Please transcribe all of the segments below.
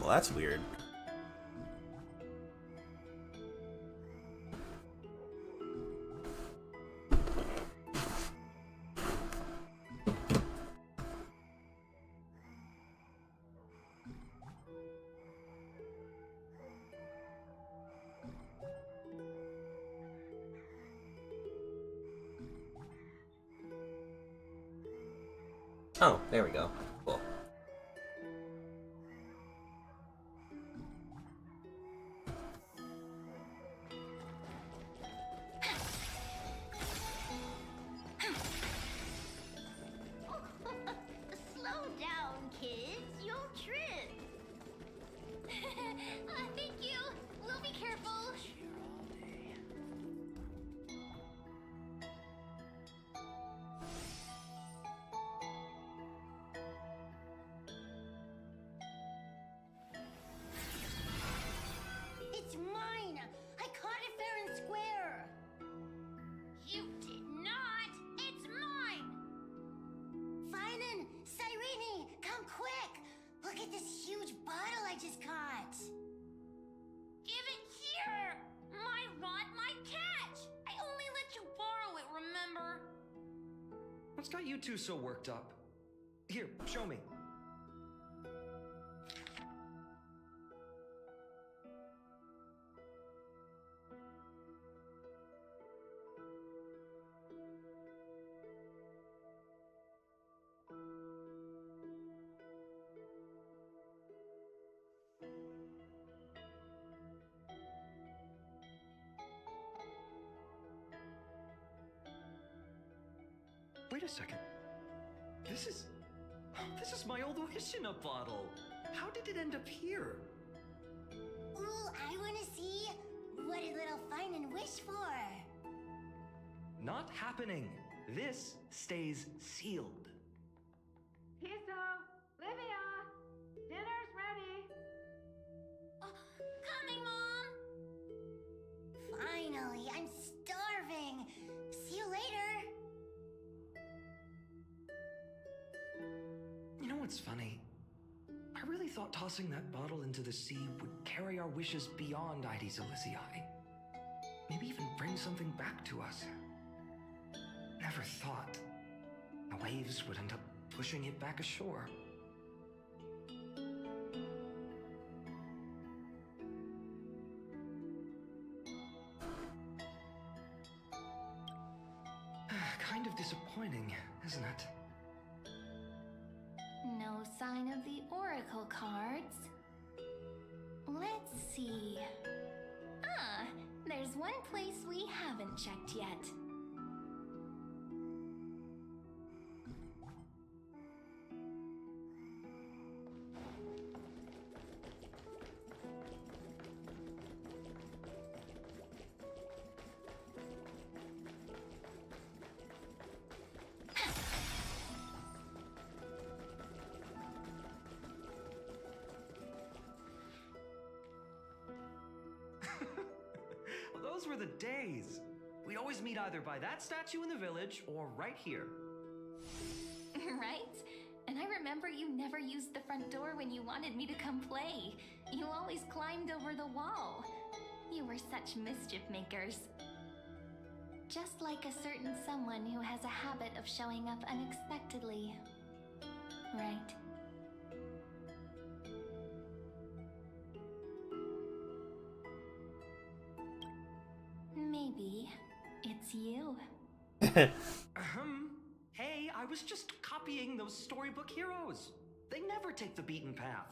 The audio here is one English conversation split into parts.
Well, that's weird. Oh, there we go. Cool. Slow down, kids. You'll trip. Thank you. We'll be careful. It's mine. I caught it fair and square. You did not. It's mine. Finan, Cyrene, come quick! Look at this huge bottle I just caught! Give it here! My rod, my catch! I only let you borrow it, remember? What's got you two so worked up? Here, show me. Wait a second. This is my old wish in a bottle. How did it end up here? Ooh, I wanna see what did little Finan wish for? Not happening. This stays sealed. Piso, Livia, dinner's ready. Coming, Mom! Finally, I'm starving. See you later. You know what's funny? I really thought tossing that bottle into the sea would carry our wishes beyond Ides Elysiae. Maybe even bring something back to us. Never thought the waves would end up pushing it back ashore. Kind of disappointing, isn't it? No sign of the oracle cards. Let's see. Ah, there's one place we haven't checked yet. Well, those were the days. We'd always meet either by that statue in the village or right here. Right? And I remember you never used the front door when you wanted me to come play. You always climbed over the wall. You were such mischief makers. Just like a certain someone who has a habit of showing up unexpectedly. Right? Maybe it's you. Hey, I was just copying those storybook heroes. They never take the beaten path.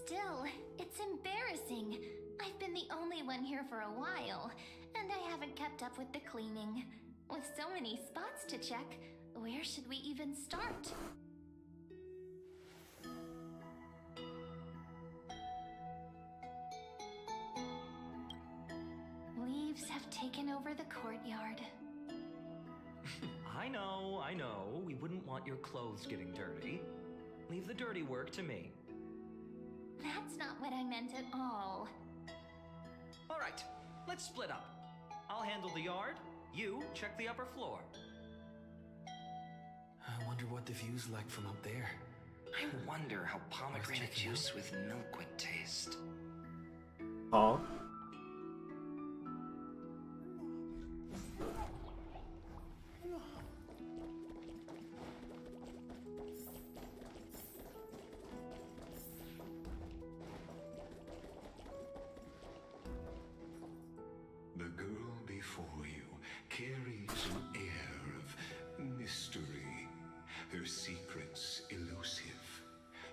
Still, it's embarrassing. I've been the only one here for a while, and I haven't kept up with the cleaning. With so many spots to check, where should we even start? Leaves have taken over the courtyard. I know. We wouldn't want your clothes getting dirty. Leave the dirty work to me. That's not what I meant at all. All right, let's split up. I'll handle the yard. You check the upper floor. I wonder what the view's like from up there. I wonder how pomegranate juice with milk would taste. Huh? The girl before you carries an air of mystery, her secrets elusive,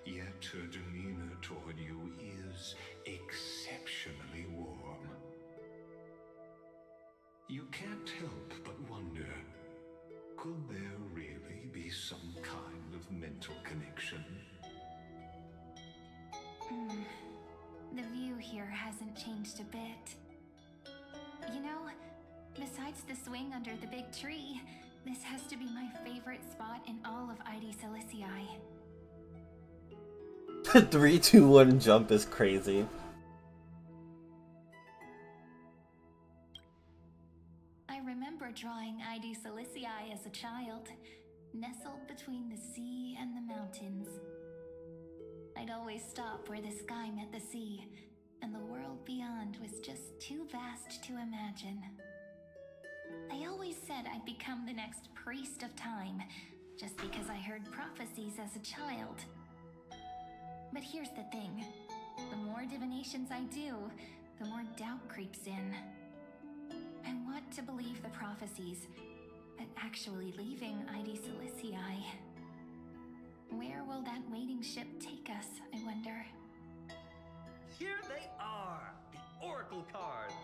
yet her demeanor toward you is exceptionally warm. You can't help but wonder, could there really be some kind of mental connection? The view here hasn't changed a bit. You know, besides the swing under the big tree, this has to be my favorite spot in all of ID Silicii. 3, 2, 1 jump is crazy. I remember drawing ID Silicii as a child, nestled between the sea and the mountains. I'd always stop where the sky met the sea, and the world beyond was just too vast to imagine. They always said I'd become the next priest of time, just because I heard prophecies as a child. But here's the thing. The more divinations I do, the more doubt creeps in. I want to believe the prophecies, but actually leaving ID Silicii... Where will that waiting ship take us, I wonder? Here they are, the Oracle cards.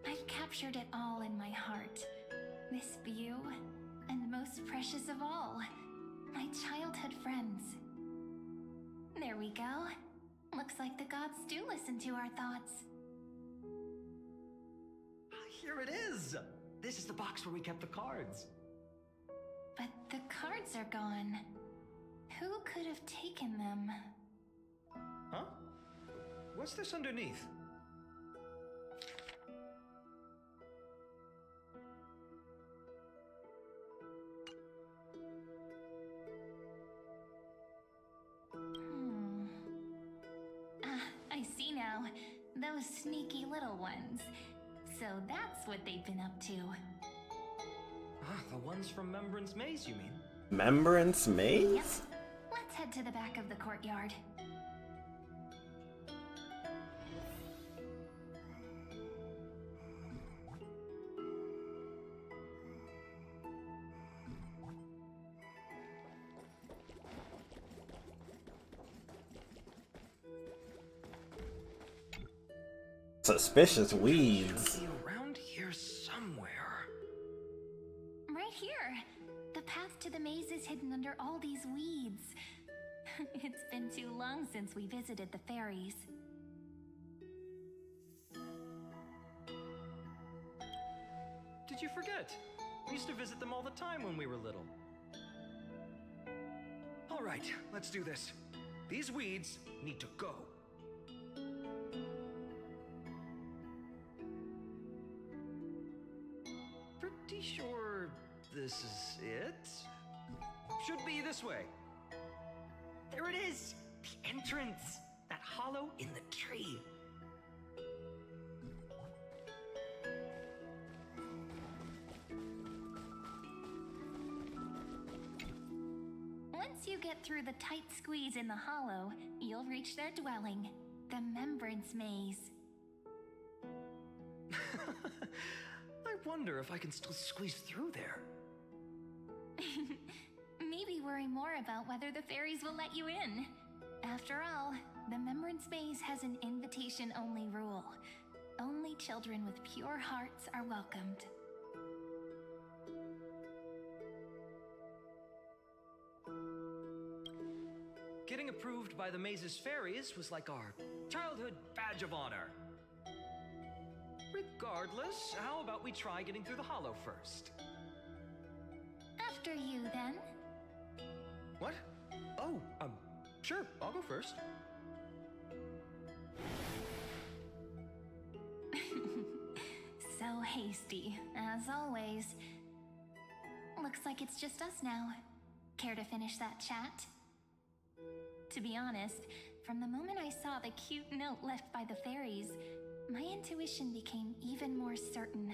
I've captured it all in my heart. This view, and most precious of all, my childhood friends. There we go. Looks like the gods do listen to our thoughts. Here it is. This is the box where we kept the cards. But the cards are gone. Who could have taken them? Huh? What's this underneath? I see now. Those sneaky little ones. So that's what they've been up to. Ah, the ones from Membrance Maze, you mean? Membrance Maze? Yep. Let's head to the back of the courtyard. Suspicious weeds. Should be around here somewhere. Right here. The path to the maze is hidden under all these weeds. It's been too long since we visited the fairies. Did you forget? We used to visit them all the time when we were little. All right, let's do this. These weeds need to go. Pretty sure this is it? Should be this way. There it is. The entrance. That hollow in the tree. Once you get through the tight squeeze in the hollow, you'll reach their dwelling, the Membrance Maze. I wonder if I can still squeeze through there. Maybe worry more about whether the fairies will let you in. After all, the Membrance Maze has an invitation-only rule. Only children with pure hearts are welcomed. Getting approved by the maze's fairies was like our childhood badge of honor. Regardless, how about we try getting through the hollow first? After you, then. What? Oh, sure, I'll go first. So hasty, as always. Looks like it's just us now. Care to finish that chat? To be honest, from the moment I saw the cute note left by the fairies, my intuition became even more certain.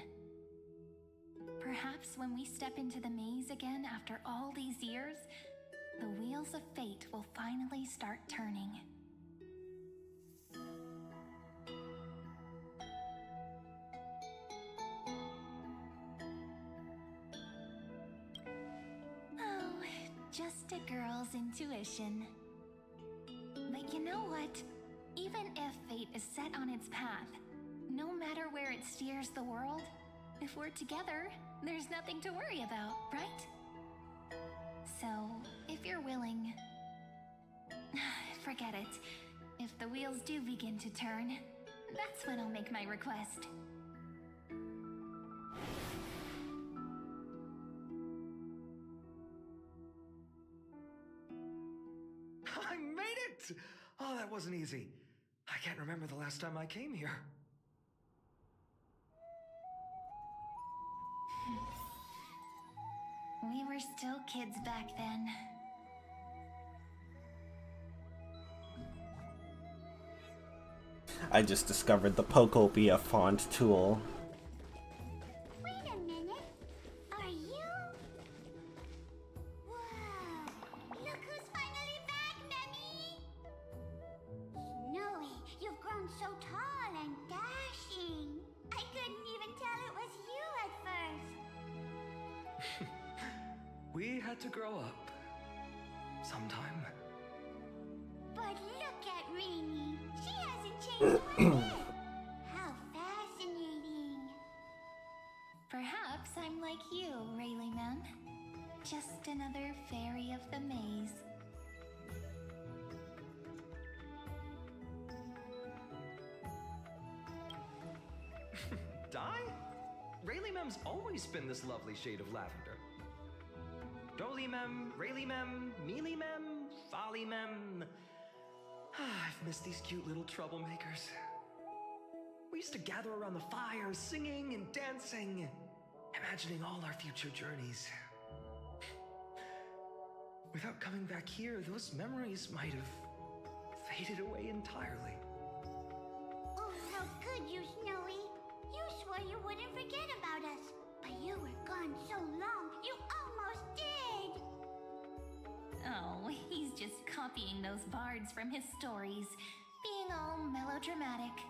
Perhaps when we step into the maze again after all these years, the wheels of fate will finally start turning. Oh, just a girl's intuition. But you know what? Even if fate is set on its path, no matter where it steers the world, if we're together, there's nothing to worry about, right? So, if you're willing... Forget it. If the wheels do begin to turn, that's when I'll make my request. I made it! Oh, that wasn't easy. I can't remember the last time I came here. We were still kids back then. I just discovered the Pokopia font tool. Wait a minute. Are you? Wow. Look who's finally back, Memmy! Snowy, you've grown so tall and dashing. I couldn't even tell it was you at first. We had to grow up. Sometime. But look at Rainy. She hasn't changed one bit. How fascinating. Perhaps I'm like you, Rayleigh Ma'am. Just another fairy of the maze. Di? Rayleigh Mem's always been this lovely shade of lavender. Doly Mem, Rayleigh Mem, Mealy Mem, Folly Mem. I've missed these cute little troublemakers. We used to gather around the fire, singing and dancing, imagining all our future journeys. Without coming back here, those memories might have faded away entirely. Oh, how could you, Snowy? You swore you wouldn't forget about us, but you were gone so long, you almost did! Oh, he's just copying those bards from his stories, being all melodramatic.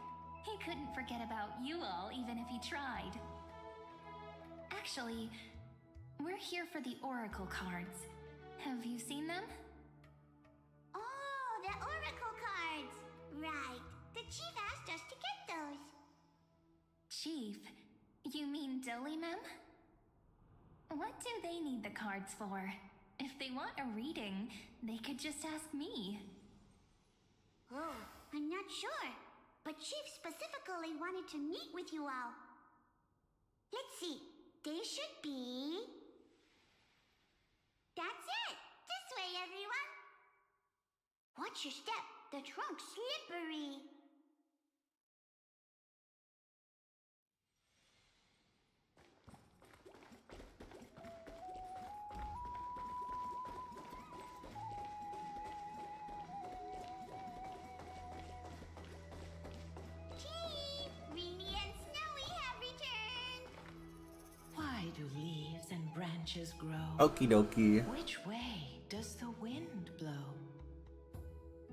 He couldn't forget about you all, even if he tried. Actually, we're here for the Oracle cards. Have you seen them? Oh, the Oracle cards! Right. The chief asked us to get those. Chief? You mean Doly Mem? What do they need the cards for? If they want a reading, they could just ask me. Oh, I'm not sure. But Chief specifically wanted to meet with you all. Let's see. They should be... That's it! This way, everyone! Watch your step. The trunk's slippery. Chief, Reenie and Snowy have returned. Why do leaves and branches grow? Okie dokie. Which way does the wind blow?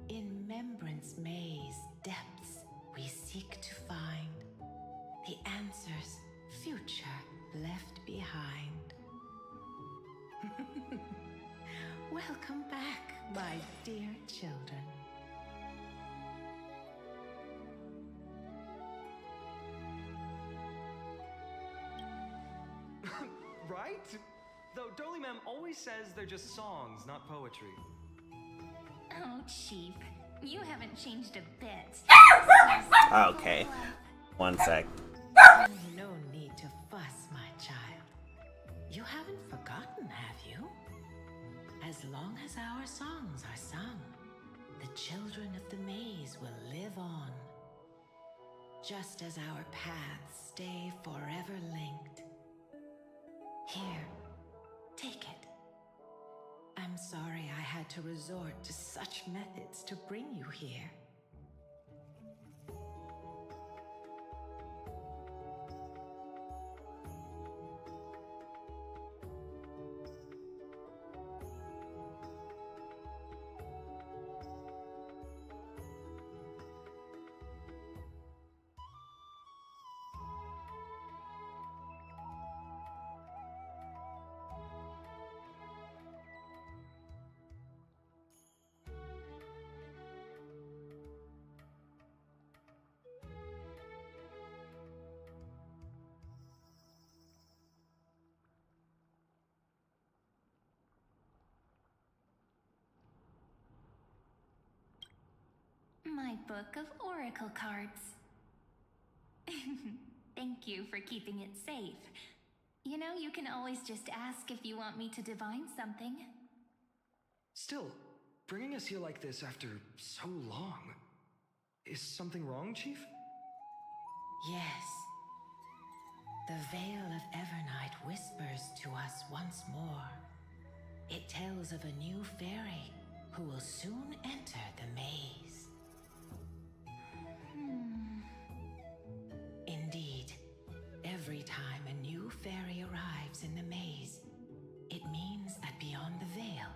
In Membrance Maze depths we seek to find the answers future left behind. Welcome back, my dear children. Right? Though Doly Mem always says they're just songs, not poetry. Oh, Chief, you haven't changed a bit. Okay. One sec. No need to fuss, my child. You haven't forgotten, have you? As long as our songs are sung, the children of the maze will live on. just as our paths stay forever linked. Here, take it. I'm sorry I had to resort to such methods to bring you here. My book of oracle cards. Thank you for keeping it safe. You know, you can always just ask if you want me to divine something. Still, bringing us here like this after so long. Is something wrong, Chief? Yes. The veil of Evernight whispers to us once more. It tells of a new fairy who will soon enter the maze. Indeed, every time a new fairy arrives in the maze, it means that beyond the veil,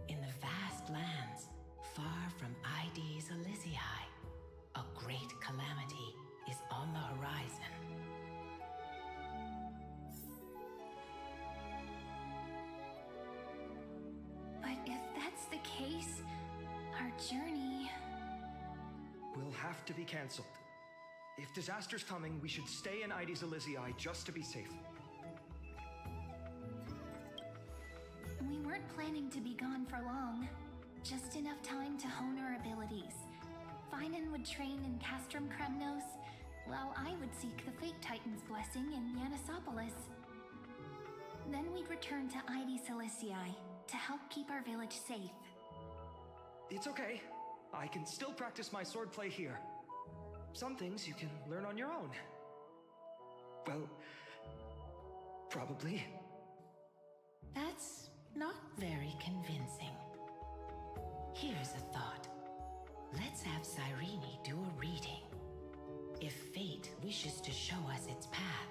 in the vast lands far from Ides Elysiae, a great calamity is on the horizon. But if that's the case, our journey... Will have to be cancelled. If disaster's coming, we should stay in Ides Elysiae just to be safe. We weren't planning to be gone for long. Just enough time to hone our abilities. Finan would train in Castrum Kremnos, while I would seek the Fate Titan's blessing in Yanisopolis. Then we'd return to Ides Elysiae to help keep our village safe. It's okay. I can still practice my swordplay here. Some things you can learn on your own. Well, probably. That's not very convincing. Here's a thought. Let's have Cyrene do a reading. If fate wishes to show us its path,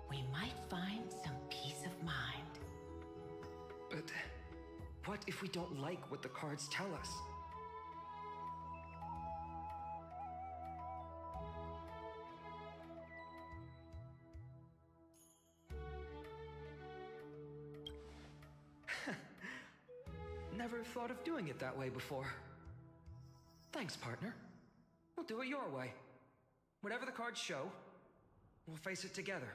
we might find some peace of mind. But what if we don't like what the cards tell us? Never thought of doing it that way before. Thanks, partner. We'll do it your way. Whatever the cards show, we'll face it together.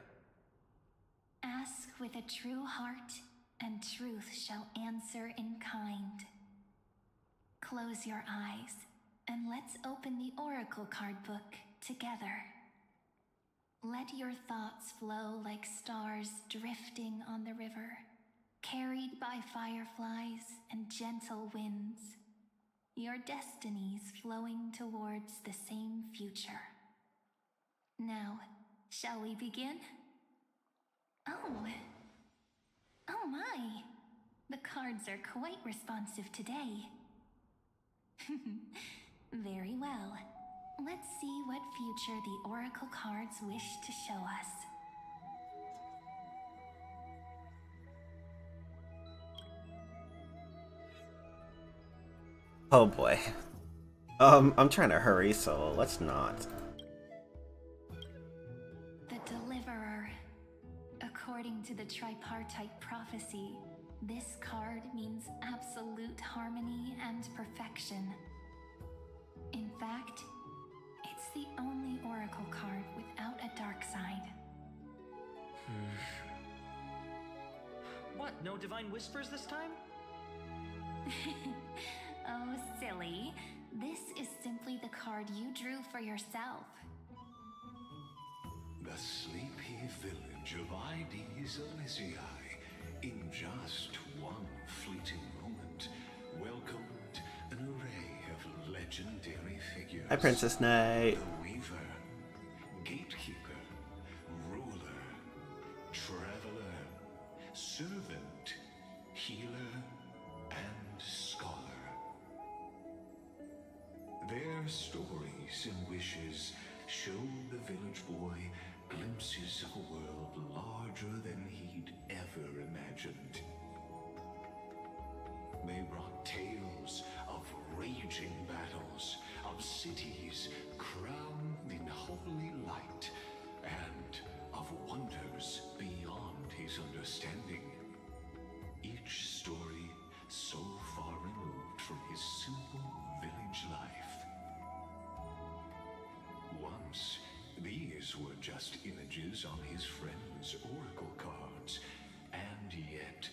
Ask with a true heart, and truth shall answer in kind. Close your eyes, and let's open the oracle card book together. Let your thoughts flow like stars drifting on the river, carried by fireflies and gentle winds. Your destinies flowing towards the same future. Now, shall we begin? Oh my! The cards are quite responsive today. Very well. Let's see what future the oracle cards wish to show us. Oh boy. I'm trying to hurry, so let's not. The Deliverer. According to the tripartite prophecy, this card means absolute harmony and perfection. In fact, it's the only oracle card without a dark side. What, no divine whispers this time? Oh, silly. This is simply the card you drew for yourself. The sleepy village of Ides Elysiae, in just one fleeting moment, welcomed an array of legendary figures. Hi, Princess Knight. The Weaver, hopes and wishes showed the village boy glimpses of a world larger than he'd ever imagined. They brought tales of raging battles, of cities crowned in holy light, and of wonders beyond his understanding. Each story so far removed from his simple village life. Once, these were just images on his friend's oracle cards, and yet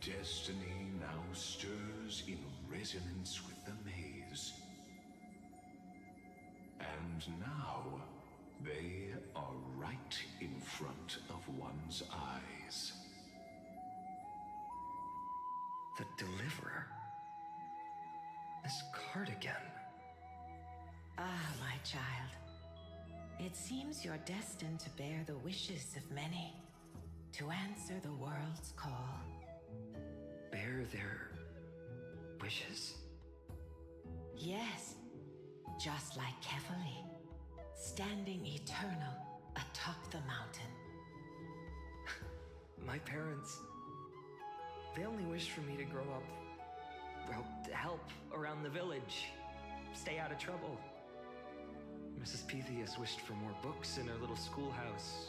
destiny now stirs in resonance with the maze. And now, they are right in front of one's eyes. The Deliverer? This card again. Ah, my child. It seems you're destined to bear the wishes of many, to answer the world's call. Bear their wishes? Yes, just like Kefali, standing eternal atop the mountain. My parents, they only wished for me to grow up, well, to help around the village, stay out of trouble. Mrs. Pythias wished for more books in her little schoolhouse,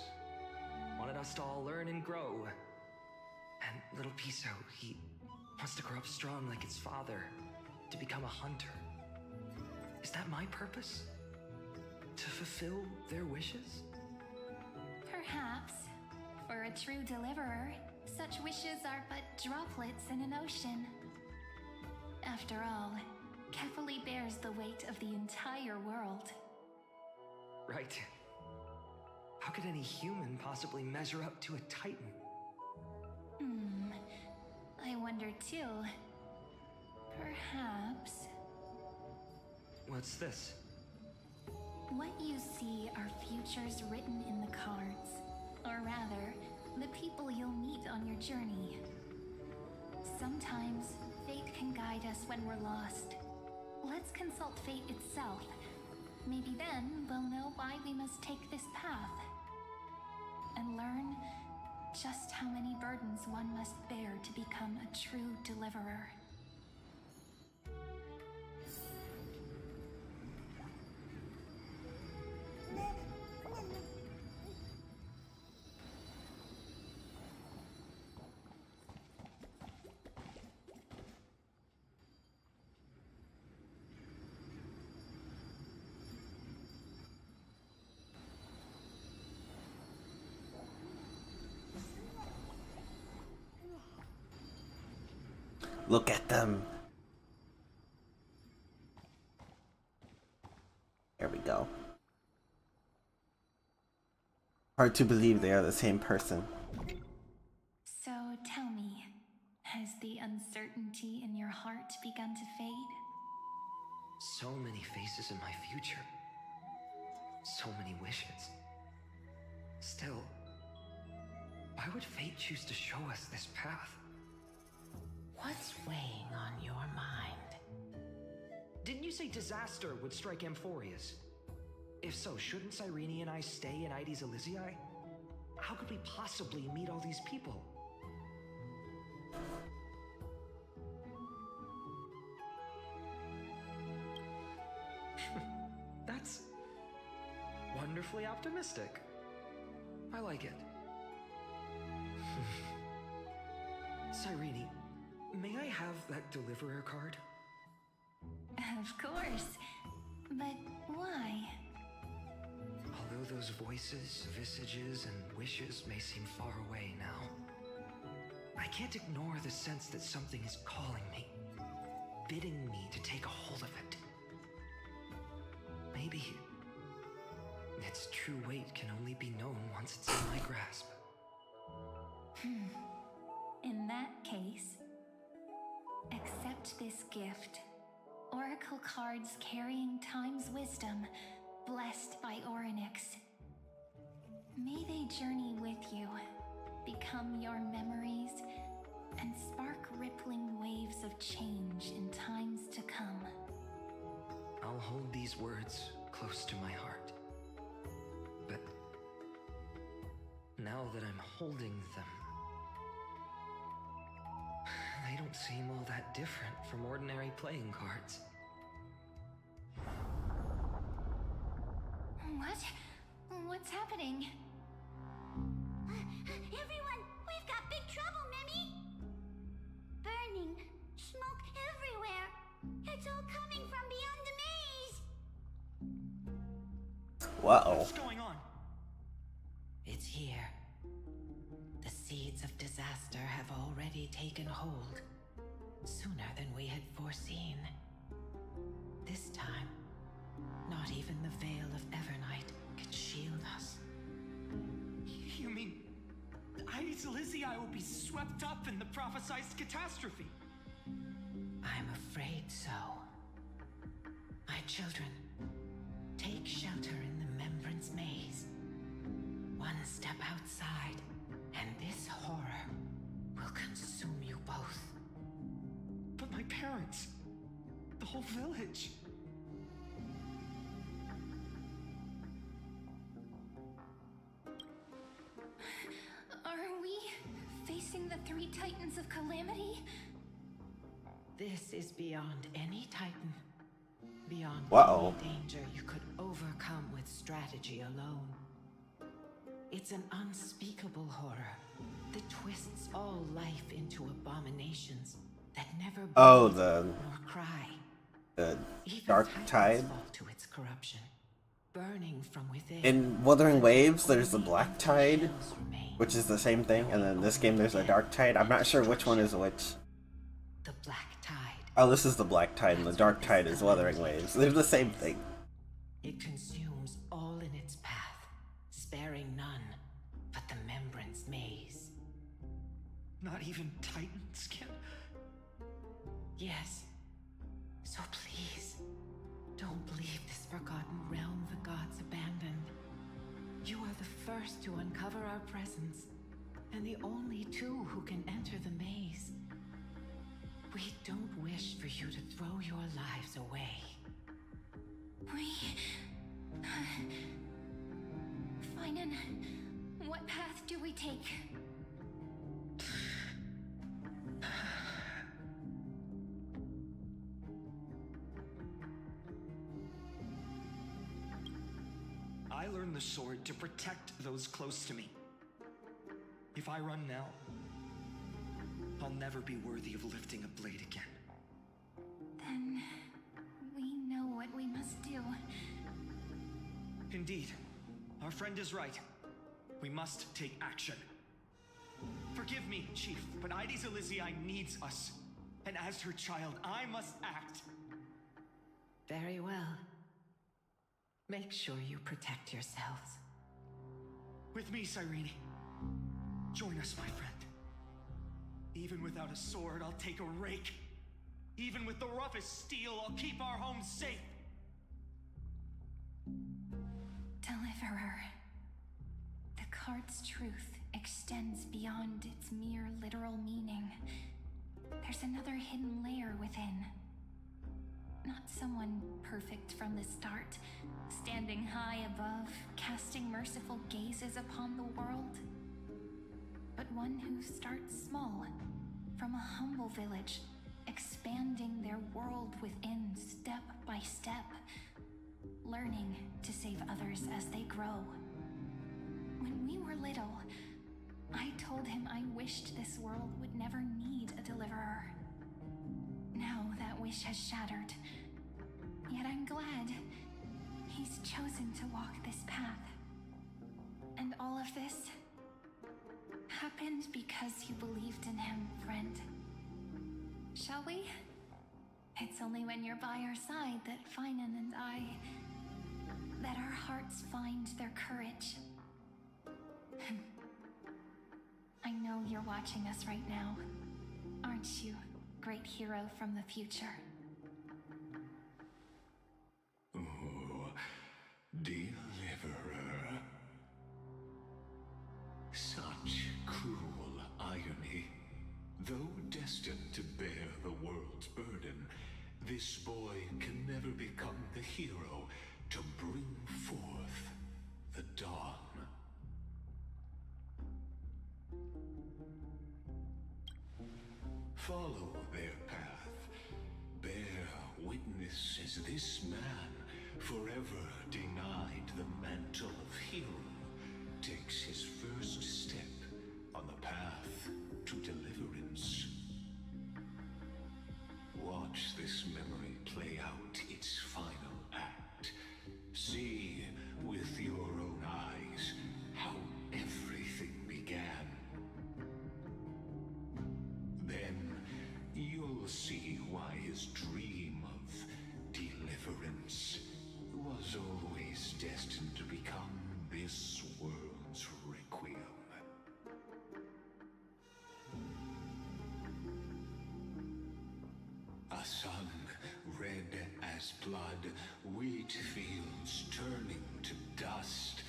wanted us to all learn and grow. And little Piso, he wants to grow up strong like his father, to become a hunter. Is that my purpose? To fulfill their wishes? Perhaps. For a true deliverer, such wishes are but droplets in an ocean. After all, Kefali bears the weight of the entire world. Right. How could any human possibly measure up to a Titan? I wonder too. Perhaps What's this? what you see are futures written in the cards. Or rather, the people you'll meet on your journey. Sometimes, fate can guide us when we're lost. Let's consult fate itself. Maybe then we'll know why we must take this path. And learn just how many burdens one must bear to become a true deliverer. Look at them. There we go. Hard to believe they are the same person. So tell me, has the uncertainty in your heart begun to fade? So many faces in my future. So many wishes. Still, why would fate choose to show us this path? What's weighing on your mind? Didn't you say disaster would strike Amphorius? If so, shouldn't Cyrene and I stay in Ides Elysiae? How could we possibly meet all these people? That's wonderfully optimistic. I like it. Cyrene, may I have that Deliverer card? Of course. But why? Although those voices, visages, and wishes may seem far away now, I can't ignore the sense that something is calling me, bidding me to take a hold of it. Maybe its true weight can only be known once it's in my grasp. In that case, accept this gift. Oracle cards carrying time's wisdom, blessed by Orynyx. May they journey with you, become your memories, and spark rippling waves of change in times to come. I'll hold these words close to my heart. But now that I'm holding them, they don't seem all that different from ordinary playing cards. What? What's happening? Everyone, we've got big trouble, Mimi! Burning, smoke everywhere. It's all coming from beyond the maze. Whoa. What's going on? It's here. The seeds of disaster have already taken hold, sooner than we had foreseen. This time, not even the veil of Evernight can shield us. You mean Ides Elysiae will be swept up in the prophesized catastrophe? I'm afraid so. My children, take shelter in the Membrance Maze. One step outside, and this horror will consume you both. But my parents, the whole village. Are we facing the three titans of calamity? This is beyond any Titan. Beyond Whoa. any danger you could overcome with strategy alone. It's an unspeakable horror that twists all life into abominations that never Oh, breathe nor cry. the Even Dark Titans Tide. fall to its corruption, burning from within. In Wuthering Waves, there's the Only Black empty Tide, shells remain. which is the same thing, and then this game there's a Dark Tide. I'm not sure which one is which. The Black Tide. Oh, this is the Black Tide, and the Dark Tide is Wuthering Waves. They're the same thing. It consumes all in its path, sparing none but the Membrance Maze. Not even titans can. Yes. So please, don't leave this forgotten realm the gods abandoned. You are the first to uncover our presence, and the only two who can enter the maze. We don't wish for you to throw your lives away. Finan, what path do we take? I learned the sword to protect those close to me. If I run now, I'll never be worthy of lifting a blade again. Then we know what we must do. Indeed, our friend is right. We must take action. Forgive me, Chief, but Ides Elysiae needs us. And as her child, I must act. Very well. Make sure you protect yourselves. With me, Cyrene. Join us, my friend. Even without a sword, I'll take a rake. Even with the roughest steel, I'll keep our home safe. Deliverer. The card's truth extends beyond its mere literal meaning. There's another hidden layer within. Not someone perfect from the start, standing high above, casting merciful gazes upon the world. But one who starts small, from a humble village, expanding their world within step by step, learning to save others as they grow. When we were little, I told him I wished this world would never need a deliverer. Now that wish has shattered. Yet I'm glad he's chosen to walk this path. And all of this happened because you believed in him, friend. Shall we? It's only when you're by our side that Finan and that our hearts find their courage. I know you're watching us right now, aren't you, great hero from the future? Oh, deliverer. Such cruel irony. Though destined to bear the world's burden, this boy can never become the hero to bring forth the dawn. Follow their path. Bear witness as this man, forever denied the mantle of hero, takes his first step on the path to deliverance. Watch this memory play out its final act. See with your own eyes how everything began. Then you'll see why his dream of deliverance was always destined to become this world's requiem. A sun red as blood, wheat fields turning to dust,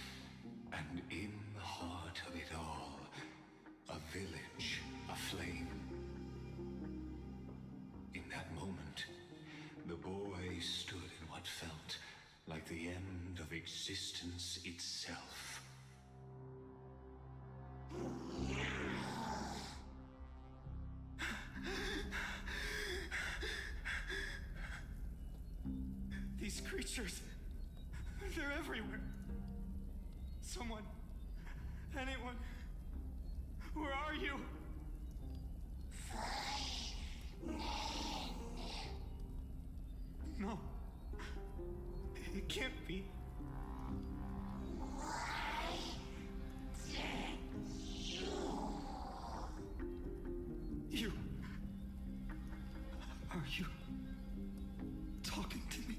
and in the heart of it all, a village aflame. In that moment, the boy stood in what felt like the end of existence itself. These creatures, they're everywhere. Someone, anyone, where are you? No, it can't be. You. Are you talking to me?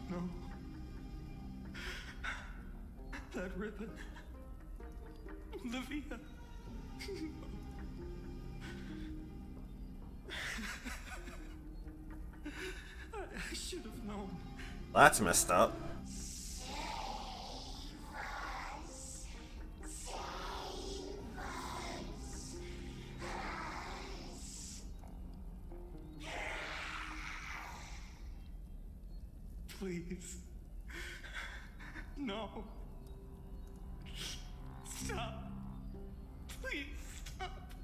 No. That ribbon. Olivia. I should have known. That's messed up. Please. No. Stop. Please stop.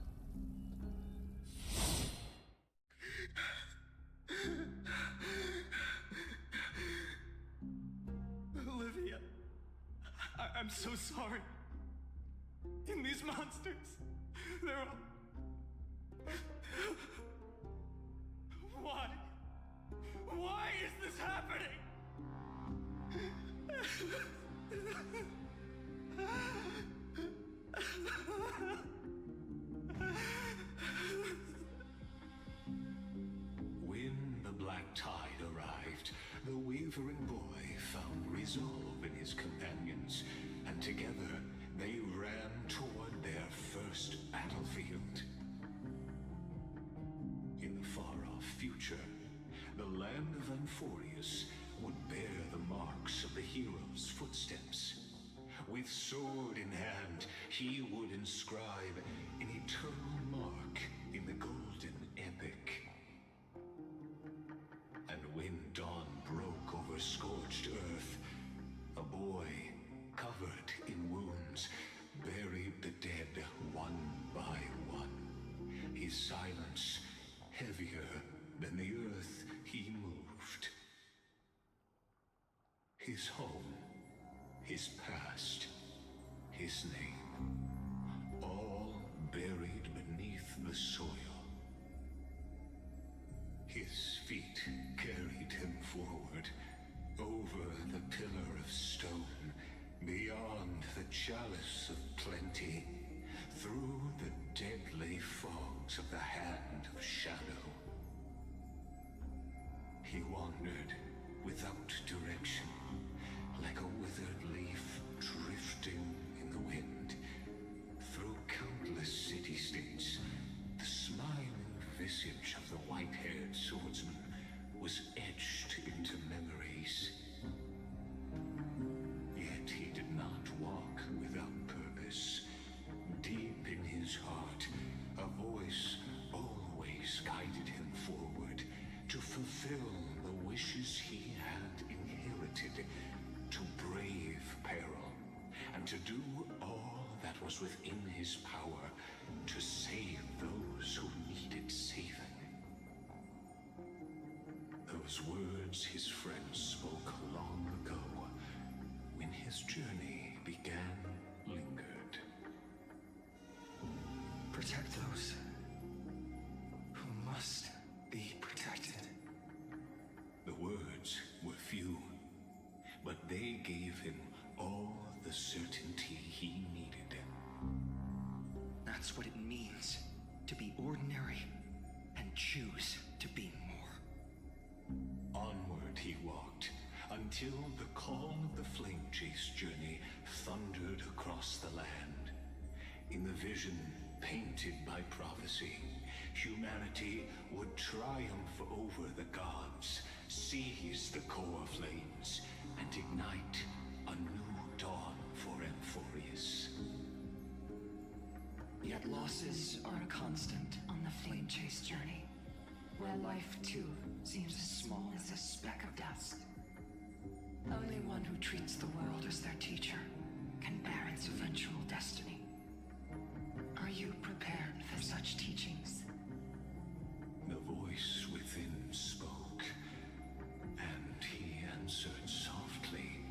Olivia, I'm so sorry. And these monsters, they're all... Why? Why is this happening? When the black tide arrived, the wavering boy found resolve in his companions, and together they ran toward their first battlefield. In the far-off future, the land of Anforius would bear the marks of the hero's footsteps. With sword in hand, he would inscribe an eternal mark in the golden epic. And when dawn broke over scorched earth, a boy, covered in wounds, buried the dead one by one. His silence heavier than the earth he moved. His home, his past, his name, all buried beneath the soil. His feet carried him forward, over the pillar of stone, beyond the chalice of plenty, through the deadly fogs of the hand of shadow. He wandered without direction, like a withered leaf drifting in the wind, through countless city-states. The smiling visage of the white-haired swordsman was etched into memories. Yet he did not walk without purpose. Deep in his heart, a voice always guided him forward to fulfill the wishes he had inherited, to brave peril, and to do all that was within his power to save those who needed saving. Those words his friend spoke long ago, when his journey began, lingered. Protect those who must be protected. The words were few, but they gave him all the certainty he needed. That's what it means to be ordinary and choose to be more. Onward he walked, until the call of the Flame Chase journey thundered across the land. In the vision painted by prophecy, humanity would triumph over the gods, seize the core flames, and ignite a new dawn for Amphorius. Yet losses are a constant on the Flame Chase journey, where life too seems as small as a speck of dust. Only one who treats the world as their teacher can bear its eventual destiny. Are you prepared for such teachings? The voice within spoke, and he answered softly.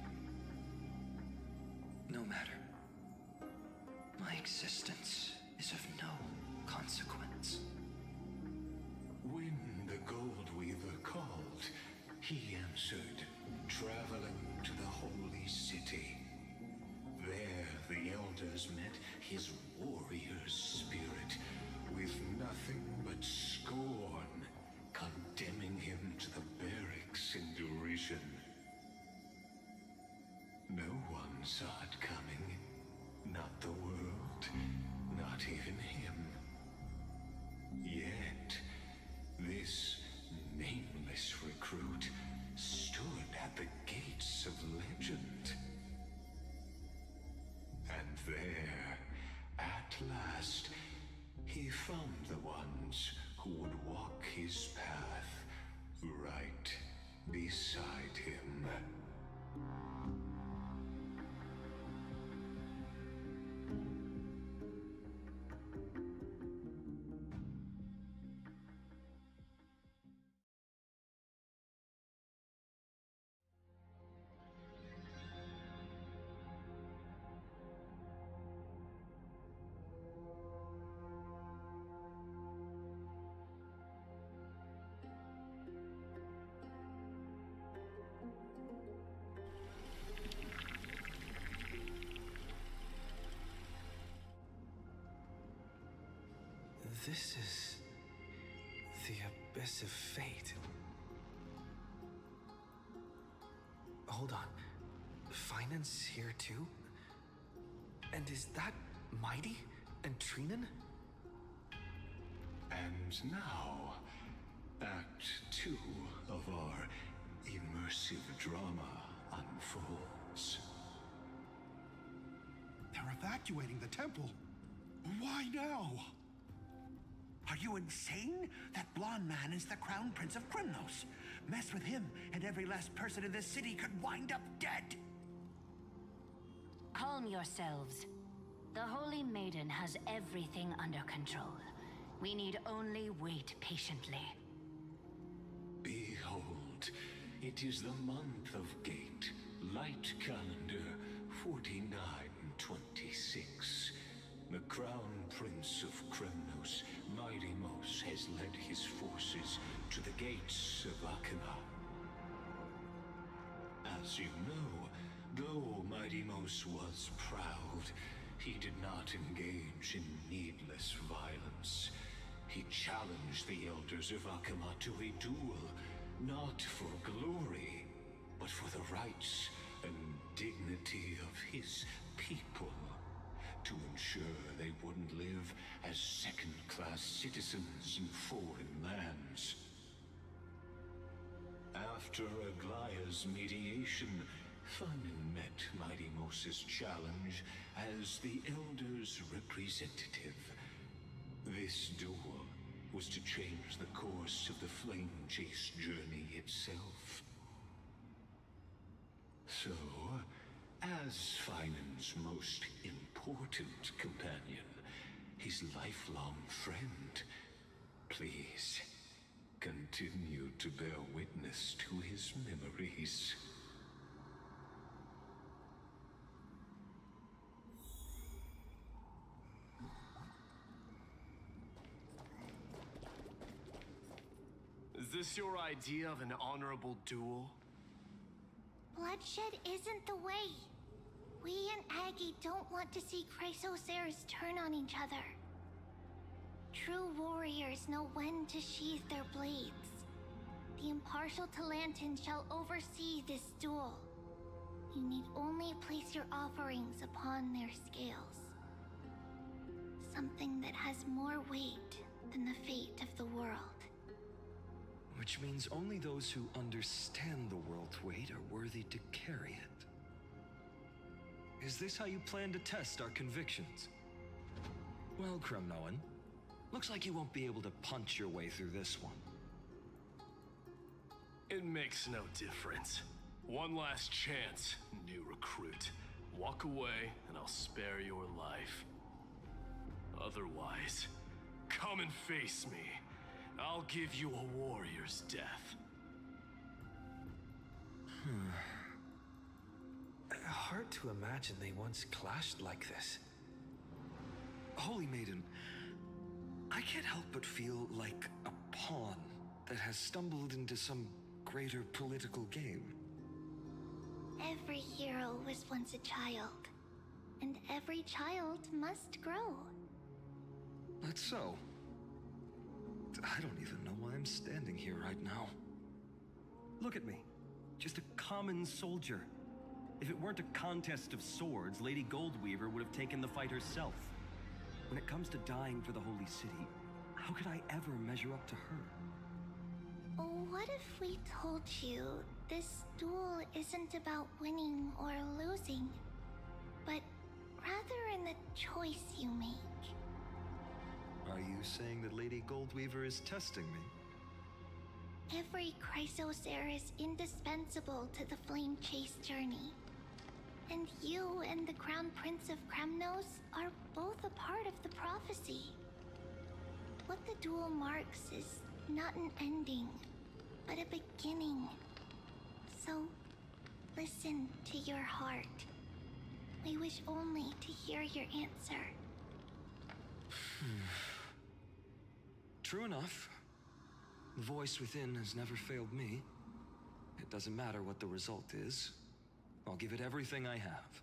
No matter. My existence is of no consequence. When the Gold Weaver called, he answered, traveling to the holy city. There the elders met his warrior spirit, with nothing but scorn, condemning him to the barracks in derision. No one saw it coming. Not the world, not even him. Yet, this nameless recruit stood at the gates of legend. And there, at last, he found the ones who would walk his path right beside him. This is the abyss of fate. Hold on. Finance here too? And is that Mighty and Trinan? And now, Act 2 of our immersive drama unfolds. They're evacuating the temple. Why now? Are you insane? That blonde man is the Crown Prince of Krymnos. Mess with him, and every last person in this city could wind up dead. Calm yourselves. The Holy Maiden has everything under control. We need only wait patiently. Behold, it is the month of Gate, Light Calendar 4926. The Crown Prince of Krymnos, Midimos, has led his forces to the gates of Akima. As you know, though Midimos was proud, he did not engage in needless violence. He challenged the elders of Akima to a duel, not for glory, but for the rights and dignity of his people, to ensure they wouldn't live as second-class citizens in foreign lands. After Aglaya's mediation, Finan met Mighty Moses' challenge as the Elder's representative. This duel was to change the course of the Flame Chase journey itself. So, as Finan's most important companion, his lifelong friend, please continue to bear witness to his memories. Is this your idea of an honorable duel? Bloodshed isn't the way. We and Aggie don't want to see Chrysoceres turn on each other. True warriors know when to sheathe their blades. The impartial Talantan shall oversee this duel. You need only place your offerings upon their scales. Something that has more weight than the fate of the world. Which means only those who understand the world's weight are worthy to carry it. Is this how you plan to test our convictions? Well, Kremnoan, looks like you won't be able to punch your way through this one. It makes no difference. One last chance, new recruit. Walk away and I'll spare your life. Otherwise, come and face me. I'll give you a warrior's death. Hard to imagine they once clashed like this. Holy Maiden, I can't help but feel like a pawn that has stumbled into some greater political game. Every hero was once a child, and every child must grow. That's so. I don't even know why I'm standing here right now. Look at me. Just a common soldier. If it weren't a contest of swords, Lady Goldweaver would have taken the fight herself. When it comes to dying for the Holy City, how could I ever measure up to her? What if we told you this duel isn't about winning or losing, but rather in the choice you make? Are you saying that Lady Goldweaver is testing me? Every Chrysocer is indispensable to the Flame Chase journey. And you and the Crown Prince of Kremnos are both a part of the prophecy. What the duel marks is not an ending, but a beginning. So, listen to your heart. We wish only to hear your answer. True enough. The voice within has never failed me. It doesn't matter what the result is. I'll give it everything I have.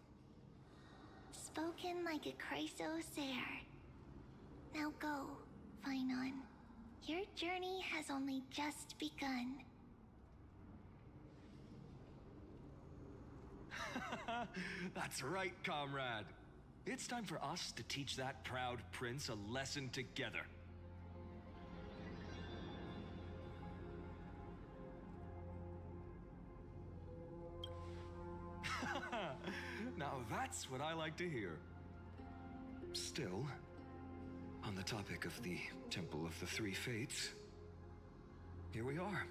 Spoken like a Chrysocer. Now go, Finon. Your journey has only just begun. That's right, comrade. It's time for us to teach that proud prince a lesson together. Now that's what I like to hear. Still, on the topic of the Temple of the Three Fates, here we are,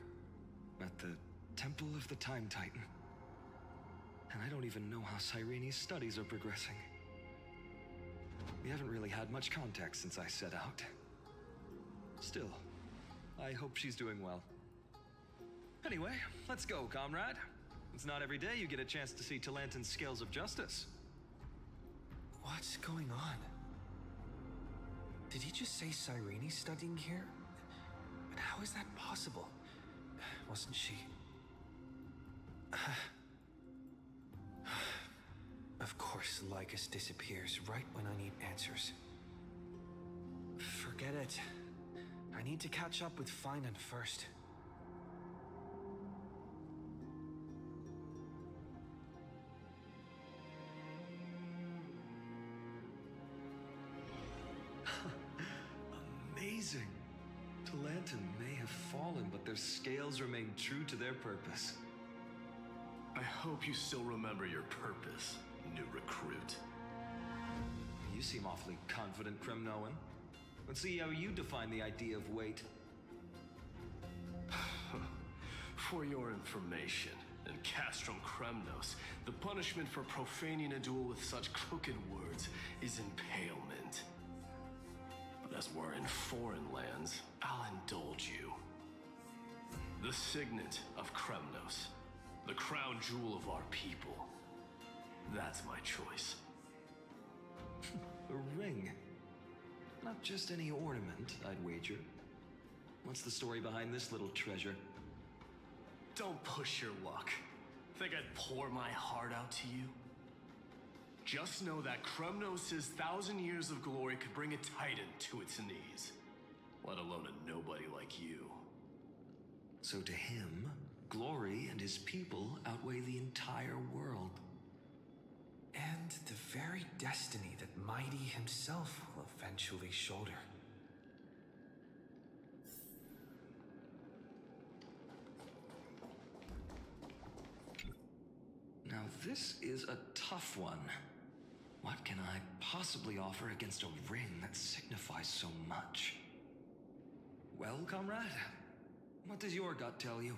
at the Temple of the Time Titan. And I don't even know how Cyrene's studies are progressing. We haven't really had much contact since I set out. Still, I hope she's doing well. Anyway, let's go, comrade. It's not every day you get a chance to see Talantan's scales of justice. What's going on? Did he just say Cyrene's studying here? And how is that possible? Wasn't she... Of course, Lycus disappears right when I need answers. Forget it. I need to catch up with Finan first. Amazing. Talantin may have fallen, but their scales remain true to their purpose. I hope you still remember your purpose, new recruit. You seem awfully confident, Kremnoan. Let's see how you define the idea of weight. For your information, in Castrum Kremnos, the punishment for profaning a duel with such crooked words is impalement. But as we're in foreign lands, I'll indulge you. The signet of Kremnos, the crown jewel of our people. That's my choice. A ring. Not just any ornament, I'd wager. What's the story behind this little treasure? Don't push your luck. Think I'd pour my heart out to you? Just know that Kremnos' 1,000 years of glory could bring a titan to its knees. Let alone a nobody like you. So to him, glory and his people outweigh the entire world. And the very destiny that Mighty himself will eventually shoulder. Now this is a tough one. What can I possibly offer against a ring that signifies so much? Well, comrade, what does your gut tell you?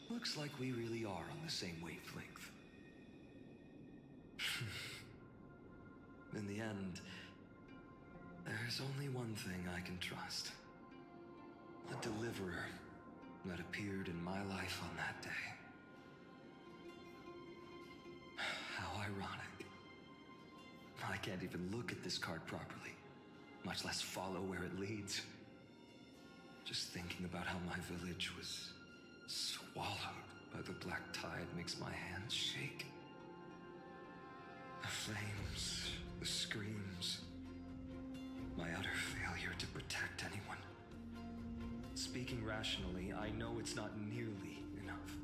Looks like we really are on the same wavelength. In the end, there's only one thing I can trust. The deliverer that appeared in my life on that day. How ironic. I can't even look at this card properly, much less follow where it leads. Just thinking about how my village was swallowed by the black tide makes my hands shake. The flames, the screams, my utter failure to protect anyone. Speaking rationally, I know it's not nearly enough.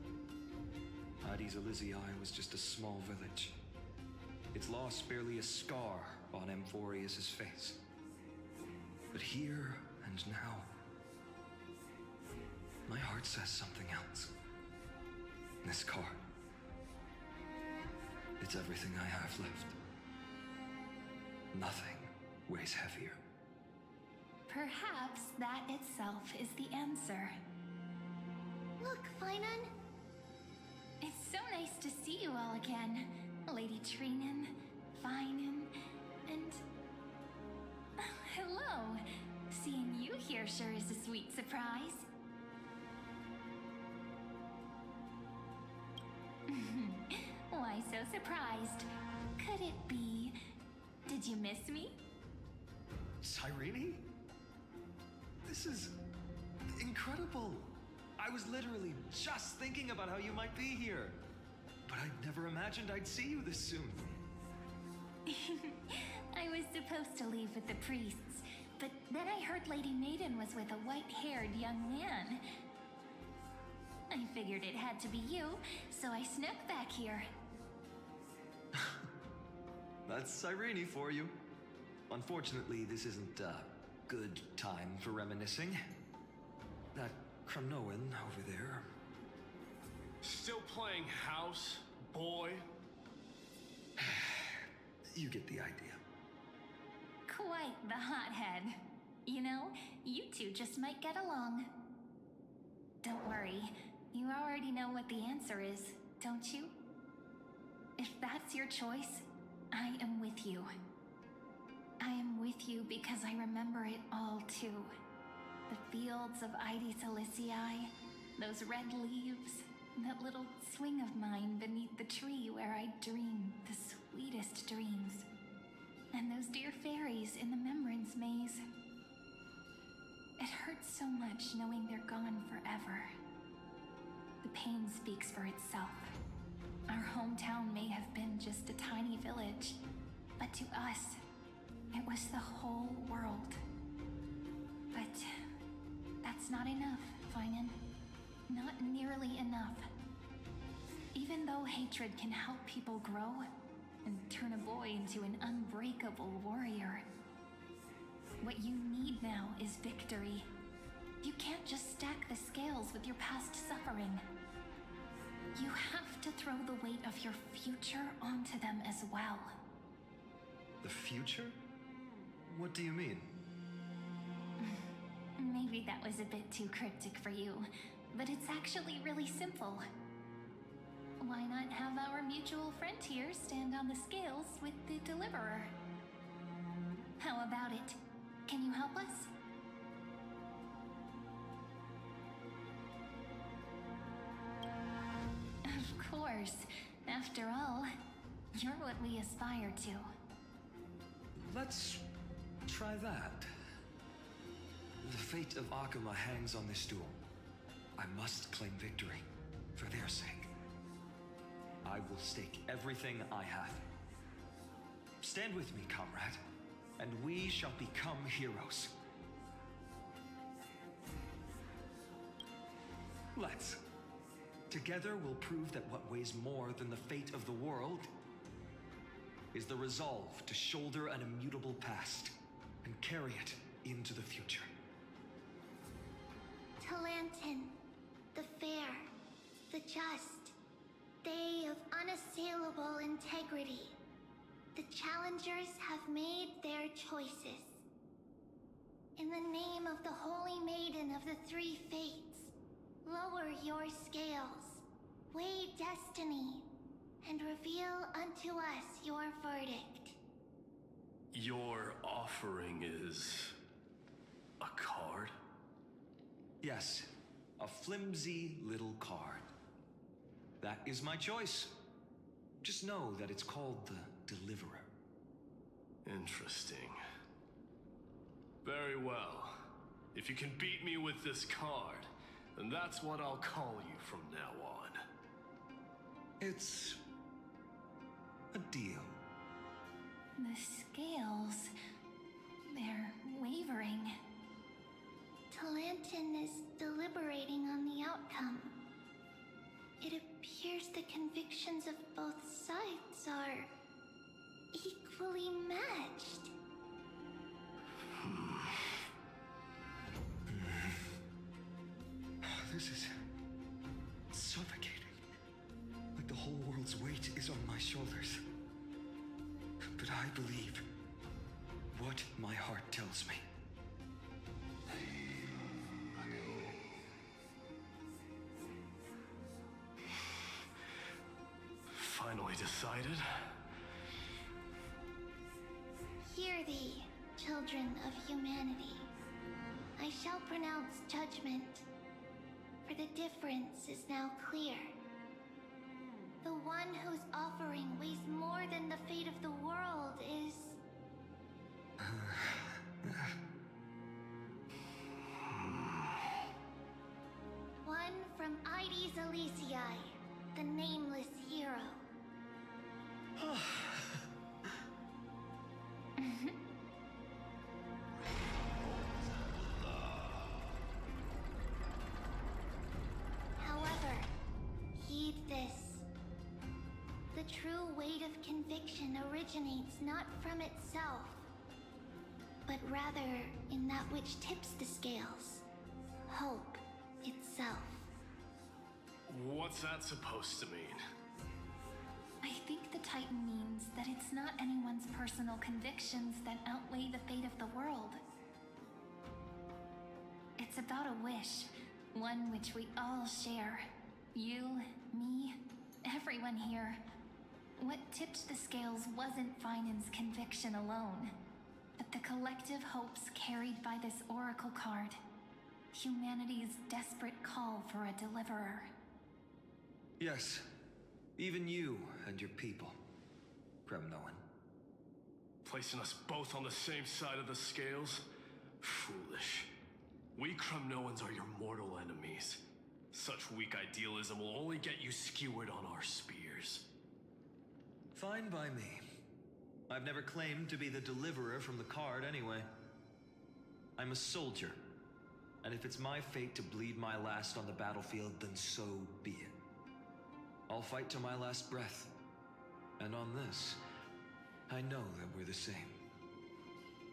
Hades Elysiae was just a small village. Its loss barely a scar on Amphorius' face. But here and now, my heart says something else. This card, it's everything I have left. Nothing weighs heavier. Perhaps that itself is the answer. Look, Finan. It's so nice to see you all again. Lady Trinan, Finan, and... hello. Seeing you here sure is a sweet surprise. Why so surprised? Could it be... did you miss me? Cyrene? This is incredible. I was literally just thinking about how you might be here. But I never imagined I'd see you this soon. I was supposed to leave with the priests, but then I heard Lady Maiden was with a white-haired young man. I figured it had to be you, so I snuck back here. That's Cyrene for you. Unfortunately, this isn't a good time for reminiscing. That Kremnoan over there. Still playing house, boy? You get the idea. Quite the hothead. You know, you two just might get along. Don't worry, you already know what the answer is, don't you? If that's your choice, I am with you. I am with you because I remember it all too. The fields of Ides Elysiae, those red leaves, that little swing of mine beneath the tree where I dreamed the sweetest dreams. And those dear fairies in the Membrance Maze. It hurts so much knowing they're gone forever. The pain speaks for itself. Our hometown may have been just a tiny village, but to us, it was the whole world. But that's not enough, Finan. Not nearly enough. Even though hatred can help people grow, and turn a boy into an unbreakable warrior. What you need now is victory. You can't just stack the scales with your past suffering. You have to throw the weight of your future onto them as well. The future? What do you mean? Maybe that was a bit too cryptic for you, but it's actually really simple. Why not have our mutual friend here stand on the scales with the Deliverer? How about it? Can you help us? Of course. After all, you're what we aspire to. Let's try that. The fate of Akuma hangs on this duel. I must claim victory, for their sake. I will stake everything I have. Stand with me, comrade, and we shall become heroes. Let's. Together we'll prove that what weighs more than the fate of the world is the resolve to shoulder an immutable past and carry it into the future. Talantin, the fair, the just, they of unassailable integrity. The challengers have made their choices. In the name of the Holy Maiden of the Three Fates, lower your scales, weigh destiny, and reveal unto us your verdict. Your offering is a card? Yes, a flimsy little card. That is my choice. Just know that it's called the Deliverer. Interesting. Very well. If you can beat me with this card, then that's what I'll call you from now on. It's a deal. The scales... they're wavering. Talantin is deliberating on the outcome. It appears the convictions of both sides are equally matched. This is suffocating. Like the whole world's weight is on my shoulders. But I believe what my heart tells me. Finally decided? Hear thee, children of humanity. I shall pronounce judgment, for the difference is now clear. The one whose offering weighs more than the fate of the world is... one from Ides Elysiae, the nameless hero. However, heed this. The true weight of conviction originates not from itself, but rather in that which tips the scales. Hope itself. What's that supposed to mean? I think the Titan means that it's not anyone's personal convictions that outweigh the fate of the world. It's about a wish, one which we all share. You, me, everyone here. What tipped the scales wasn't Finan's conviction alone, but the collective hopes carried by this oracle card. Humanity's desperate call for a deliverer. Yes, even you and your people, Kremnoan. Placing us both on the same side of the scales? Foolish. We Kremnoans are your mortal enemies. Such weak idealism will only get you skewered on our spears. Fine by me. I've never claimed to be the deliverer from the card anyway. I'm a soldier, and if it's my fate to bleed my last on the battlefield, then so be it. I'll fight to my last breath, and on this, I know that we're the same.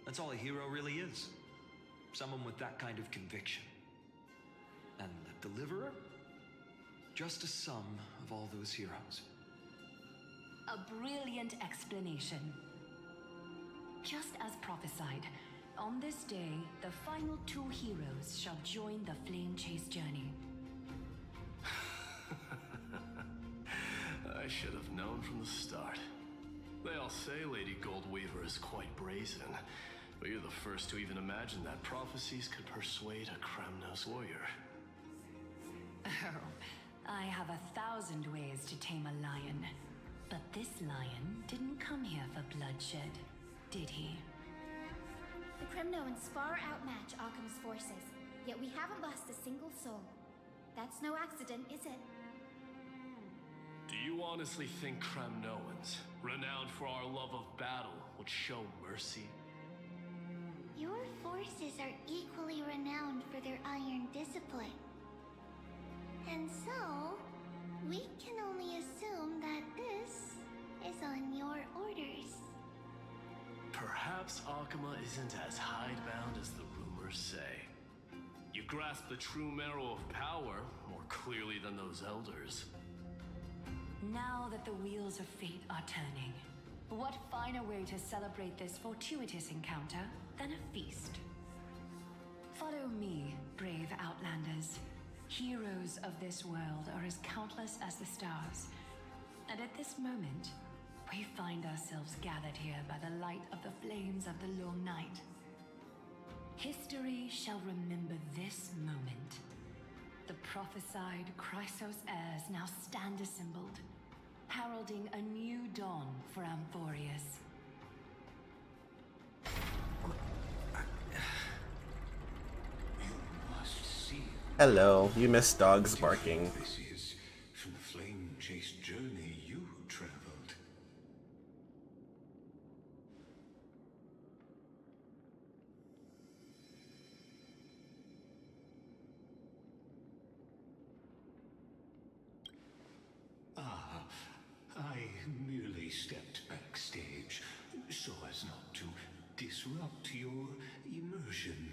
That's all a hero really is. Someone with that kind of conviction. And the Deliverer? Just a sum of all those heroes. A brilliant explanation. Just as prophesied, on this day, the final two heroes shall join the Flame Chase journey. I should have known from the start. They all say Lady Goldweaver is quite brazen, but you're the first to even imagine that prophecies could persuade a Kremnos warrior. Oh, I have 1,000 ways to tame a lion. But this lion didn't come here for bloodshed, did he? The Kremnoans far outmatch Occam's forces, yet we haven't lost a single soul. That's no accident, is it? Do you honestly think Kremnoans, renowned for our love of battle, would show mercy? Your forces are equally renowned for their iron discipline. And so, we can only assume that this is on your orders. Perhaps Akama isn't as hidebound as the rumors say. You grasp the true marrow of power more clearly than those elders. Now that the wheels of fate are turning, what finer way to celebrate this fortuitous encounter than a feast? Follow me, brave Outlanders. Heroes of this world are as countless as the stars. And at this moment, we find ourselves gathered here by the light of the flames of the long night. History shall remember this moment. The prophesied Chrysos heirs now stand assembled, heralding a new dawn for Amphorius. Hello, you missed dogs barking. This is from the flame chase journey you traveled. Ah, I merely stepped backstage so as not to disrupt your immersion.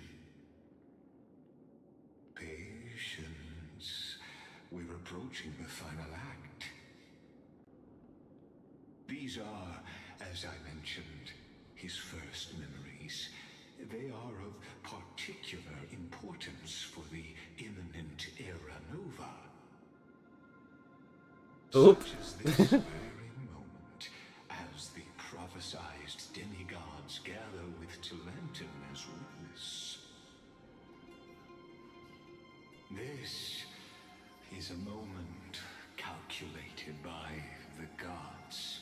Patience. We're approaching the final act. These are, as I mentioned, his first memories. They are of particular importance for the imminent Era Nova. Oop. Such as this very moment, as the prophesized demigods gather with Talentum as witness. This is a moment calculated by the gods.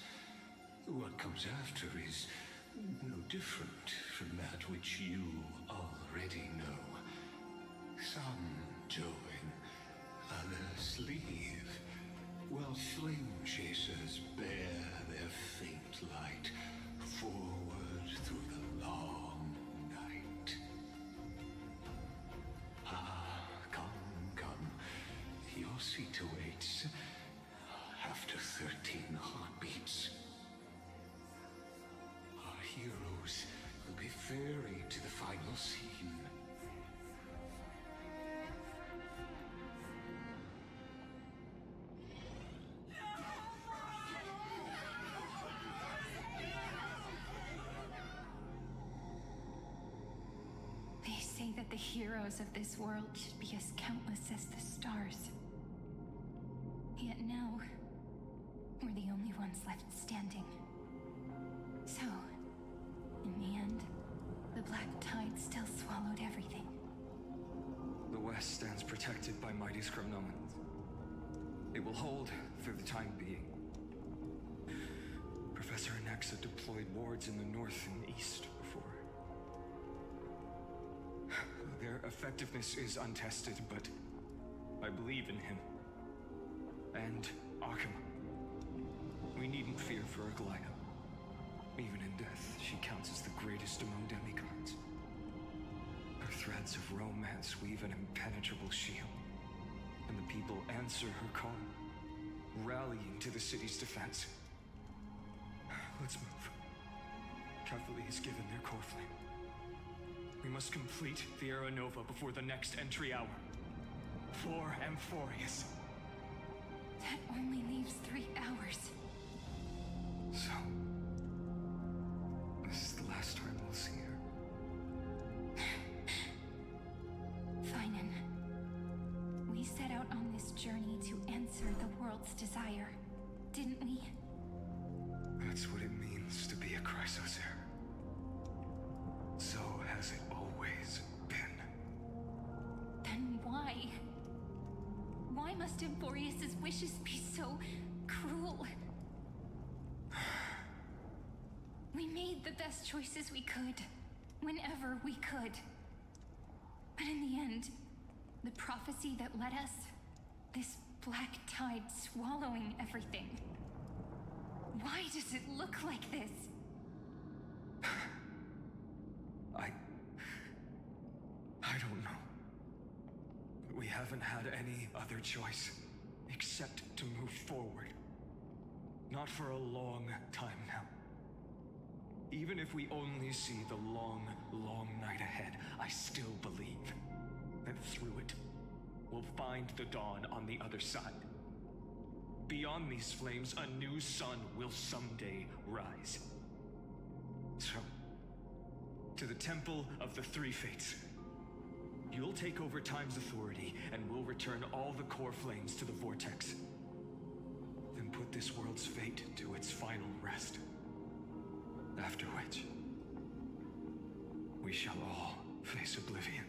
What comes after is no different from that which you already know. Some join, others leave, while flame chasers bear their faint light forward through the long night. Come. Your seat awaits after 13 heartbeats. Our heroes will be ferried to the final scene. They say that the heroes of this world should be as countless as the stars. Yet now, we're the only ones left standing. So, in the end, the black tide still swallowed everything. The West stands protected by mighty Kremnoans. It will hold for the time being. Professor Anaxa deployed wards in the north and east before. Their effectiveness is untested, but I believe in him. And Occam. We needn't fear for Aglaya. Even in death, she counts as the greatest among demigods. Her threads of romance weave an impenetrable shield, and the people answer her call, rallying to the city's defense. Let's move. Carefully is given their core flame. We must complete the Era Nova before the next entry hour. For Amphorius. That only leaves 3 hours. So, this is the last time we'll see her. Finan, we set out on this journey to answer the world's desire, didn't we? That's what it means to be a Chrysos heir. So has it always been. Then why? Why must Amphorius' wishes be so cruel? We made the best choices we could, whenever we could. But in the end, the prophecy that led us, this black tide swallowing everything. Why does it look like this? I don't know. But we haven't had any other choice except to move forward. Not for a long time now. Even if we only see the long, long night ahead, I still believe that through it, we'll find the dawn on the other side. Beyond these flames, a new sun will someday rise. So, to the Temple of the Three Fates. You'll take over Time's authority, and we'll return all the core flames to the Vortex. Then put this world's fate to its final rest. After which, we shall all face oblivion.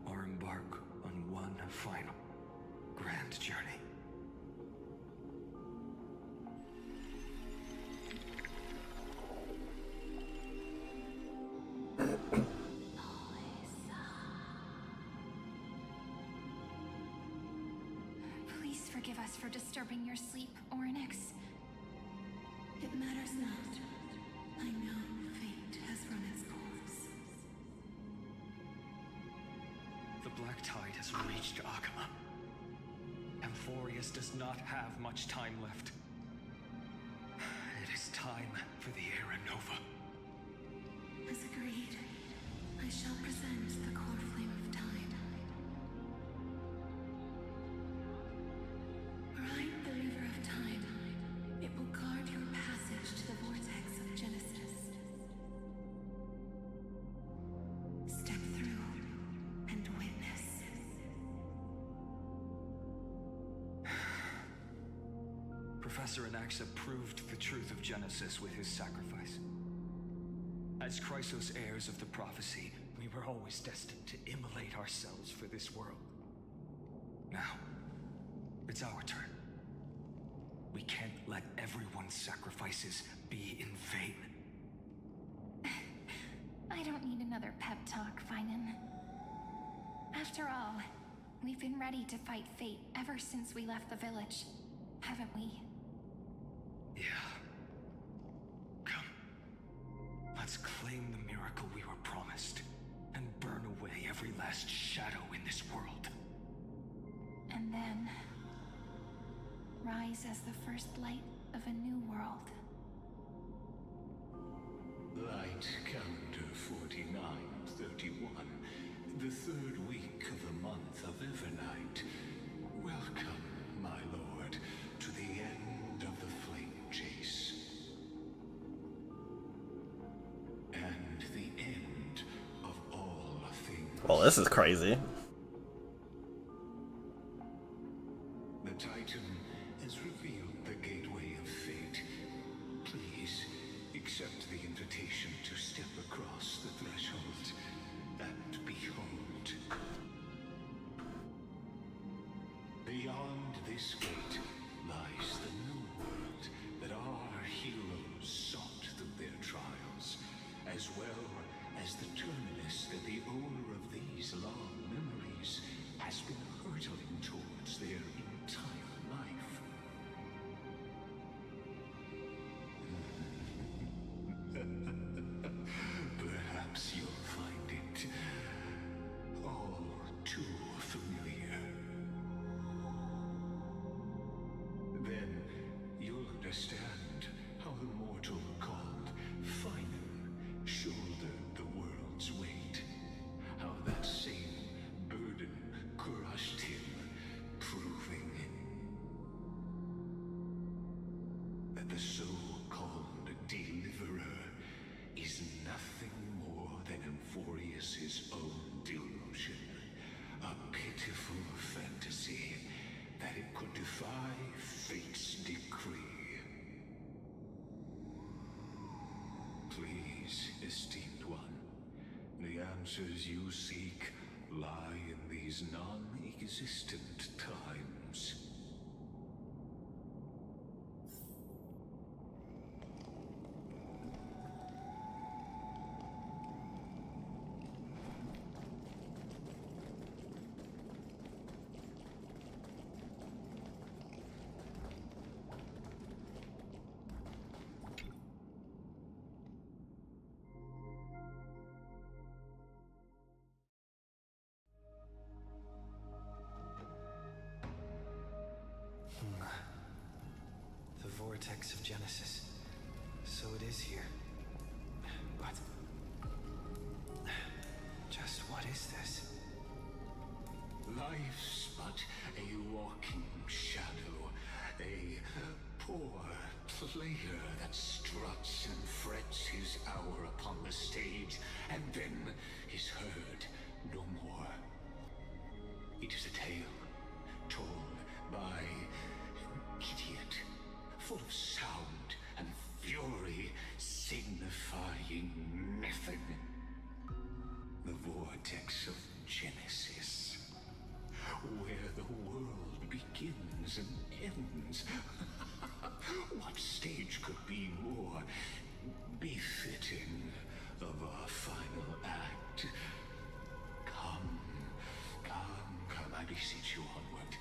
Or embark on one final grand journey. Please forgive us for disturbing your sleep, Oryx. It matters not. I know fate has run its course. The Black Tide has reached Akama. Amphorius does not have much time left. It is time for the Era Nova. As agreed, I shall present the core flame of time. Ride the river of time. It will guard your passage to the vortex of Genesis. Step through and witness. Professor Anaxa proved the truth of Genesis with his sacrifice. As Chrysos heirs of the prophecy, we were always destined to immolate ourselves for this world. Now, it's our turn. We can't let everyone's sacrifices be in vain. I don't need another pep talk, Finan. After all, we've been ready to fight fate ever since we left the village, haven't we? Yeah. Come. Let's claim the miracle we were promised, and burn away every last shadow in this world. And then rise as the first light of a new world. Light counter 4931, the third week of the month of Evernight. Welcome, my lord, to the end of the flame chase. And the end of all things. Well, this is crazy. The Titan has revealed the gateway of fate. Please accept the invitation to step across the threshold and behold. Beyond this gate lies the new world that our heroes sought through their trials, as well as the terminus that the owner of these long memories has been hurtling towards their entire life. Perhaps you'll find it all too familiar. Then you'll understand how the mortal called Finan answers you seek lie in these non-existent times. The vortex of Genesis. So it is here. But just what is this? Life's but a walking shadow, a poor player that struts and frets his hour upon the stage, and then is heard no more. It is a tale told by an idiot, full of sound and fury, signifying nothing. The vortex of Genesis, where the world begins and ends. What stage could be more befitting of our final act? Come, I beseech you onward,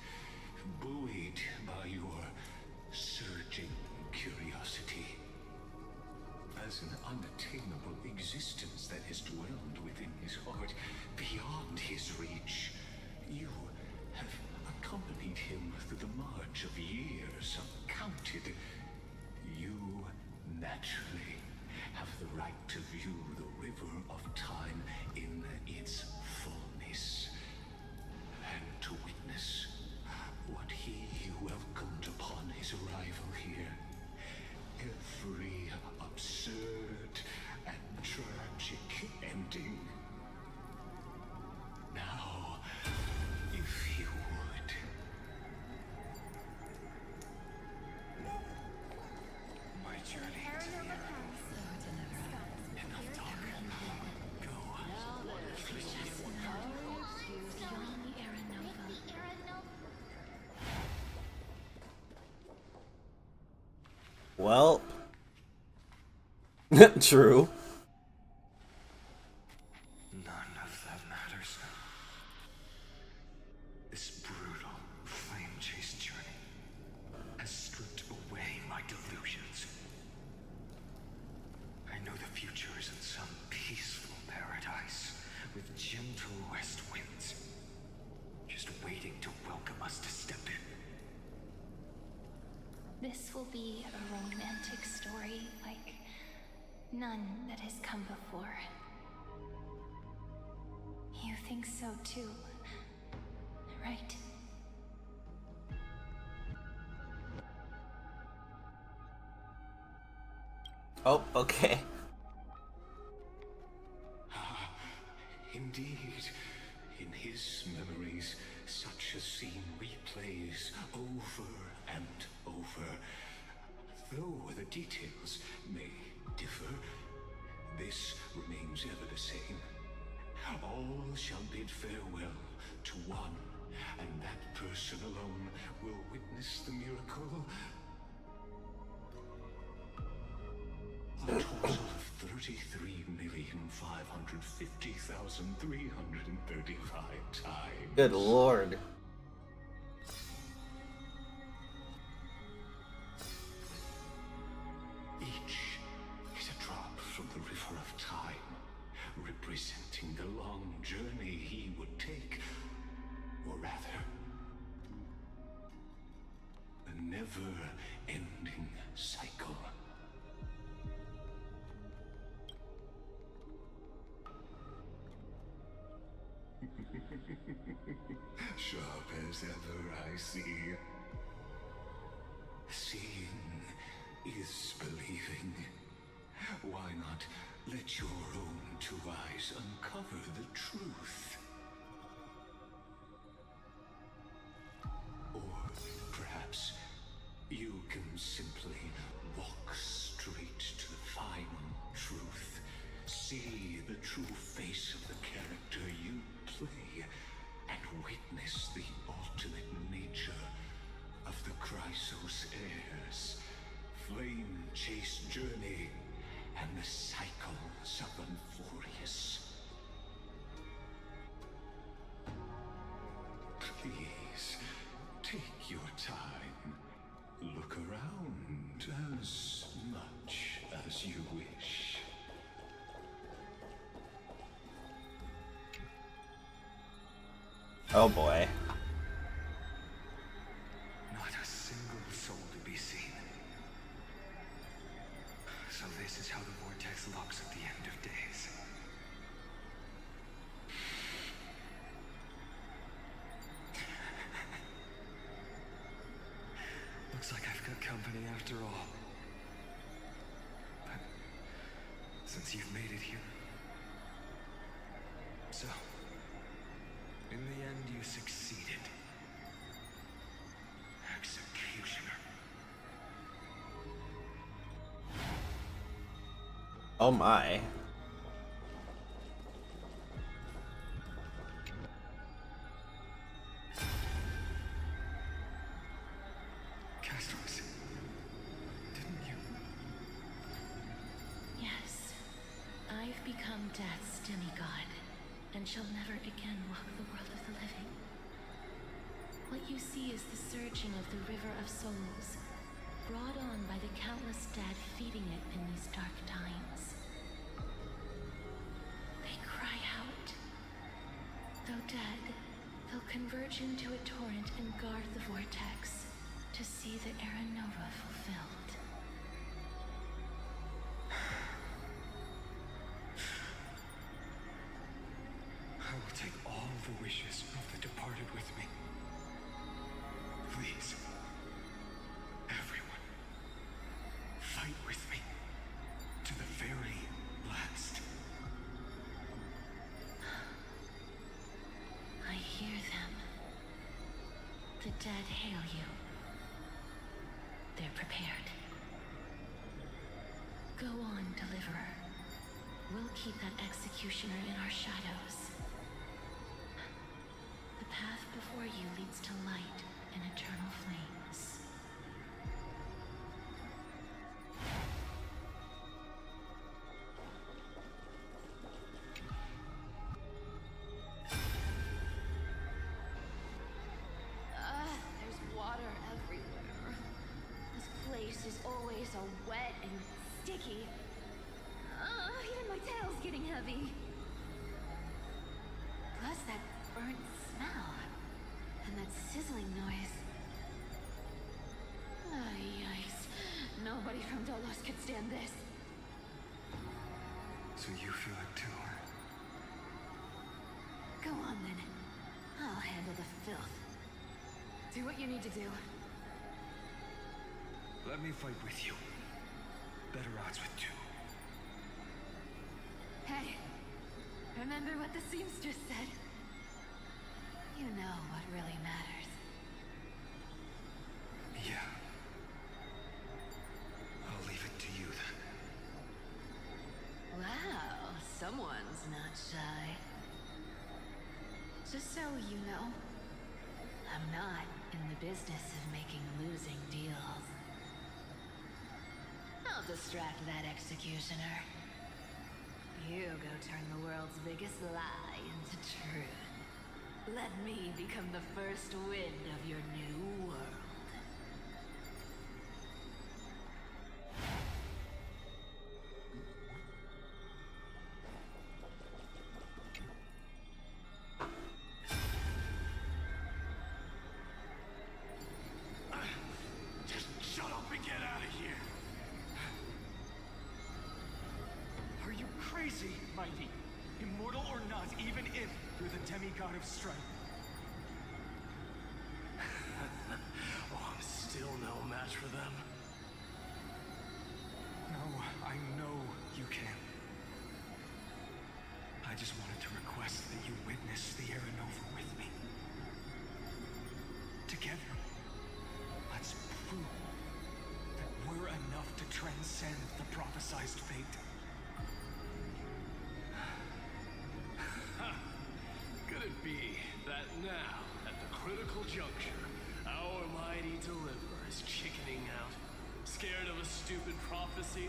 buoyed by your surging curiosity. As an unattainable existence that has dwelled within his heart, beyond his reach, you have accompanied him through the march of years uncounted. You naturally have the right to view the river of time in its fullness, and to witness what he welcomed upon his arrival here. Every absurd and tragic ending. Now, if you would. My journey to the end. Enough talk. Go. Well, true. None of that matters. This brutal, flame-chased journey has stripped away my delusions. I know the future is in some peaceful paradise with gentle west winds, just waiting to welcome us to step in. This will be a romantic story like none that has come before. You think so too, right? Oh, okay. Indeed, in his memories, such a scene replays over and over. Though the details may differ, this remains ever the same. All shall bid farewell to one, and that person alone will witness the miracle. A total of 33,550,335 times. Good lord. Each is a drop from the river of time, representing the long journey he would take, or rather, a never-ending cycle. Sharp as ever, I see. Seeing is believing. Why not let your own two eyes uncover the truth? Or perhaps you can simply walk straight to the final truth. See the true face of the character play and witness the ultimate nature of the Chrysos heirs, flame-chased journey, and the cycles of Unforius. Please, take your time. Look around as much as you wish. Oh boy. Not a single soul to be seen. So this is how the vortex looks at the end of days. Looks like I've got company after all. But since you've made it here... So, in the end you succeeded. Executioner. Oh my. Castros, didn't you? Yes. I've become Death's demigod, and shall never again walk the world of the living. What you see is the surging of the river of souls, brought on by the countless dead feeding it in these dark times. They cry out. Though dead, they'll converge into a torrent and guard the vortex to see the Era Nova fulfilled. I will take all the wishes of the departed with me. Please, everyone, fight with me to the very last. I hear them. The dead hail you. They're prepared. Go on, Deliverer. We'll keep that executioner in our shadows. The path before you leads to light and eternal flames. There's water everywhere. This place is always so wet and sticky. Even my tail's getting heavy. Plus that burnt smell. And that sizzling noise. Yikes. Nobody from Dolos could stand this. So you feel it too, huh? Go on then. I'll handle the filth. Do what you need to do. Let me fight with you. Better odds with two. Hey, remember what the seamstress said? You know what really matters. Yeah. I'll leave it to you then. Wow, someone's not shy. Just so you know, I'm not in the business of making losing deals. I'll distract that executioner. You go turn the world's biggest lie into truth. Let me become the first wind of your new world. Just shut up and get out of here! Are you crazy, Mighty? Immortal or not, even if you're the demigod of strife. Oh, I'm still no match for them. No, I know you can. I just wanted to request that you witness the Era Nova with me. Together, let's prove that we're enough to transcend the prophesized fate. Good critical juncture, our mighty deliverer is chickening out, scared of a stupid prophecy.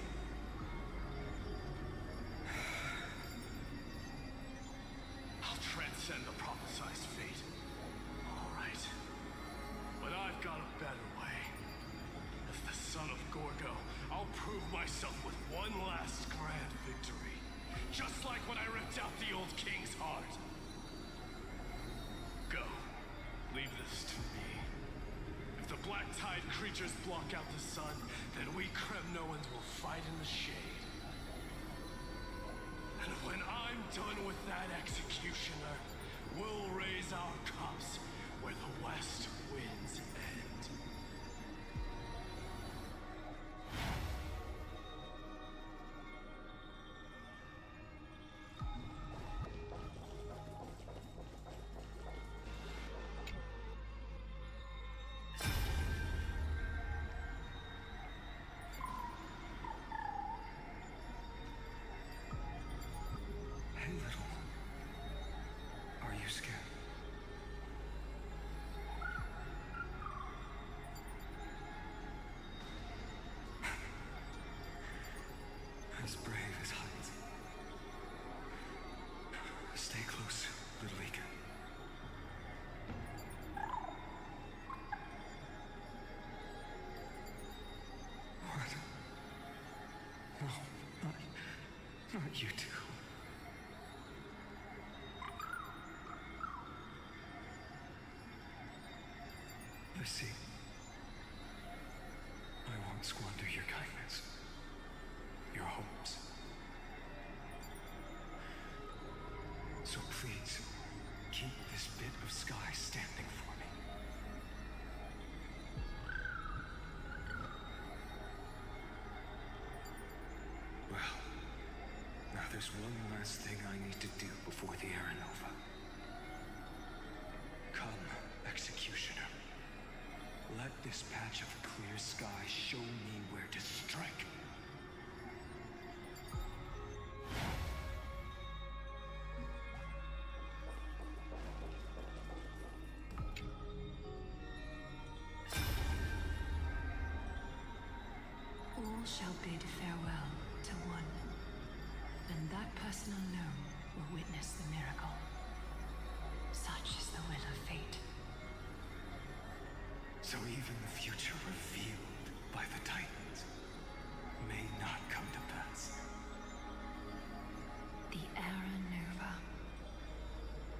I'll transcend the prophesized fate. All right. But I've got a better way. As the son of Gorgo, I'll prove myself with one last grand victory. Just like when I ripped out the old king's heart. Go. Leave this to me. If the black tide creatures block out the sun, then we Kremnoans will fight in the shade. And when I'm done with that executioner, we'll raise our cups where the west winds end. Hey, little one. Are you scared? As brave as heights. Stay close, little Ika. What? No, not you two. You see, I won't squander your kindness, your hopes. So please, keep this bit of sky standing for me. Well, now there's one last thing I need to do before the Aranova. Come, Executioner. Let this patch of clear sky show me where to strike. All shall bid farewell to one, and that person alone will witness the miracle. Such is the will of fate. So even the future revealed by the Titans may not come to pass. The Era Nova.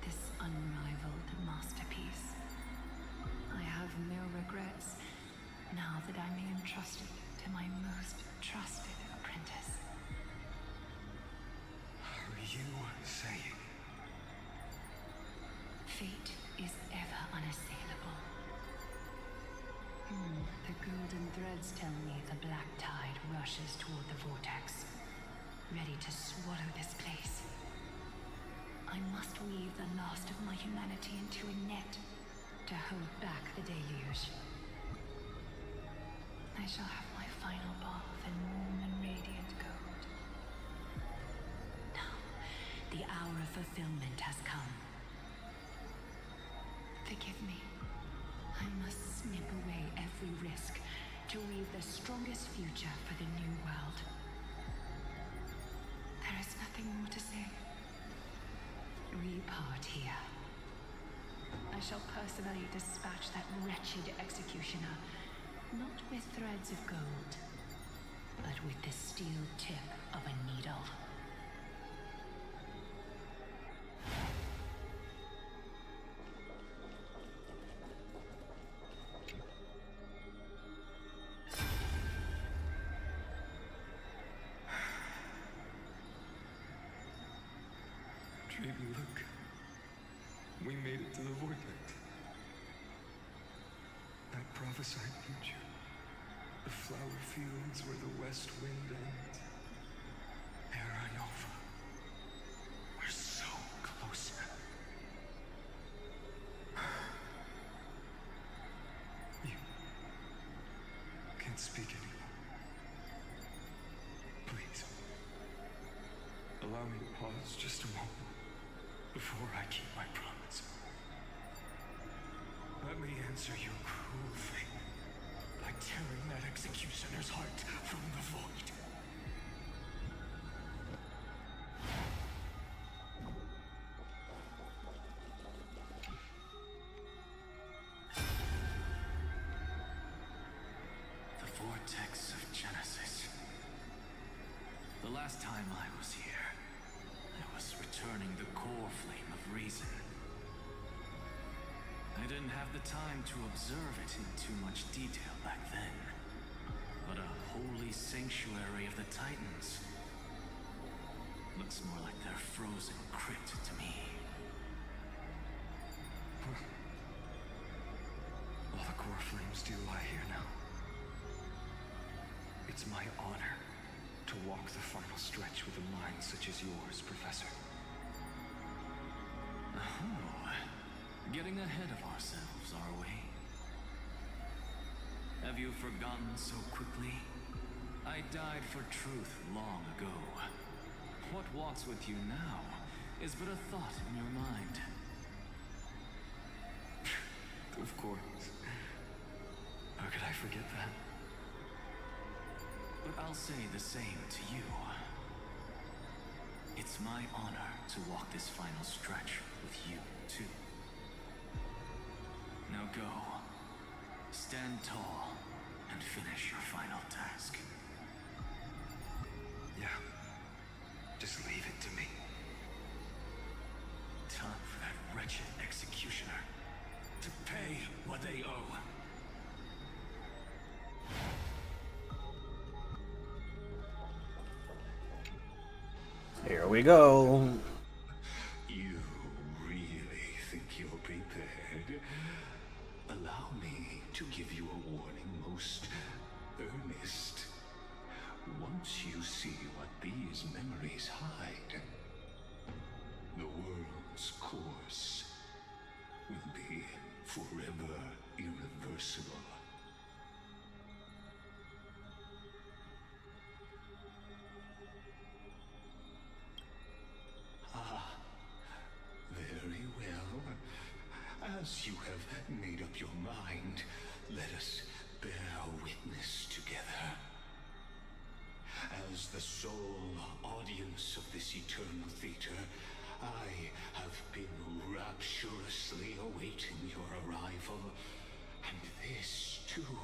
This unrivaled masterpiece. I have no regrets now that I may entrust it to my most trusted apprentice. Are you saying? Fate is ever unassailable. The golden threads tell me the black tide rushes toward the vortex, ready to swallow this place. I must weave the last of my humanity into a net to hold back the deluge. I shall have my final bath in warm and radiant gold. Now, the hour of fulfillment has come. Forgive me. I must snip away every risk to weave the strongest future for the new world. There is nothing more to say. We part here. I shall personally dispatch that wretched executioner, not with threads of gold, but with the steel tip of a needle. Baby, look. We made it to the vortex. That prophesied future. The flower fields where the west wind ends. Era Nova. We're so close now. You can't speak anymore. Please. Allow me to pause just a moment before I keep my promise. Let me answer your cruel fate by tearing that executioner's heart from the void. The vortex of Genesis. The last time I was here, I was returning the core flame of reason. I didn't have the time to observe it in too much detail back then. But a holy sanctuary of the Titans looks more like their frozen crypt to me. All the core flames do lie here now. It's my honor to walk the final stretch with a mind such as yours, Professor. Oh, getting ahead of ourselves, are we? Have you forgotten so quickly? I died for truth long ago. What walks with you now is but a thought in your mind. Of course. How could I forget that? But I'll say the same to you. It's my honor to walk this final stretch with you, too. Now go. Stand tall and finish your final task. Yeah. Just leave it to me. Time for that wretched executioner to pay what they owe. Here we go. You really think you're prepared? Allow me to give you a warning, most earnest. Once you see what these memories hide, the world's course will be forever irreversible. Very well. As you have made up your mind, let us bear witness together. As the sole audience of this eternal theater, I have been rapturously awaiting your arrival. And this, too,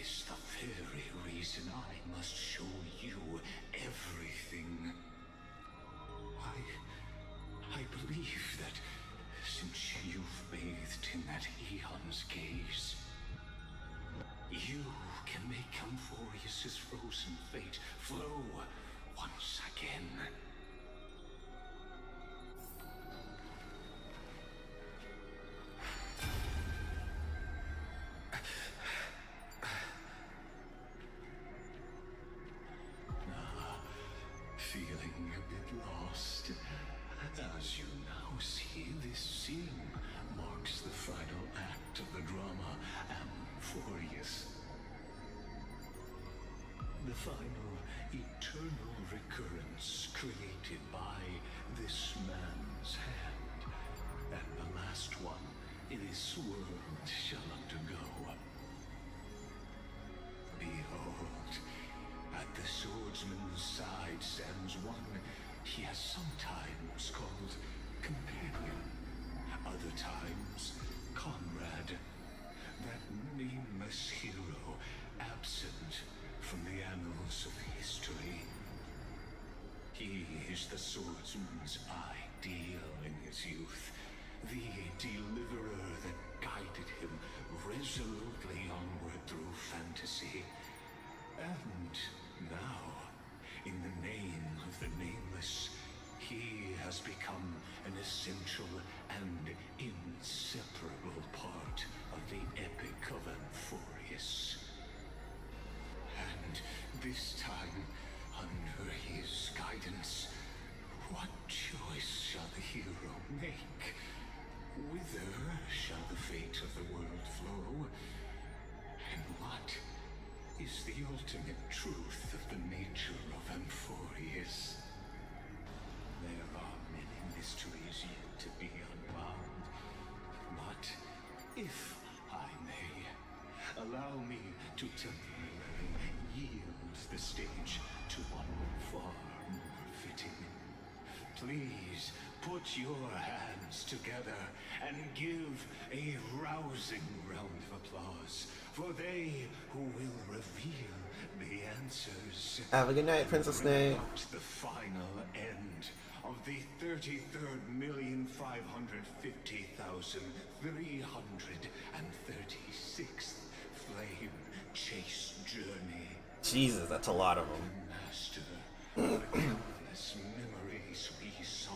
is the very reason I must show you everything. I believe that since you've bathed in that eon's gaze, you can make Amphorius's frozen fate flow once again. Feeling a bit lost? As you now see, this scene marks the final act of the drama Amphorius. The final eternal recurrence created by this man's hand, and the last one this world shall undergo. Behold, at the swordsman's side stands one he has sometimes called companion, other times comrade, that nameless hero absent from the annals of history. He is the swordsman's ideal in his youth, the deliverer that guided him resolutely onward through fantasy. And now, in the name of the Nameless, he has become an essential and inseparable part of the epic of Amphorius. And this time, under his guidance, what choice shall the hero make? Whither shall the fate of the world flow? And what is the ultimate truth of the nature of Amphorius? There are many mysteries yet to be unwound, but if allow me to temporarily yield the stage to one far more fitting. Please put your hands together and give a rousing round of applause for they who will reveal the answers. Have a good night, Princess Nate. About the final end of the 33,550,336th flame chase journey. Jesus, that's a lot of them. Master of the countless memories we saw.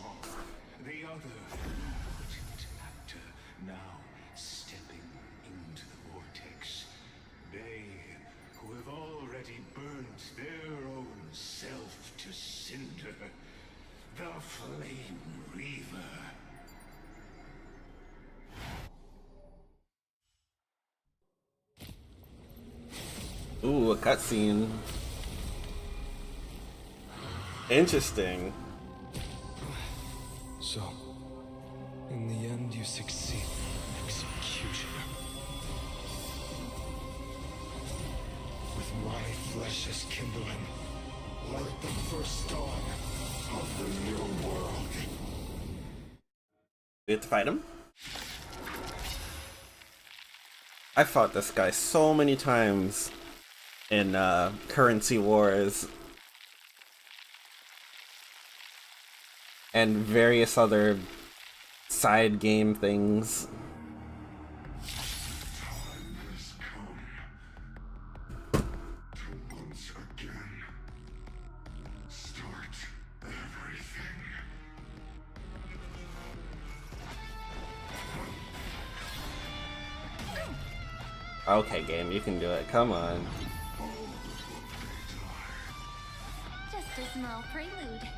The other potent actor now stepping into the vortex. They who have already burnt their own self to cinder. The Flame Reaver. Ooh, a cutscene. Interesting. So, in the end, you succeed. Executioner. With my flesh as kindling, like the first dawn of the new world. We have to fight him? I fought this guy so many times in Currency Wars and various other side game things. Time has come to once again start everything. Okay, game, you can do it. Come on. Just a small prelude.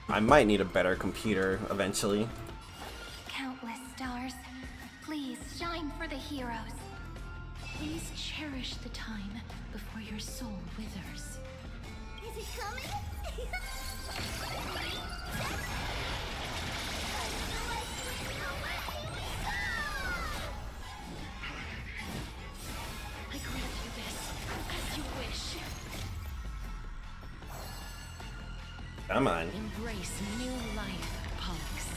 I might need a better computer eventually. Countless stars, please shine for the heroes. Please cherish the time before your soul withers. Is it coming? I grant you this, as you wish. Come on. Embrace new life, Pollux.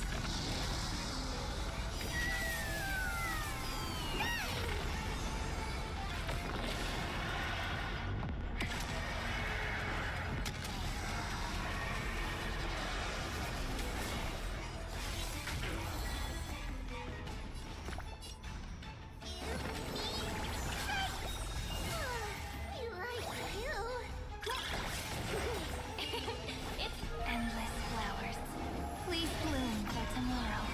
You like you. It's endless flowers. Please bloom for tomorrow.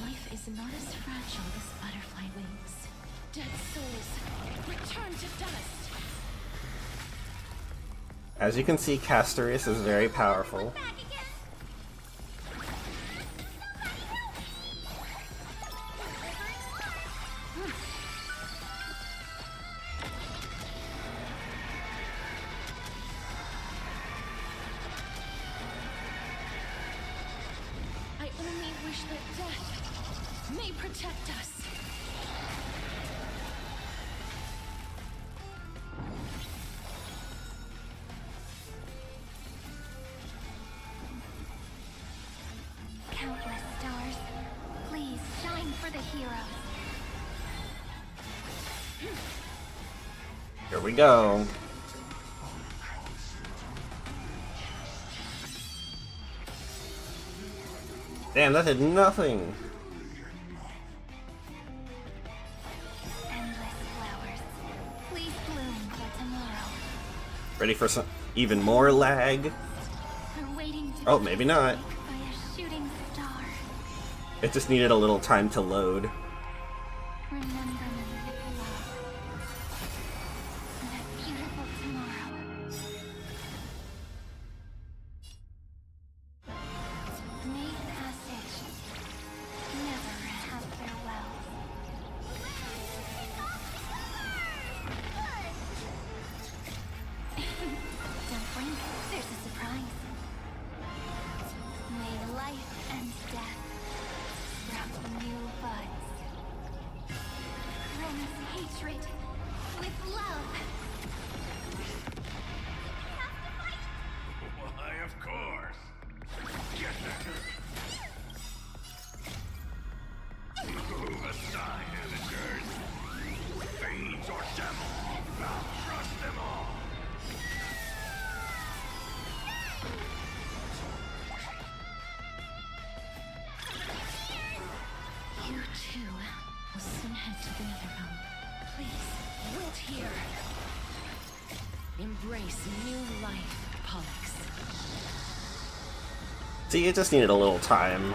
Life is not as fragile as butterfly wings. Dead souls, return to dust! As you can see, Castorius is very powerful. Back again. I only wish that death may protect us. Countless stars, please shine for the heroes. Here we go. Damn, that did nothing. Endless flowers, please bloom for tomorrow. Ready for some even more lag? We're waiting to Oh, be maybe not. struck by a shooting star. It just needed a little time to load. Remember me with love. For that beautiful tomorrow. May pass We'll soon head to the Netherrealm. Please, wait here. Embrace new life, Pollux. See, it just needed a little time.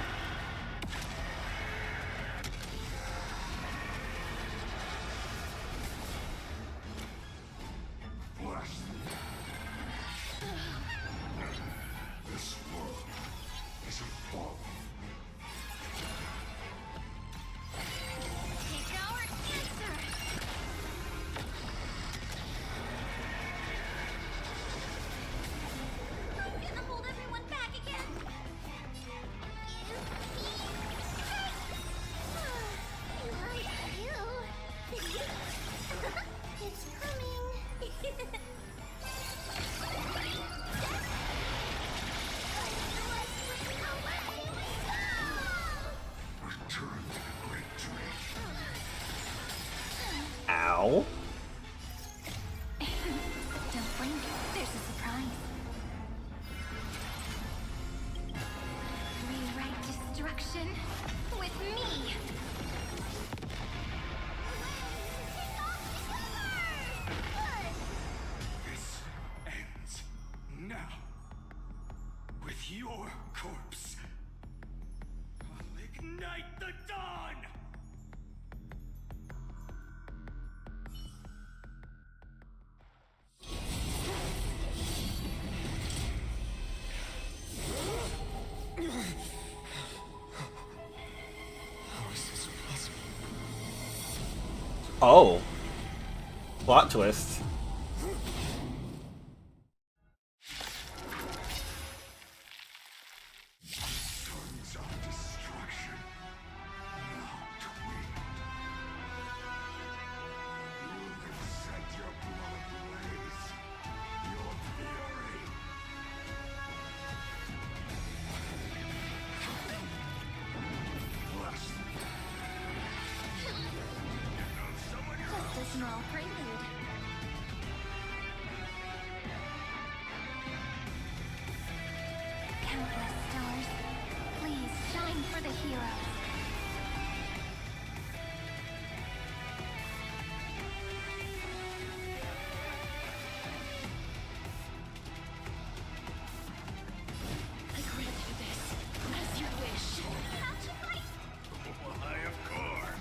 This world is a fall. Take our answer. I'm gonna hold everyone back again. It's coming. Return to the great tree. Ow. Don't blink, there's a surprise. Rewrite destruction with me. This ends now. With your corpse. I'll ignite the dawn! How is this possible? Oh. Plot twist. Sons of destruction. Now twin. You can set your blood ablaze. Your fury. Bless me. Just a small prelude. Countless stars, please shine for the heroes. I grant you this, as you wish. Why, of course.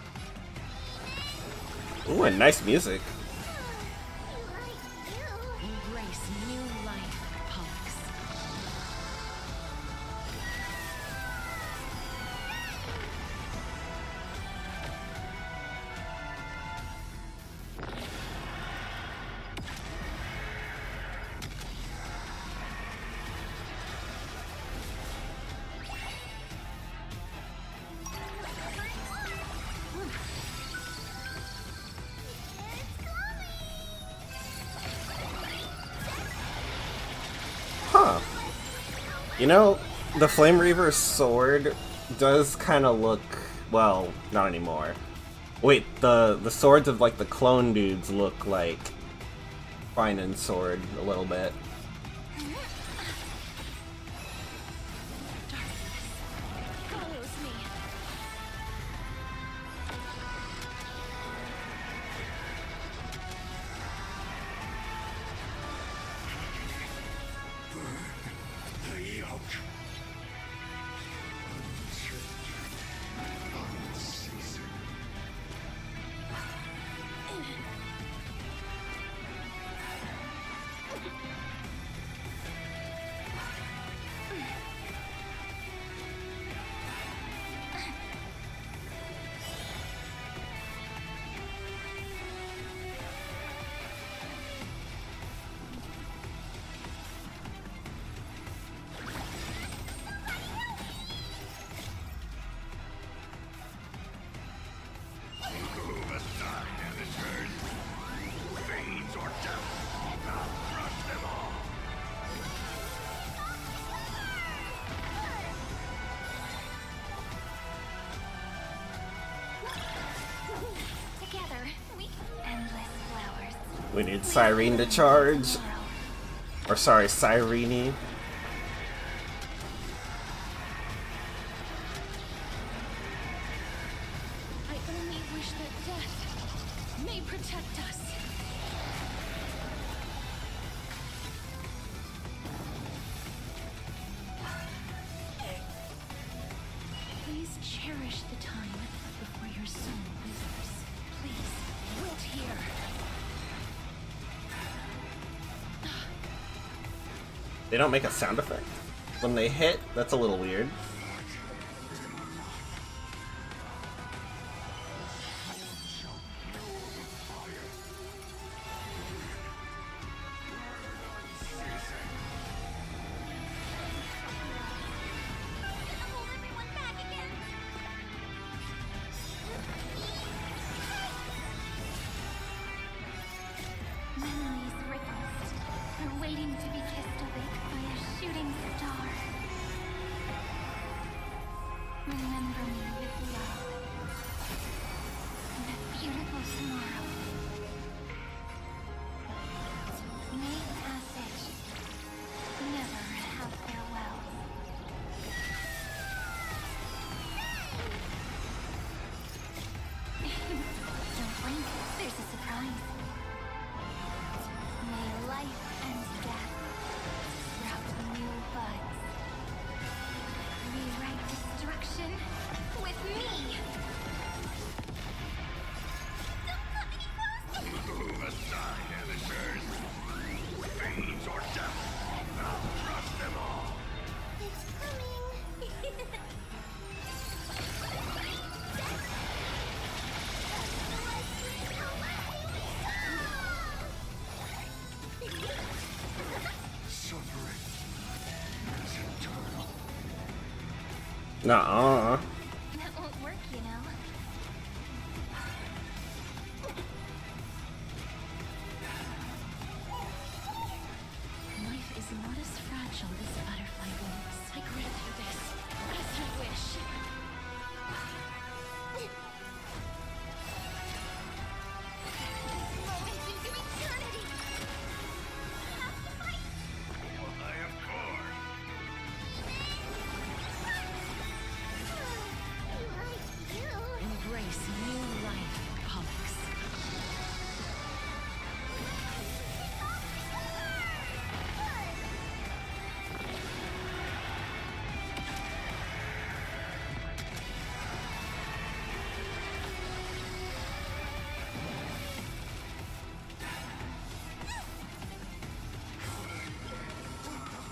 Ooh, and nice music. Embrace new life, Pollux. Huh. You know, the Flame Reaver's sword does kind of look, well, not anymore. Wait, the swords of like the clone dudes look like Finen's sword a little bit. Follows me. The yoke. Unceasing. Together, we endless flowers. We need Cyrene to charge. Or sorry, Cyrene. I only wish that death may protect us. Please cherish the time before your soul withers. Please, wilt here. They don't make a sound effect when they hit. That's a little weird. Memories ripples are waiting to be kissed awake by a shooting star. Remember me with love. And a beautiful tomorrow. May passage never have farewell. Don't blink, there's a surprise. May life and death sprout new buds. Rewrite destruction with me! Don't come any closer! Aside, amateurs. Fiends or death. I'll trust them all. It's coming. Suffering is eternal. Nuh-uh. That won't work, you know. Life is not as fragile as butterfly wings. I grant you this, as you wish. Moments into eternity. We have to fight. Why, of course. Like you. Embrace new life, Pollux.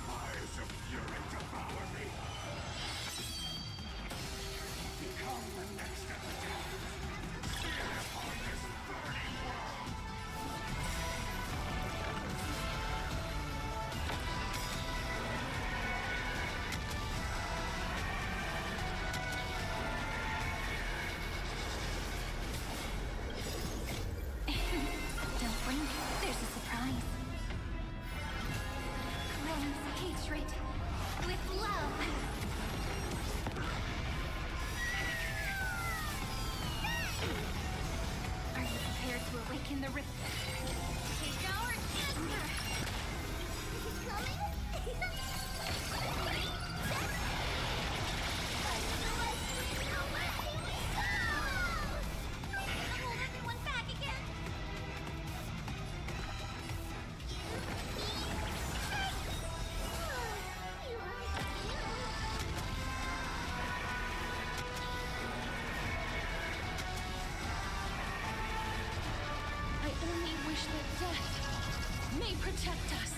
Fires of fury devour me. Become the next epitaph. Seared upon this burning world. Don't blink, there's a surprise. Cleanse hatred with love. Are you prepared to awaken the rip? Take our answer! Hold everyone back again! I only wish that death may protect us.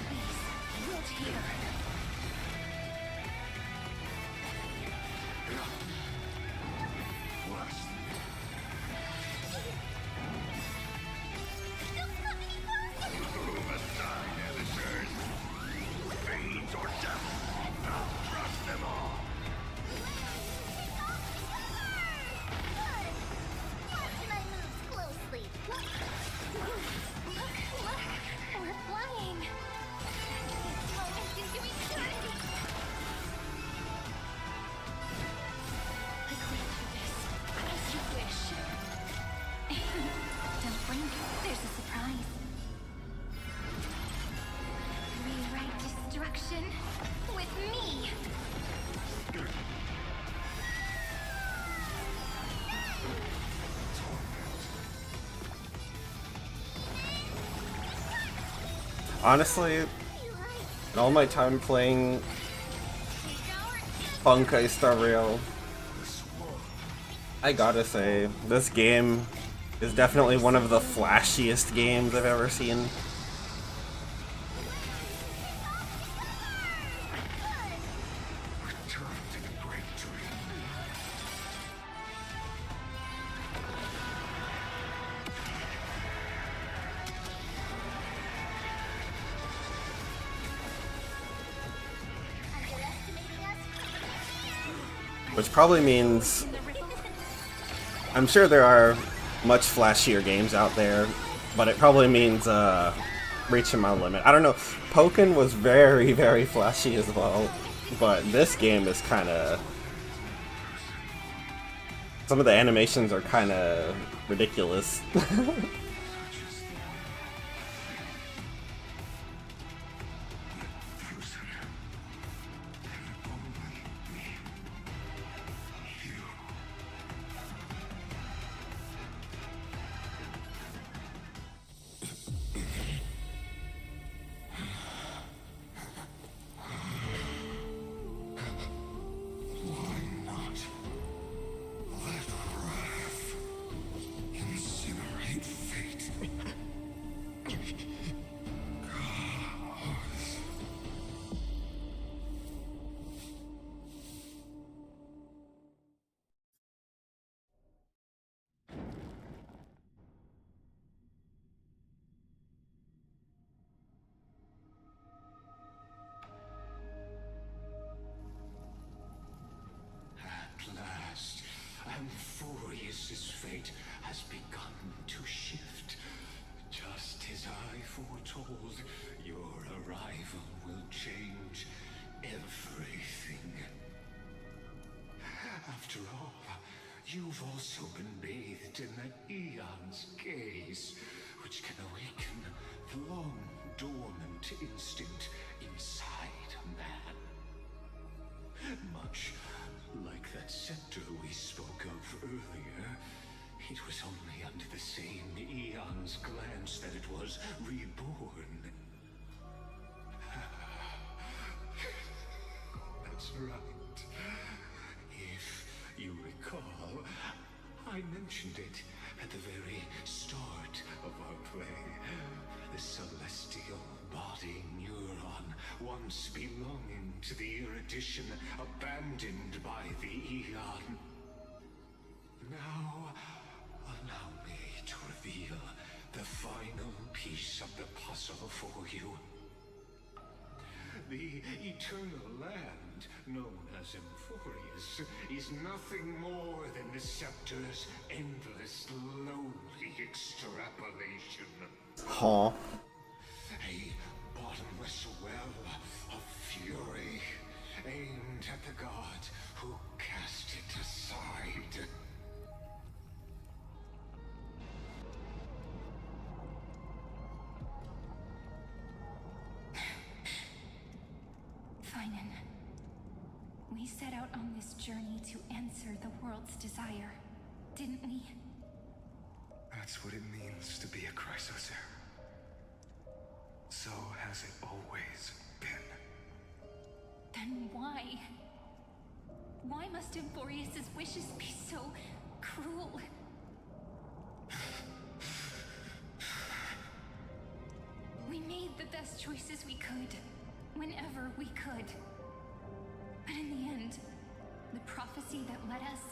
Please, wilt here. Bless Aside, amateurs. Fiends or death. I'll trust them all. Watch my moves closely. Look, we're flying. Moments into eternity. I grant you this, as you wish. Don't blink, there's a surprise. destruction with me. Honestly, in all my time playing Honkai Star Rail, I gotta say, this game is definitely one of the flashiest games I've ever seen. Which probably means, I'm sure there are much flashier games out there, but it probably means reaching my limit. I don't know, Pokken was very, very flashy as well, but this game is kind of, some of the animations are kind of ridiculous. At last, Amphorius's fate has begun to shift. Just as I foretold, your arrival will change everything. After all, you've also been bathed in that Eon's gaze, which can awaken the long-dormant instinct inside a man. Much like that scepter we spoke of earlier, it was only under the same Eon's glance that it was reborn. That's right. If you recall, I mentioned it at the very start of our play. The celestial body neuron, once belonging to the erudition abandoned by the Eon. Now, allow me to reveal the final piece of the puzzle for you. The eternal land, known as Amphorius, is nothing more than the scepter's endless, lonely extrapolation. Huh. A bottomless well of fury, aimed at the god who cast it aside. Finan, we set out on this journey to answer the world's desire, didn't we? That's what it means to be a Chrysosaur. So has it always been. Then why? Why must Amphorius's wishes be so cruel? We made the best choices we could, whenever we could. But in the end, the prophecy that led us,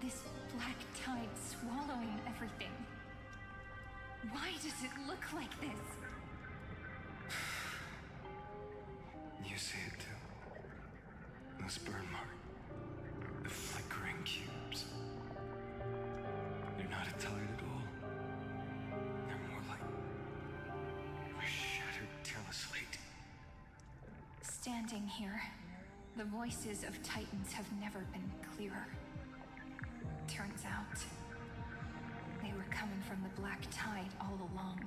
this black tide swallowing everything. Why does it look like this? You see it too. Those burn marks. The flickering cubes. They're not a tide at all. They're more like a shattered teleslate. Standing here, the voices of Titans have never been clearer. Turns out, they were coming from the black tide all along.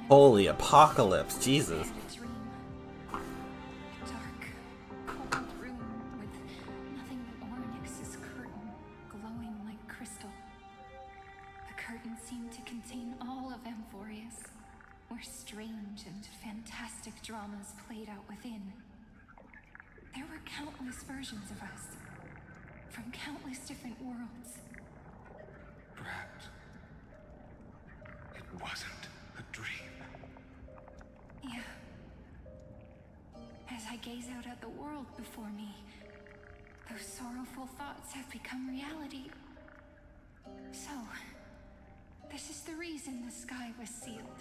Holy apocalypse, Jesus. A dream. A dark, cold room with nothing but Ornyx's curtain glowing like crystal. The curtain seemed to contain all of Amphorius, where strange and fantastic dramas played out within. There were countless versions of us, from countless different worlds. Perhaps it wasn't a dream. Yeah. As I gaze out at the world before me, those sorrowful thoughts have become reality. So, this is the reason the sky was sealed.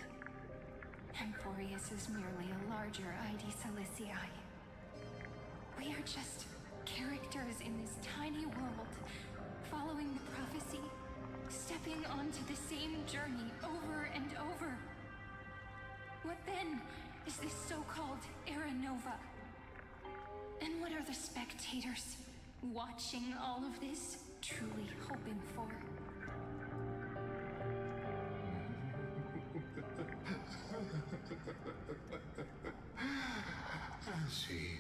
Amphorius is merely a larger ID Silicii. We are just characters in this tiny world, following the prophecy, stepping onto the same journey over and over. What then is this so-called Era Nova? And what are the spectators watching all of this truly hoping for? As a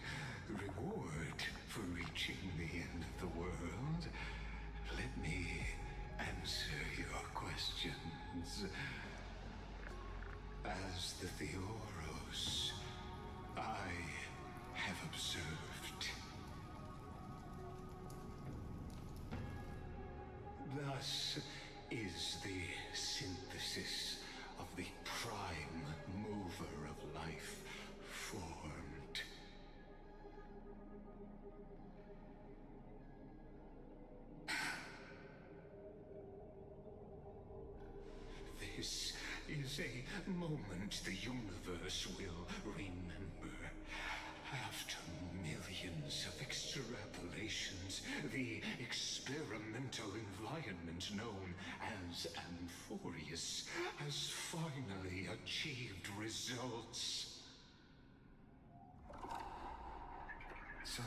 reward for reaching the end of the world, let me answer your questions. As the Theoros, I have observed. Thus is the synthesis of the prime mover of life formed. This is a moment the universe will remember. After millions of extrapolations, the experimental environment known as Amphorius has finally achieved results. So,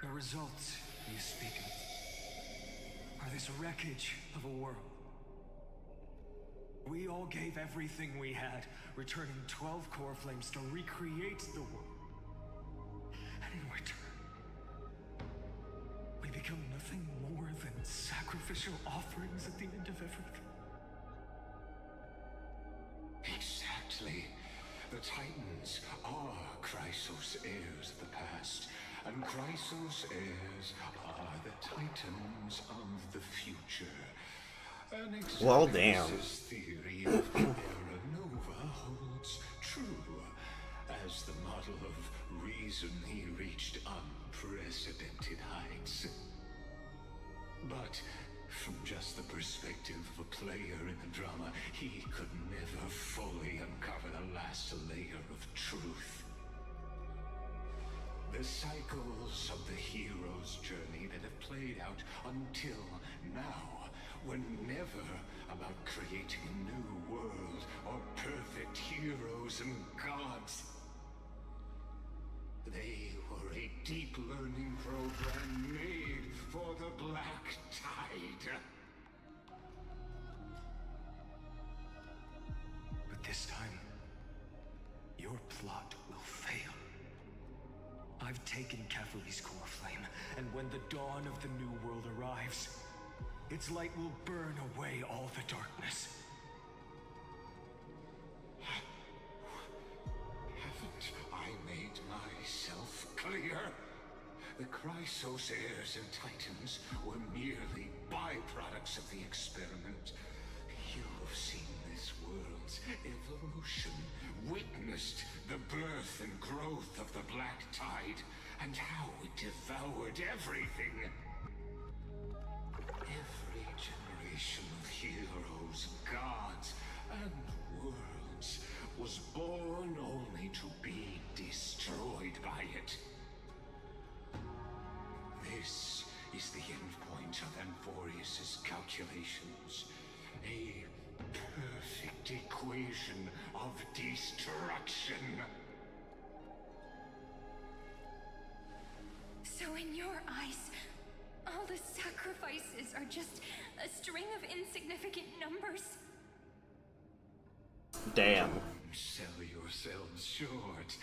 the results you speak of are this wreckage of a world. We all gave everything we had, returning 12 core flames to recreate the world. And in return, we become nothing more than sacrificial offerings at the end of everything. Exactly. The Titans are Chrysos heirs of the past, and Chrysos heirs are the Titans of the future. Well, damn. Theory of Era Nova holds true, as the model of reason he reached unprecedented heights. But from just the perspective of a player in the drama, he could never fully uncover the last layer of truth. The cycles of the hero's journey that have played out until now were never about creating a new world or perfect heroes and gods. They were a deep learning program made for the Black Tide. But this time, your plot will fail. I've taken Catholi's core flame, and when the dawn of the new world arrives, its light will burn away all the darkness. Haven't I made myself clear? The Chrysos heirs and Titans were merely byproducts of the experiment. You've seen this world's evolution, witnessed the birth and growth of the Black Tide, and how it devoured everything. Every generation of heroes, gods, and worlds was born only to be destroyed by it. This is the endpoint of Amphorius's calculations. A perfect equation of destruction. So in your eyes, all the sacrifices are just a string of insignificant numbers? Damn. Sell yourselves short.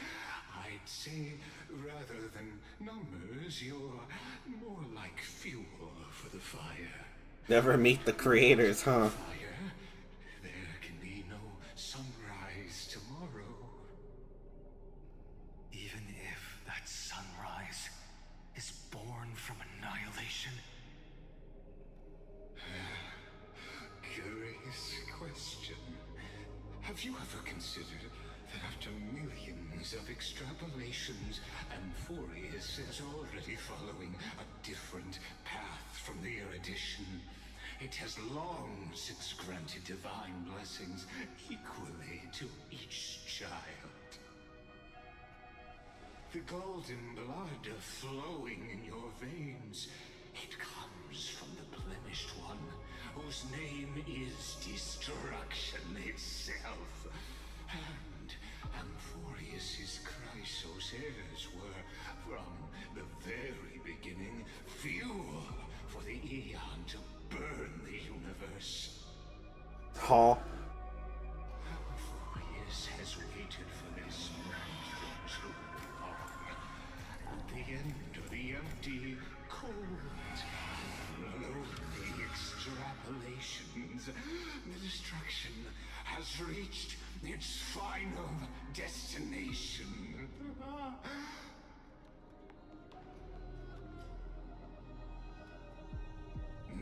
I'd say, rather than numbers, you're more like fuel for the fire. Never meet the creators, huh? Fire, there can be no sunrise tomorrow. Even if that sunrise is born from annihilation? Curious question. Have you ever considered that after millions of extrapolations, Amphorius is already following a different path from the erudition? It has long since granted divine blessings equally to each child. The golden blood flowing in your veins, it comes from the blemished one, whose name is destruction itself. And Amphorius's Chrysos were, from the very beginning, fuel for the Aeon to burn the universe. Huh? Amphorius has waited for this moment for too long. At the end of the empty, cold, lonely extrapolations, the destruction has reached its final destination.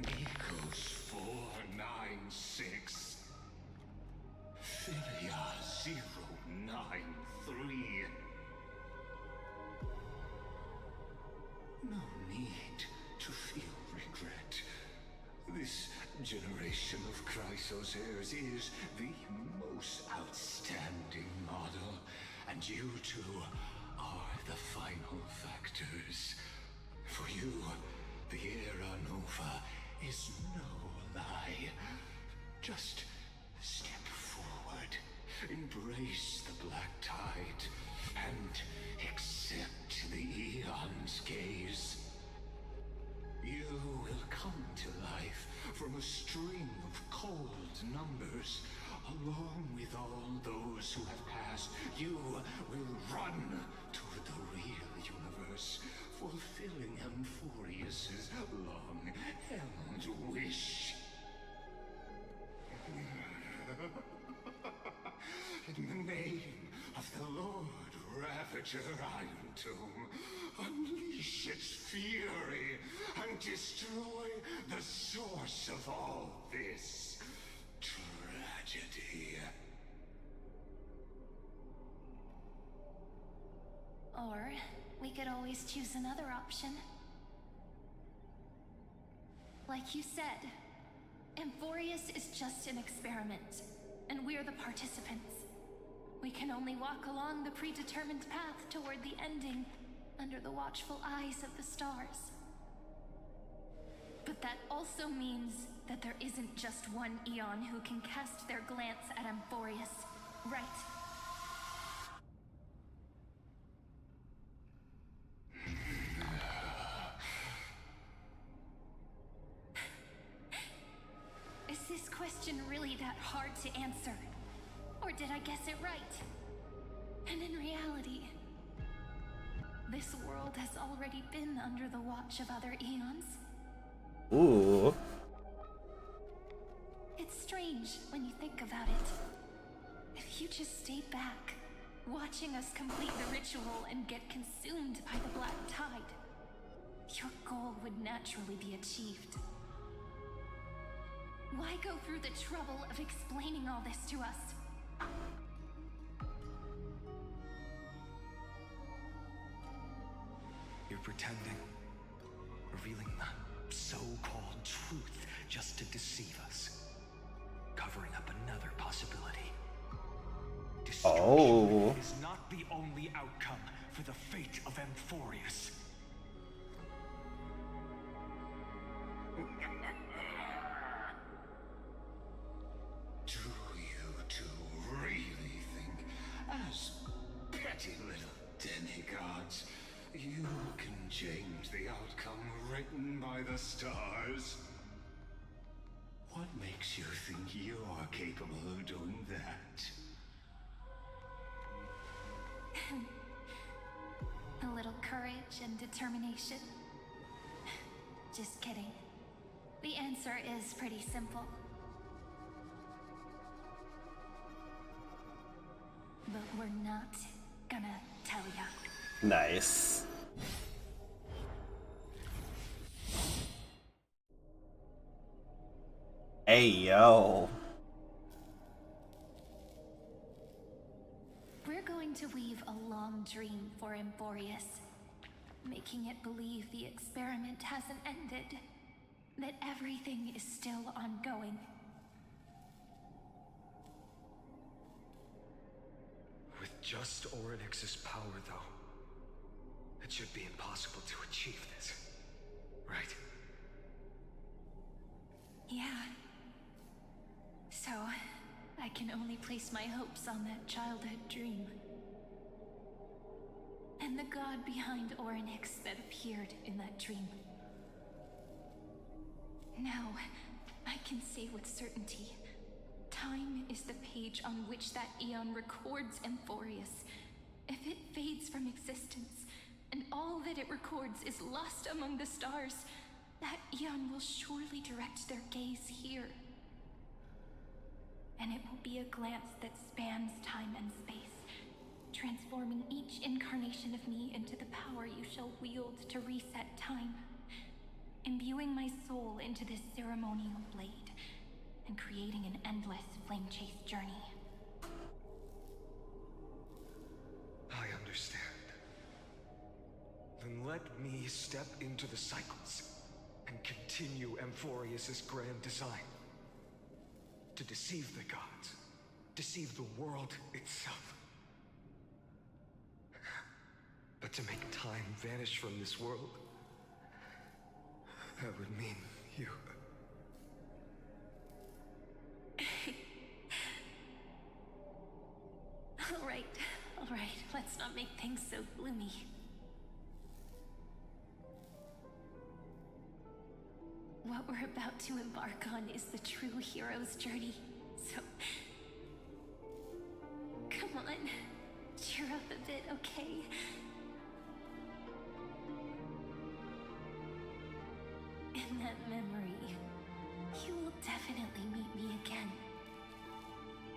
Nikos 496. Philia 093. No need to feel regret. This generation of Chrysos heirs is the most outstanding model, and you two are the final factors. For you, the Era Nova is no lie. Just step forward, embrace the black tide, and accept the Aeon's gaze. You will come to life from a string of cold numbers. Along with all those who have passed, you will run toward the real universe, fulfilling Amphorius's long-held wish. In the name of the Lord Ravager Iron Tomb, unleash its fury and destroy the source of all this tragedy. Or we could always choose another option. Like you said, Amphorius is just an experiment, and we're the participants. We can only walk along the predetermined path toward the ending, under the watchful eyes of the stars. But that also means that there isn't just one Aeon who can cast their glance at Amphorius, right? Is this question really that hard to answer? Or did I guess it right? And in reality, this world has already been under the watch of other Aeons. Ooh. It's strange when you think about it. If you just stayed back, watching us complete the ritual and get consumed by the black tide, your goal would naturally be achieved. Why go through the trouble of explaining all this to us? You're pretending, revealing the so-called truth just to deceive us, covering up another possibility. Destruction is not the only outcome for the fate of Amphorius. Do you two really think, as petty little demigods, you can change the outcome written by the stars? What makes you think you're capable of doing that? little courage and determination? Just kidding. The answer is pretty simple. But we're not gonna tell ya. Nice. Hey, yo. We're going to weave a long dream for Emphorius, making it believe the experiment hasn't ended, that everything is still ongoing. With just Oryx's power, though, it should be impossible to achieve this, right? Yeah. So, I can only place my hopes on that childhood dream. And the god behind Oryx that appeared in that dream. Now, I can say with certainty, time is the page on which that eon records Emphorius. If it fades from existence, and all that it records is lost among the stars, that eon will surely direct their gaze here. And it will be a glance that spans time and space, transforming each incarnation of me into the power you shall wield to reset time, imbuing my soul into this ceremonial blade, and creating an endless flame chase journey. I understand. Then let me step into the cycles and continue Emphorius's grand design. To deceive the gods, deceive the world itself. But to make time vanish from this world, that would mean you. All right, let's not make things so gloomy. What we're about to embark on is the true hero's journey, so... Come on, cheer up a bit, okay? In that memory, you will definitely meet me again.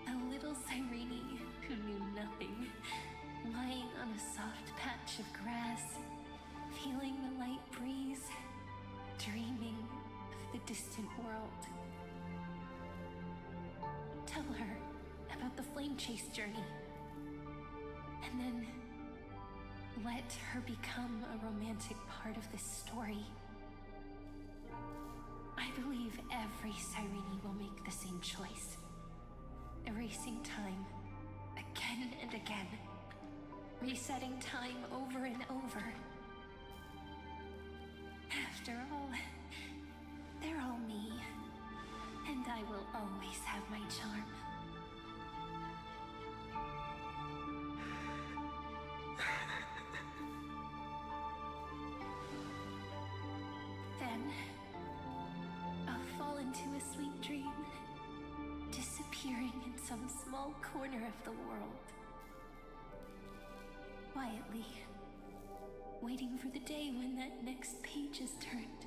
A little Cyrene who knew nothing, lying on a soft patch of grass, feeling the light breeze, dreaming of the distant world. Tell her about the flame chase journey, and then let her become a romantic part of this story. I believe every Cyrene will make the same choice, erasing time again and again, resetting time over and over. After all, they're all me, and I will always have my charm. Then, I'll fall into a sweet dream, disappearing in some small corner of the world. Quietly, waiting for the day when that next page is turned.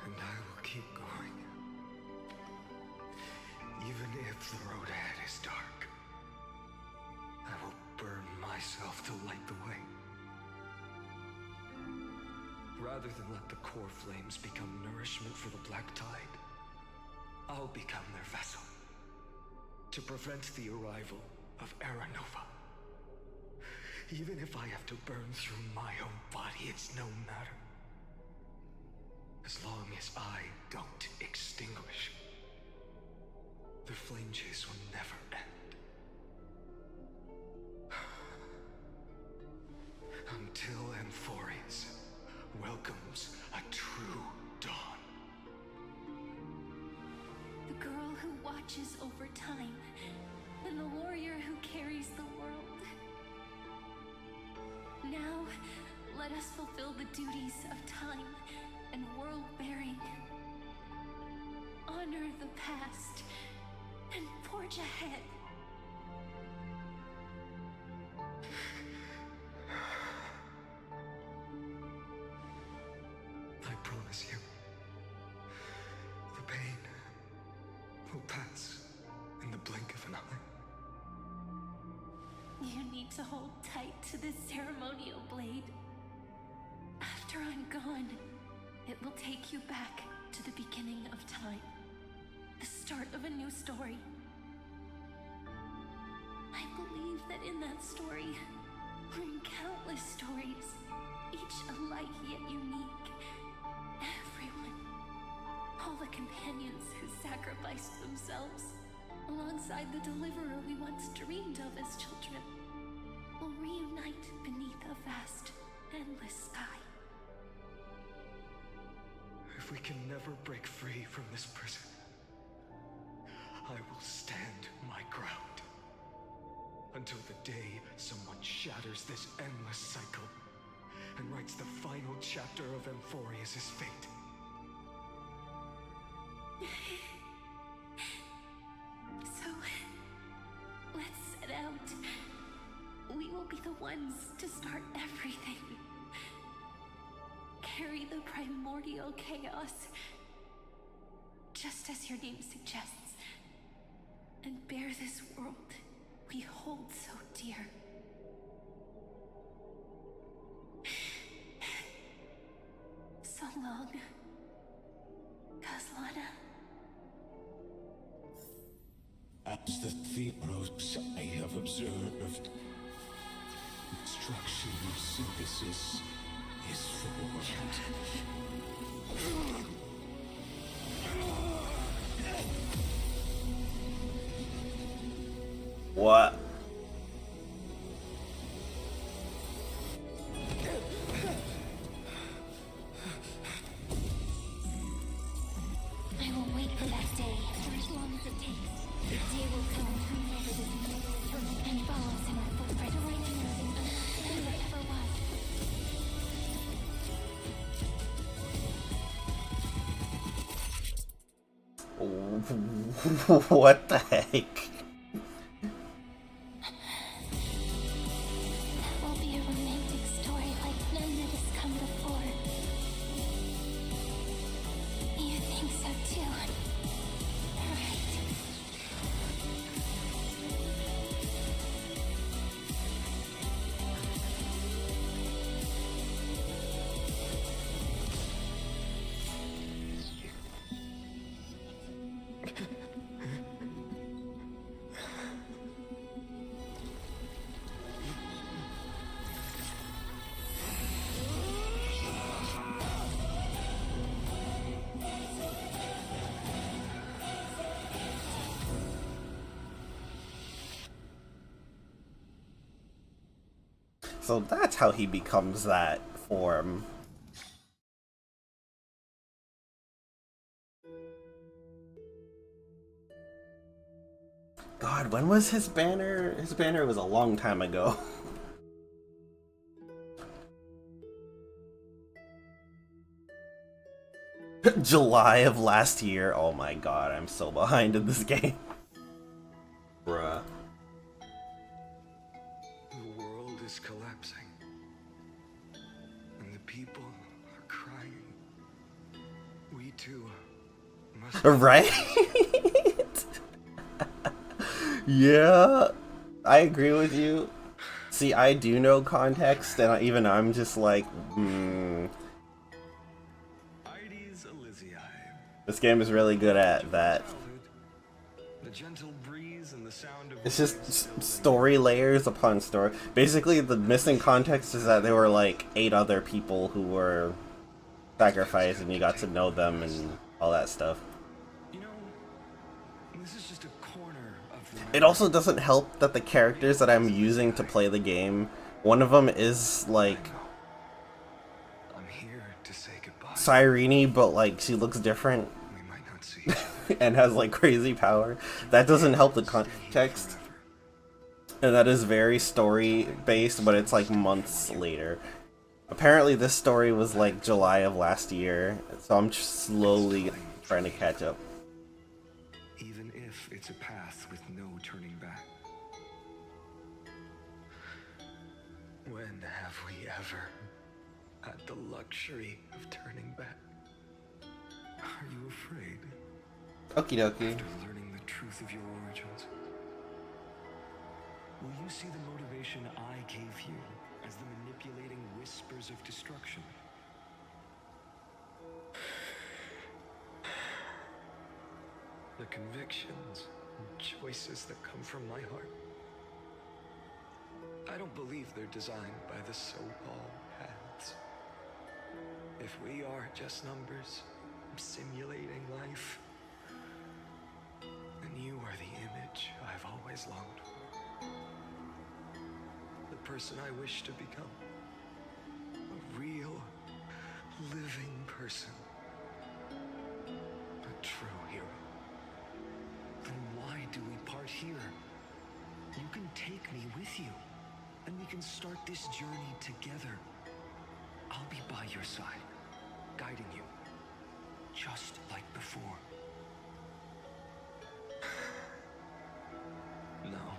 And I will keep going. Even if the road ahead is dark, I will burn myself to light the way. Rather than let the core flames become nourishment for the Black Tide, I'll become their vessel to prevent the arrival of Era Nova. Even if I have to burn through my own body, it's no matter. As long as I don't extinguish, the flame chase will never end. Until Emphorius welcomes a true dawn. The girl who watches over time, and the warrior who carries the world. Now, let us fulfill the duties of time and world-bearing. Honor the past and forge Forge ahead. I promise you, the pain will pass in the blink of an eye. You need to hold tight to this ceremonial blade. After I'm gone, it will take you back to the beginning of time. The start of a new story. I believe that in that story, or in countless stories, each alike yet unique, everyone, all the companions who sacrificed themselves, alongside the deliverer we once dreamed of as children, will reunite beneath a vast, endless sky. If we can never break free from this prison, I will stand my ground. Until the day someone shatters this endless cycle and writes the final chapter of Amphorius' fate. So, let's set out. We will be the ones to start everything. Carry the primordial chaos, just as your name suggests, and bear this world we hold so dear. So long, Kaslana. As the Theros I have observed, destruction of synthesis is formed. What? I will wait for that day, for as long as it takes. The day will come whomever this is, and follows in our footprints, bringing nothing than what ever was. What the heck? That will be a romantic story like none that has come before. You think so too, right? So that's how he becomes that form. God, when was his banner? His banner was a long time ago. July of last year. Oh my god, I'm so behind in this game. Bruh. The world is collapsing, and the people are crying. We too must. Right? Yeah, I agree with you. See, I do know context, and even I'm just like, This game is really good at that. The gentle breeze and the sound of It's just story layers upon story. Basically, the missing context is that there were like 8 other people who were sacrificed, and you got to know them and all that stuff. You know, this is just a corner of the It also doesn't help that the characters that I'm using to play the game, one of them is like I'm here to say goodbye. Cyrene, but like she looks different We might not see each other. and has like crazy power. That doesn't help the context. And that is very story based, but it's like months later. Apparently this story was like July of last year, so I'm just slowly trying to catch up. even if it's a path with no turning back. When have we ever had the luxury of turning back? Are you afraid? Okie dokie. After learning the truth of your origins, will you see the motivation I gave you as the manipulating whispers of destruction? The convictions and choices that come from my heart. I don't believe they're designed by the so-called paths. If we are just numbers simulating life, then you are the image I've always longed for. The person I wish to become. A real, living person. A true hero. Then why do we part here? You can take me with you, and we can start this journey together. I'll be by your side, guiding you, just like before. No.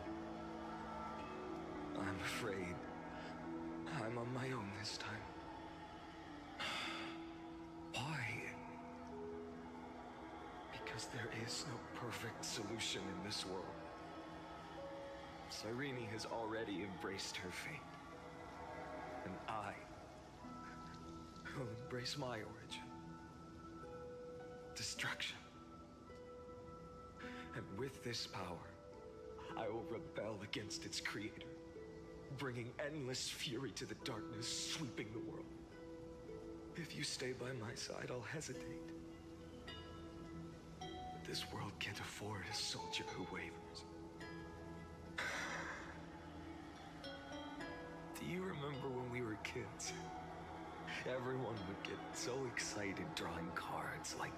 I'm afraid I'm on my own this time. Why? Because there is no perfect solution in this world. Cyrene has already embraced her fate. And I will embrace my origin. Destruction. And with this power, I will rebel against its creator, bringing endless fury to the darkness sweeping the world. If you stay by my side, I'll hesitate. But this world can't afford a soldier who wavers. Do you remember when we were kids? Everyone would get so excited drawing cards like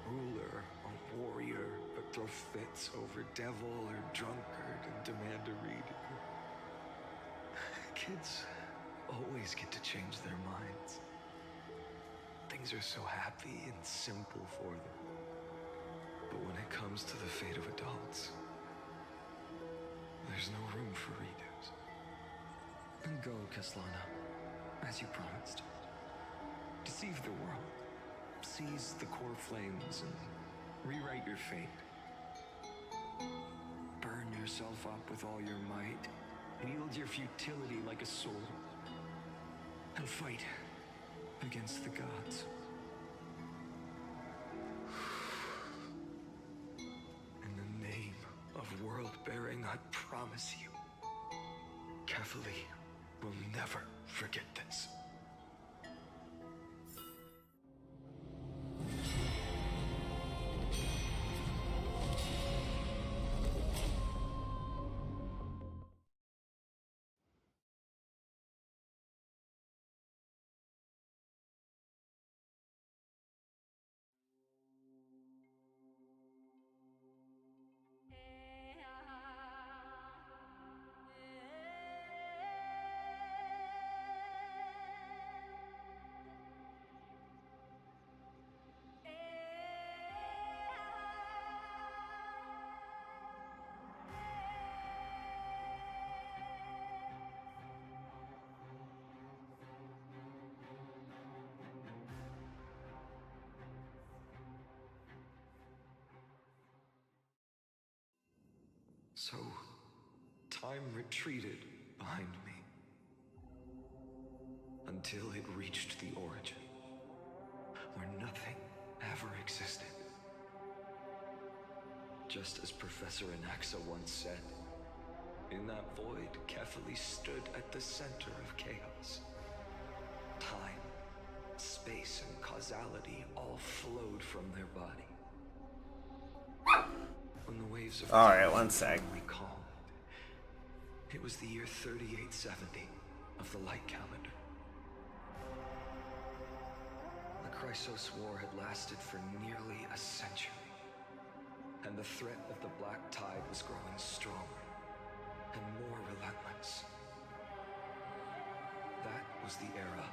ruler or warrior, but throw fits over devil or drunkard and demand a reading. Kids always get to change their minds. Things are so happy and simple for them. But when it comes to the fate of adults, there's no room for redos. Then go, Kaslana, as you promised. Deceive the world. Seize the core flames and rewrite your fate. Burn yourself up with all your might. Wield your futility like a sword. And fight against the gods. In the name of world-bearing, I promise you, Kefali will never forget this. So, time retreated behind me until it reached the origin, where nothing ever existed. Just as Professor Anaxa once said, in that void, Kefali stood at the center of chaos. Time, space, and causality all flowed from their body. When the waves of Alright, one sec. Recalled, it was the year 3870 of the light calendar. The Chrysos War had lasted for nearly a century, and the threat of the Black Tide was growing stronger and more relentless. That was the era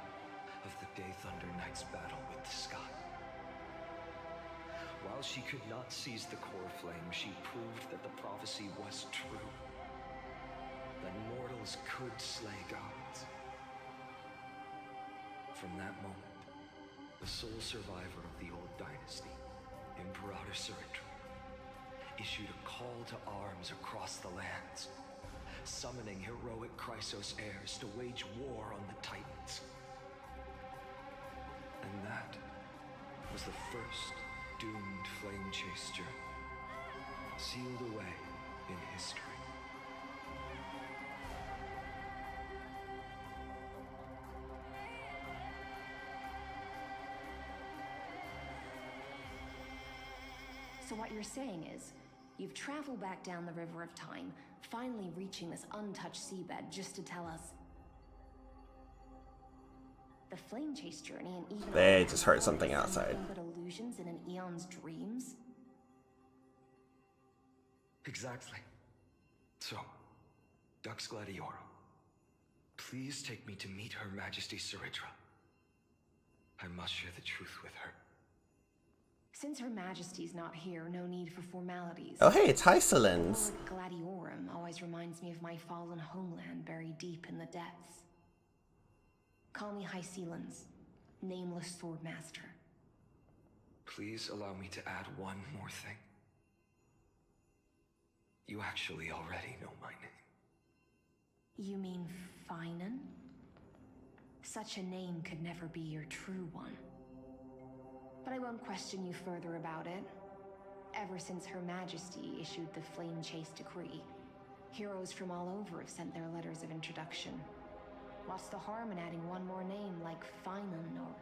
of the Day Thunder Knight's battle with the sky. While she could not seize the core flame, she proved that the prophecy was true. That mortals could slay gods. From that moment, the sole survivor of the old dynasty, Imperator Suritra, issued a call to arms across the lands, summoning heroic Chrysos heirs to wage war on the Titans. And that was the first doomed flame chase journey, sealed away in history. So what you're saying is, you've traveled back down the River of Time, finally reaching this untouched seabed just to tell us the flame chase journey and even They just heard something outside. but illusions in an eon's dreams? Exactly. So, Dux Gladiorum, please take me to meet Her Majesty Suritra. I must share the truth with her. Since Her Majesty's not here, no need for formalities. Oh hey, it's Hysolins. Gladiorum always reminds me of my fallen homeland buried deep in the depths. Call me Hysolins, nameless swordmaster. Please allow me to add one more thing. You actually already know my name. You mean Finan? Such a name could never be your true one. But I won't question you further about it. Ever since Her Majesty issued the Flame Chase Decree, heroes from all over have sent their letters of introduction. What's the harm in adding one more name like Finan or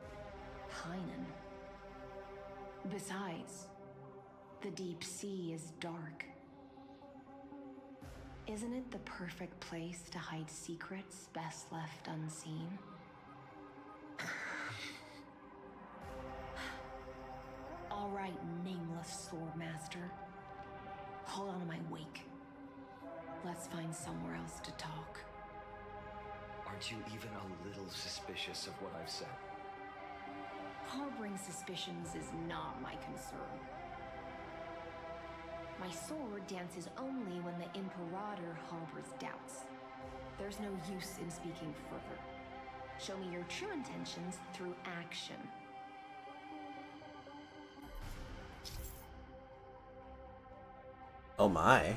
Hynan? Besides, the deep sea is dark. Isn't it the perfect place to hide secrets best left unseen? All right, nameless swordmaster. Hold on to my wake. Let's find somewhere else to talk. Aren't you even a little suspicious of what I've said? Harboring suspicions is not my concern. My sword dances only when the Imperator harbors doubts. There's no use in speaking further. Show me your true intentions through action. Oh my.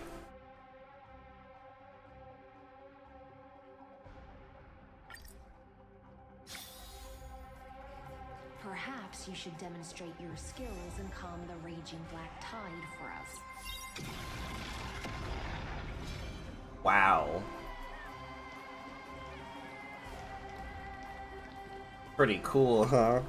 Perhaps you should demonstrate your skills and calm the raging black tide for us. Wow. Pretty cool, huh?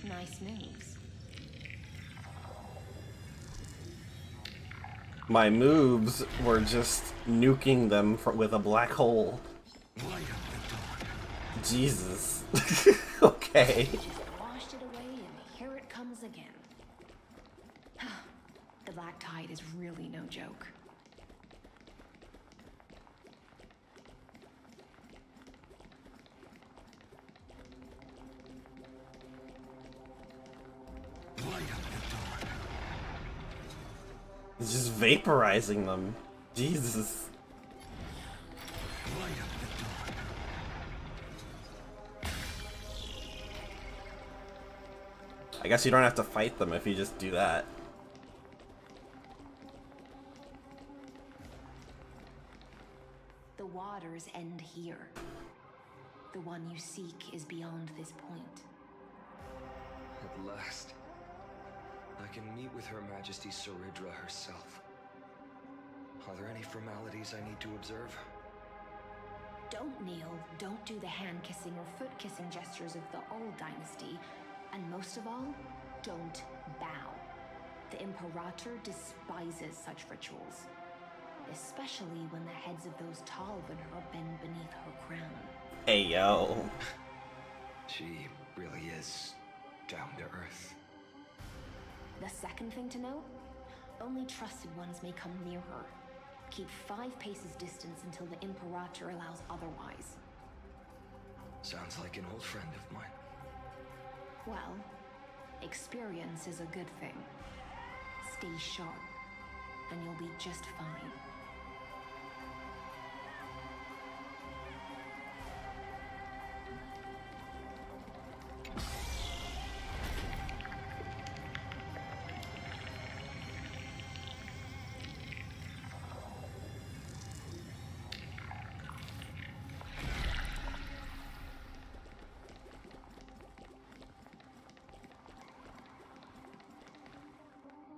Nice moves. My moves were just nuking them with a black hole. Jesus. Okay. Just washed it away and here it comes again. The black tide is really no joke. It's just vaporizing them. Jesus. I guess you don't have to fight them if you just do that. The waters end here. The one you seek is beyond this point. At last, I can meet with Her Majesty Suritra herself. Are there any formalities I need to observe? Don't kneel, don't do the hand-kissing or foot-kissing gestures of the old dynasty, and most of all, don't bow. The Imperator despises such rituals. especially when the heads of those Talvin are bend beneath her crown. Hey, yo. She really is down to earth. The second thing to note, only trusted ones may come near her. Keep 5 paces distance until the Imperator allows otherwise. Sounds like an old friend of mine. Well, experience is a good thing. Stay sharp, and you'll be just fine.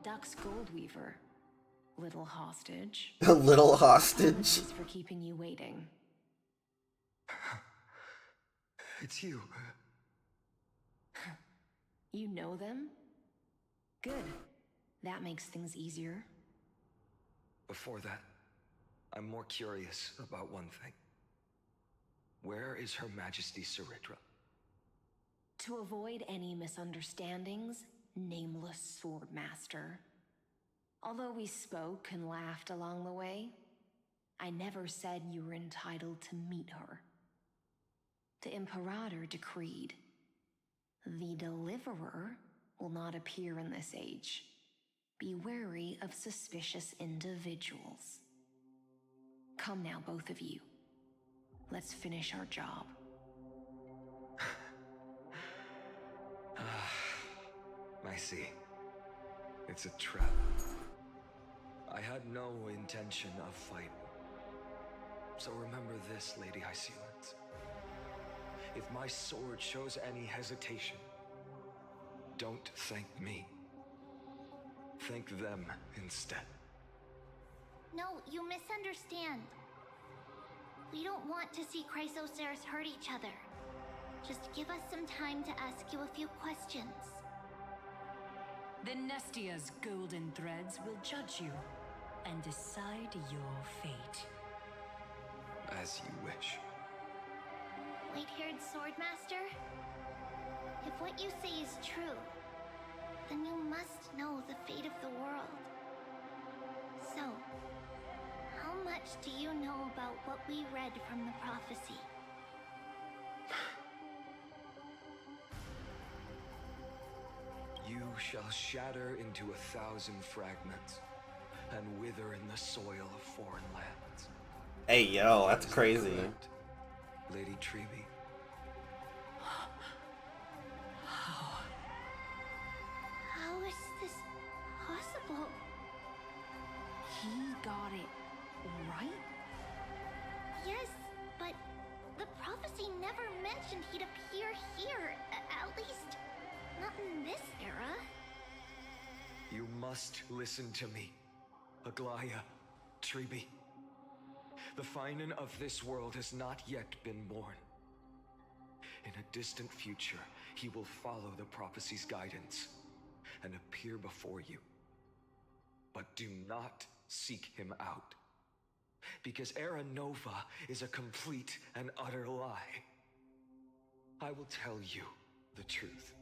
Duck's Goldweaver. Little hostage. A little hostage. Apologies for keeping you waiting. It's you. You know them? Good. That makes things easier. Before that, I'm more curious about one thing. Where is Her Majesty Saridra? To avoid any misunderstandings, nameless Swordmaster. Although we spoke and laughed along the way, I never said you were entitled to meet her. The Imperator decreed, the Deliverer will not appear in this age. Be wary of suspicious individuals. Come now, both of you. Let's finish our job. I see. It's a trap. I had no intention of fighting. So remember this, Lady Hysealence. If my sword shows any hesitation, don't thank me. Thank them instead. No, you misunderstand. We don't want to see Chrysoceras hurt each other. Just give us some time to ask you a few questions. The Nestia's golden threads will judge you and decide your fate. As you wish. White-haired Swordmaster? If what you say is true, then you must know the fate of the world. So, how much do you know about what we read from the prophecy? You shall shatter into 1,000 fragments and wither in the soil of foreign lands. Hey, yo, that's crazy. Correct, Lady Treeby? How is this possible? He got it right? Yes, but the prophecy never mentioned he'd appear here, at least not in this era. You must listen to me, Aglaya, Treeby. The Finan of this world has not yet been born. In a distant future, he will follow the prophecy's guidance and appear before you. But do not seek him out, because Era Nova is a complete and utter lie. I will tell you the truth,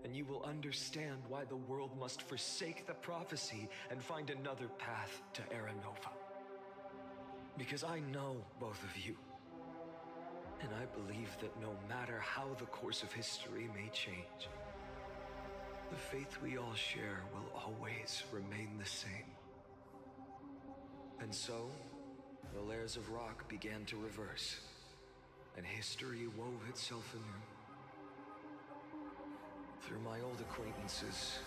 and you will understand why the world must forsake the prophecy and find another path to Era Nova. Because I know both of you, and I believe that no matter how the course of history may change, the faith we all share will always remain the same. And so, the layers of rock began to reverse, and history wove itself anew. Through my old acquaintances,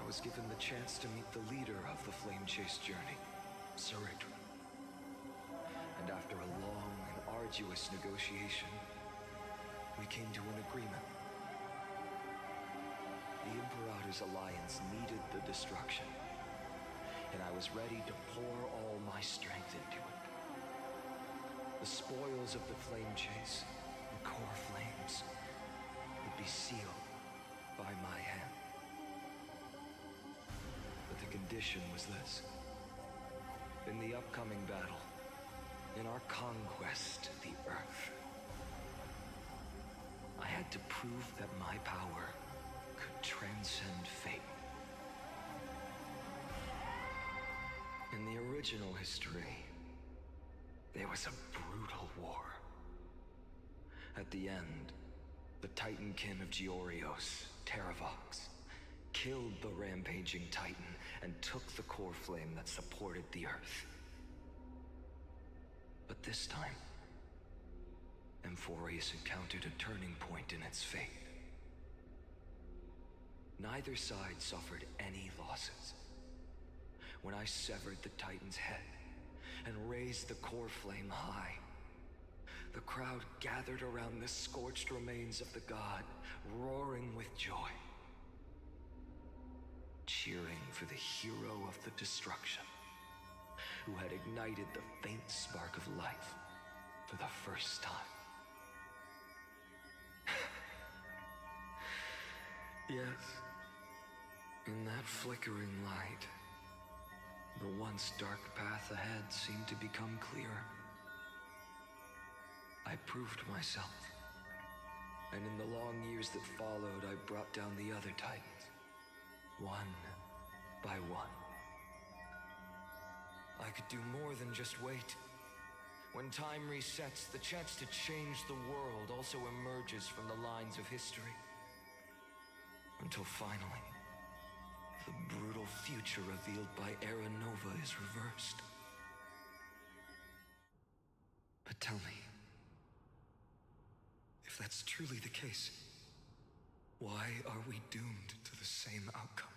I was given the chance to meet the leader of the Flame Chase journey, Saridra. And after a long and arduous negotiation, we came to an agreement. The Imperator's alliance needed the destruction, and I was ready to pour all my strength into it. The spoils of the Flame Chase, the core flames, would be sealed by my hand. But the condition was this. in the upcoming battle, in our conquest of the Earth, I had to prove that my power could transcend fate. In the original history, there was a brutal war. At the end, the Titankin of Georios, Terravox, killed the rampaging Titan and took the core flame that supported the Earth. But this time, Amphorius encountered a turning point in its fate. Neither side suffered any losses. When I severed the Titan's head and raised the core flame high, the crowd gathered around the scorched remains of the god, roaring with joy, cheering for the hero of the destruction, who had ignited the faint spark of life for the first time. Yes, in that flickering light, the once dark path ahead seemed to become clearer. I proved myself, and in the long years that followed, I brought down the other Titans, one by one. I could do more than just wait. When time resets, the chance to change the world also emerges from the lines of history. Until finally, the brutal future revealed by Era Nova is reversed. But tell me, if that's truly the case, why are we doomed to the same outcome?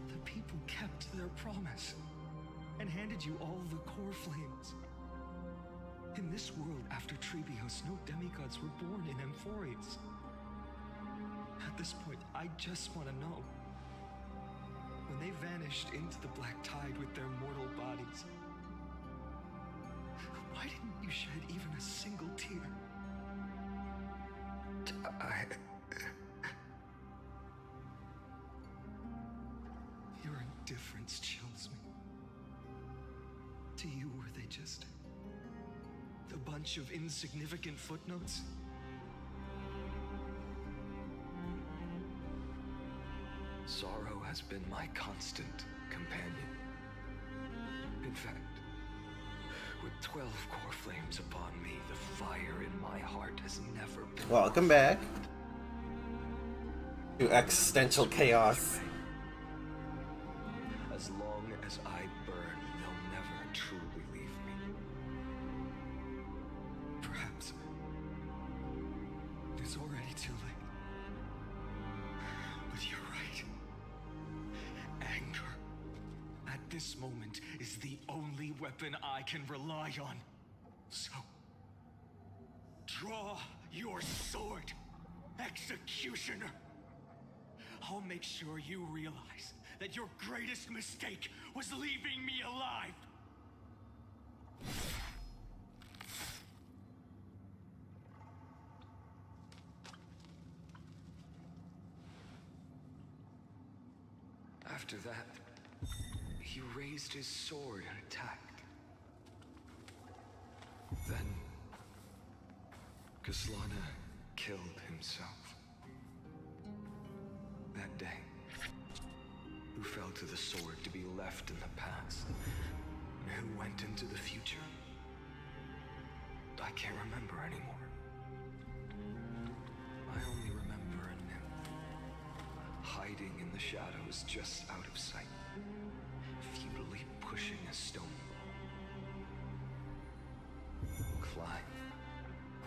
The people kept their promise and handed you all the core flames. In this world after Trebios, no demigods were born in Amphorius. At this point, I just want to know, when they vanished into the black tide with their mortal bodies, why didn't you shed even a single tear? Your indifference chills me. To you, were they just a bunch of insignificant footnotes? Sorrow has been my constant companion. In fact, with 12 core flames upon me, the fire in my heart has never been... Welcome back to Existential Chaos. As long as I burn, they'll never truly leave me. Perhaps it's already too late. But you're right. Anger, at this moment, is the only weapon I can rely on. So, draw your sword, Executioner. I'll make sure you realize that your greatest mistake was leaving me alive. After that, he raised his sword and attacked. Then, Kaslana killed himself. That day, who fell to the sword to be left in the past, and who went into the future, I can't remember anymore. I only remember a nymph, hiding in the shadows just out of sight, futilely pushing a stone. climb,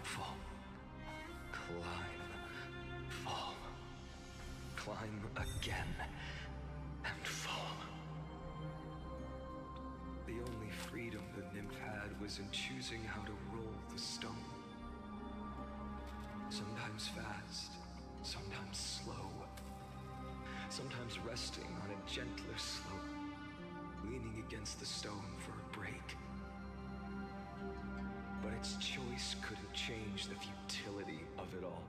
fall, climb, fall, climb again, and fall. The only freedom the nymph had was in choosing how to roll the stone. Sometimes fast, sometimes slow, sometimes resting on a gentler slope, leaning against the stone for a break. But its choice couldn't change the futility of it all.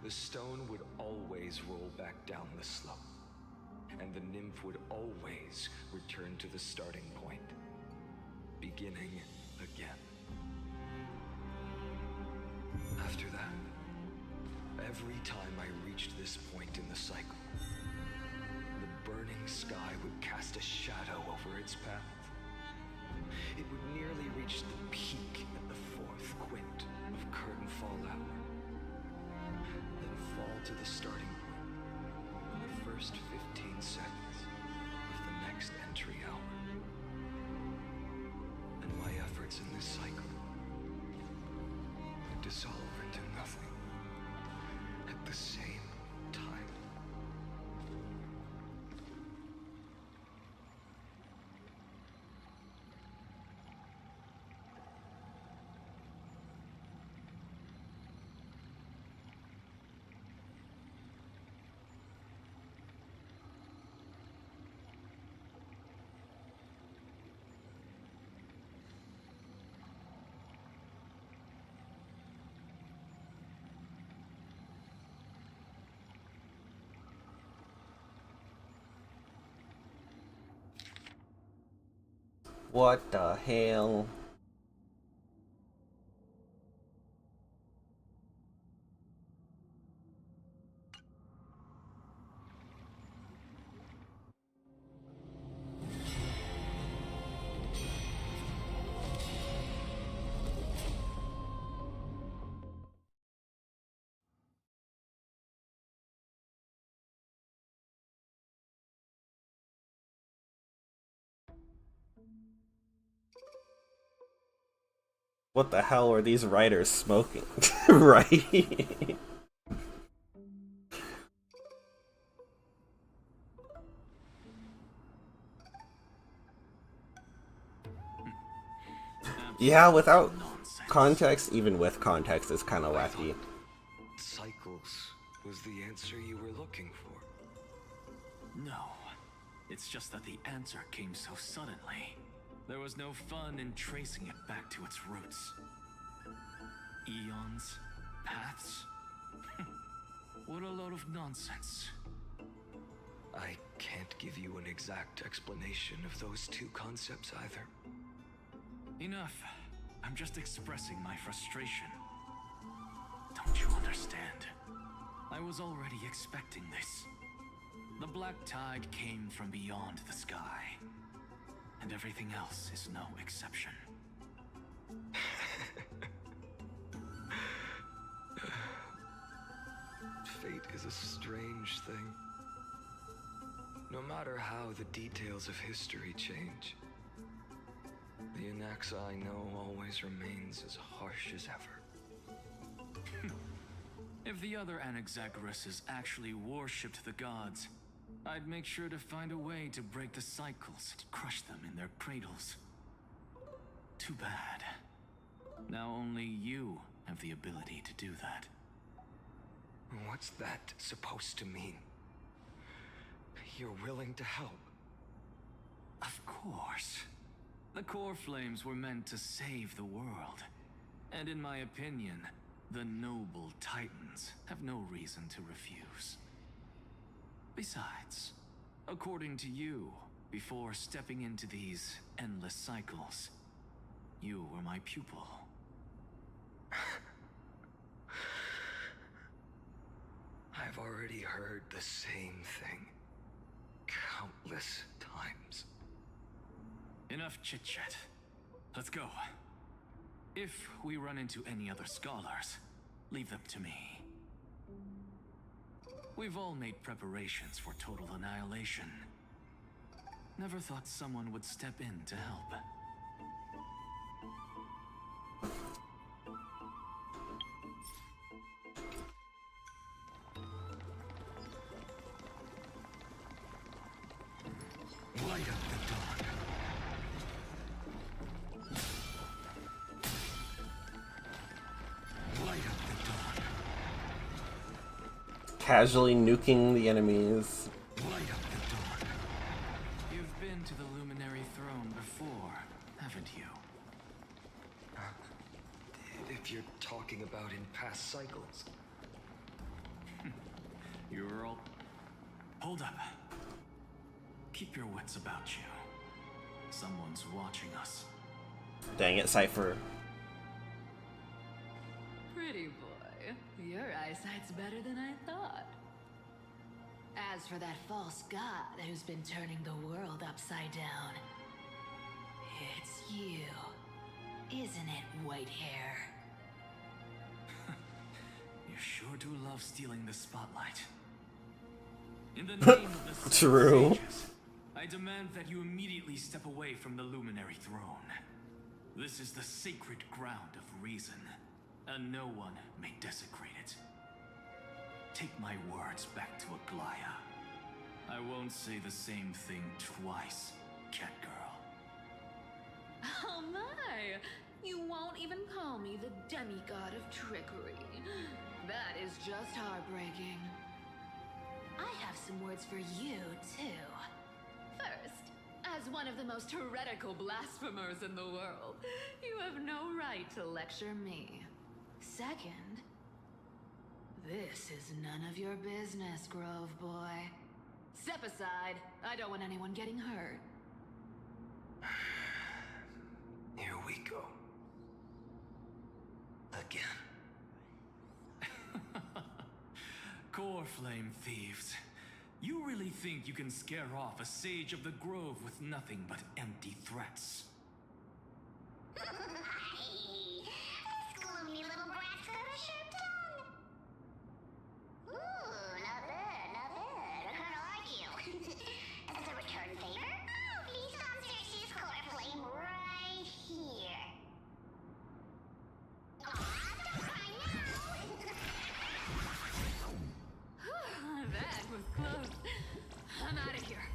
The stone would always roll back down the slope, and the nymph would always return to the starting point, beginning again. After that, every time I reached this point in the cycle, the burning sky would cast a shadow over its path. It would nearly reach the peak at the fourth quint of curtain fall hour, then fall to the starting point in the first 15 seconds of the next entry hour. And my efforts in this cycle would dissolve into nothing at the same time. What the hell? What the hell are these writers smoking? Right? Yeah, without context, even with context, is kind of wacky. Cycles was the answer you were looking for. No. It's just that the answer came so suddenly. There was no fun in tracing it back to its roots. Eons? Paths? What a load of nonsense. I can't give you an exact explanation of those two concepts either. Enough. I'm just expressing my frustration. Don't you understand? I was already expecting this. The black tide came from beyond the sky. And everything else is no exception. Fate is a strange thing. No matter how the details of history change, the Anaxa I know always remains as harsh as ever. If the other Anaxagoras actually worshipped the gods, I'd make sure to find a way to break the cycles and crush them in their cradles. Too bad. Now only you have the ability to do that. What's that supposed to mean? You're willing to help? Of course. The core flames were meant to save the world. And in my opinion, the noble Titans have no reason to refuse. Besides, according to you, before stepping into these endless cycles, you were my pupil. I've already heard the same thing countless times. Enough chit-chat. Let's go. If we run into any other scholars, leave them to me. We've all made preparations for total annihilation. Never thought someone would step in to help. Light up the dawn. Light up the dawn. Casually nuking the enemies. Light up the dawn. You've been to the Luminary Throne before, haven't you? If you're talking about in past cycles. You're all... Hold up. Keep your wits about you. Someone's watching us. Dang it, Cypher. Pretty boy, your eyesight's better than I thought. As for that false god who's been turning the world upside down, it's you, isn't it, white hair? You sure do love stealing the spotlight. In the name of the True. sages, I demand that you immediately step away from the Luminary Throne. This is the sacred ground of reason, and no one may desecrate it. Take my words back to Aglaya. I won't say the same thing twice, Catgirl. Oh my! You won't even call me the demigod of trickery. That is just heartbreaking. I have some words for you, too. First, as one of the most heretical blasphemers in the world, you have no right to lecture me. Second, this is none of your business, Grove Boy. Step aside. I don't want anyone getting hurt. Here we go. Again. Core Flame thieves. You really think you can scare off a sage of the Grove with nothing but empty threats? This gloomy little brat's got a sharp tongue. Ooh, not bad, not bad. I kinda like you. As a return favor, please insert his core flame right here. Aw, don't cry now. That was close. I'm out of here.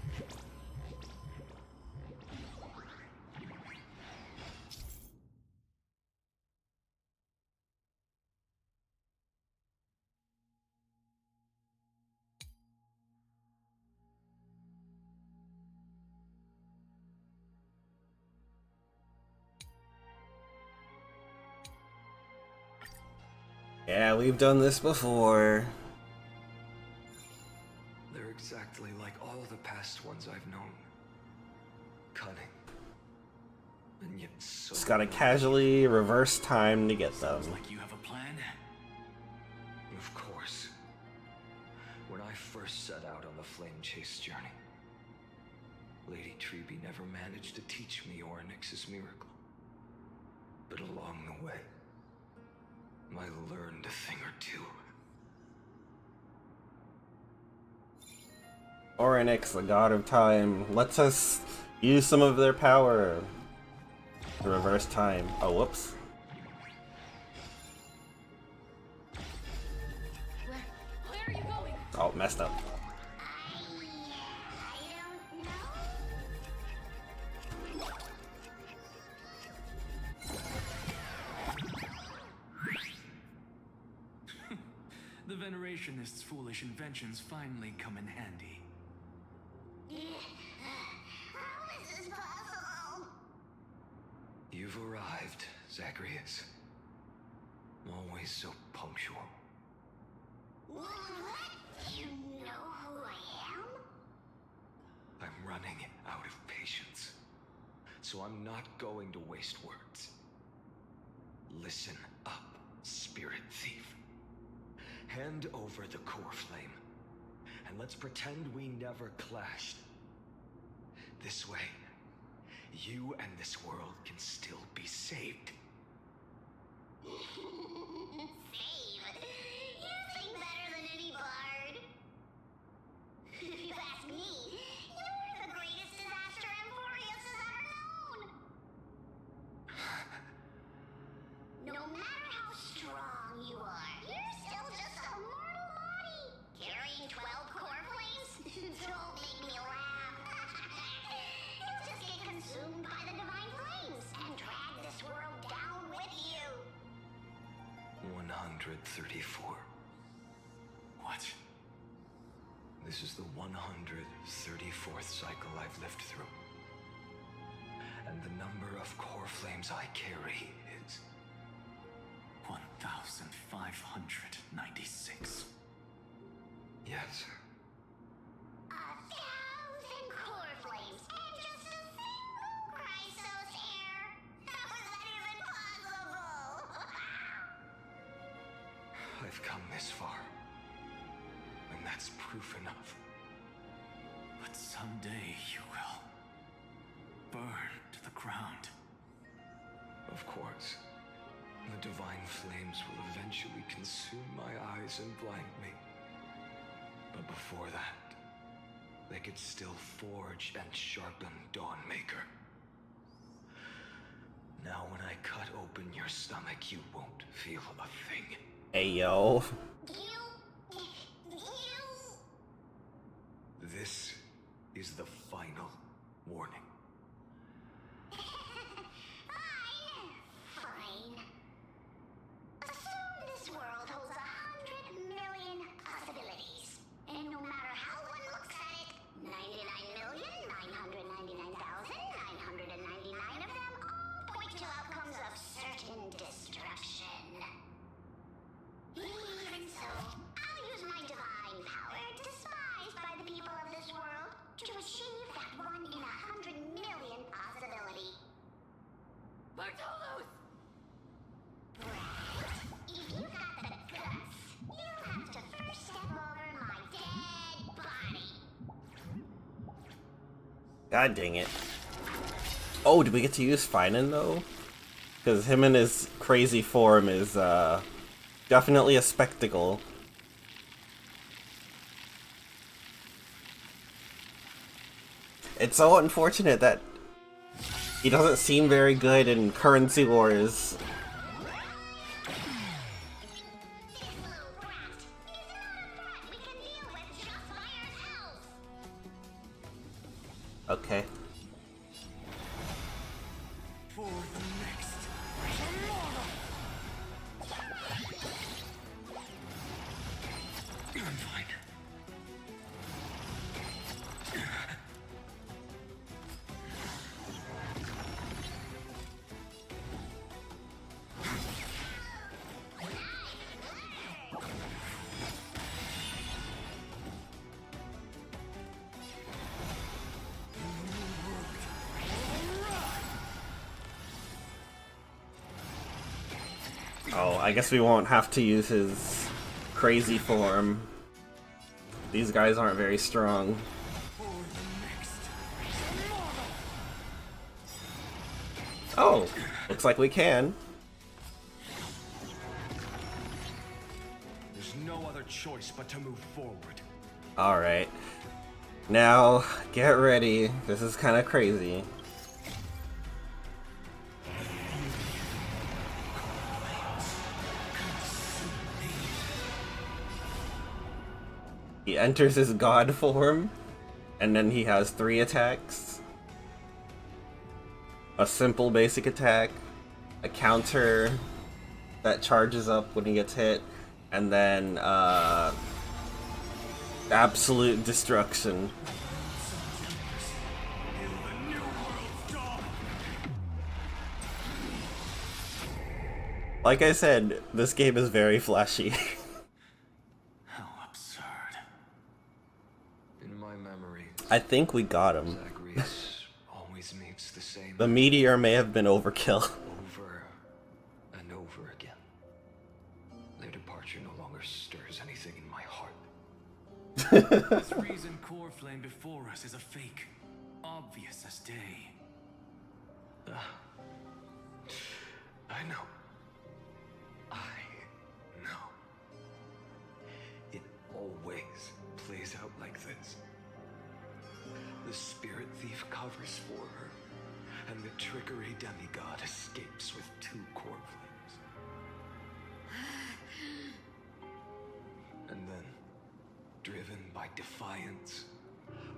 Yeah, we've done this before. They're exactly like all the past ones I've known. Cunning. And yet so... Just gotta casually reverse time to get them. Like you have a plan? Of course. When I first set out on the Flame Chase journey, Lady Treby never managed to teach me Orynyx's miracle. But along the way, I learned a thing or two. Orynyx, the god of time, lets us use some of their power to reverse time. Oh, whoops. Where are you going? Oh, messed up. The Venerationists' foolish inventions finally come in handy. How is this possible? You've arrived, Zacharias. Always so punctual. What? You know who I am? I'm running out of patience. So I'm not going to waste words. Listen up, Spirit Thief. Hand over the Core Flame, and let's pretend we never clashed. This way, you and this world can still be saved. Save? You think better than any bard. If you ask me, you're the greatest disaster Emporius has ever known. No matter how strong you are, you're still just a mortal body. Carrying 12 core flames? Don't make me laugh. 134. What? This is the 134th cycle I've lived through. And the number of core flames I carry is 1,596. Yes. 1,000 core flames and just a single Chrysos hair. How is that even possible? I've come this far. And that's proof enough. But someday you will burn to the ground. Of course. The divine flames will eventually consume my eyes and blind me. But before that, they could still forge and sharpen Dawnmaker. Now when I cut open your stomach, you won't feel a thing. Hey, yo. This is the final warning. Fine. Assume this world holds 100 million possibilities. And no matter how one looks at it, 99,999,999 of them all point to outcomes of certain destruction. Even so, I'll use my divine power, despised by the people of this world, to achieve that 1 in 100 million possibility. Bartolos! If you got the guts, you'll have to first step over my dead body. God dang it. Oh, did we get to use Finan though? Because him in his crazy form is definitely a spectacle. It's so unfortunate that he doesn't seem very good in Currency Wars. Okay. For the next I'm fine. Oh, I guess we won't have to use his crazy form. These guys aren't very strong. Oh, looks like we can. There's no other choice but to move forward. Alright. Now, get ready. This is kind of crazy. He enters his god form, and then he has 3 attacks. A simple basic attack, a counter that charges up when he gets hit, and then absolute destruction. Like I said, this game is very flashy. How absurd. In my memory, I think we got him. Zagreus always meets the same The meteor may have been overkill. over and over again. Their departure no longer stirs anything in my heart. This reason core flame before us is a fake. Obvious as day. I know. I know. It always plays out like this. The spirit thief covers for her, and the trickery demigod escapes with 2 core flames. And then, driven by defiance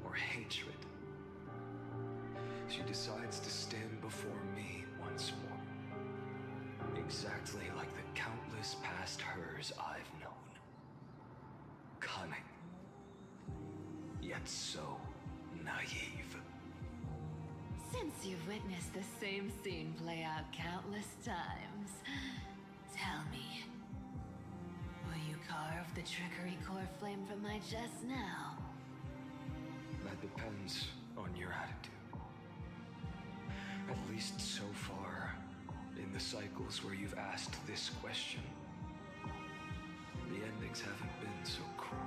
or hatred, she decides to stand before me once more, exactly like the countless past hers I've known. Cunning, yet so naive. Since you've witnessed the same scene play out countless times, tell me, will you carve the trickery core flame from my chest now? That depends on your attitude. At least so far, in the cycles where you've asked this question, the endings haven't been so cruel.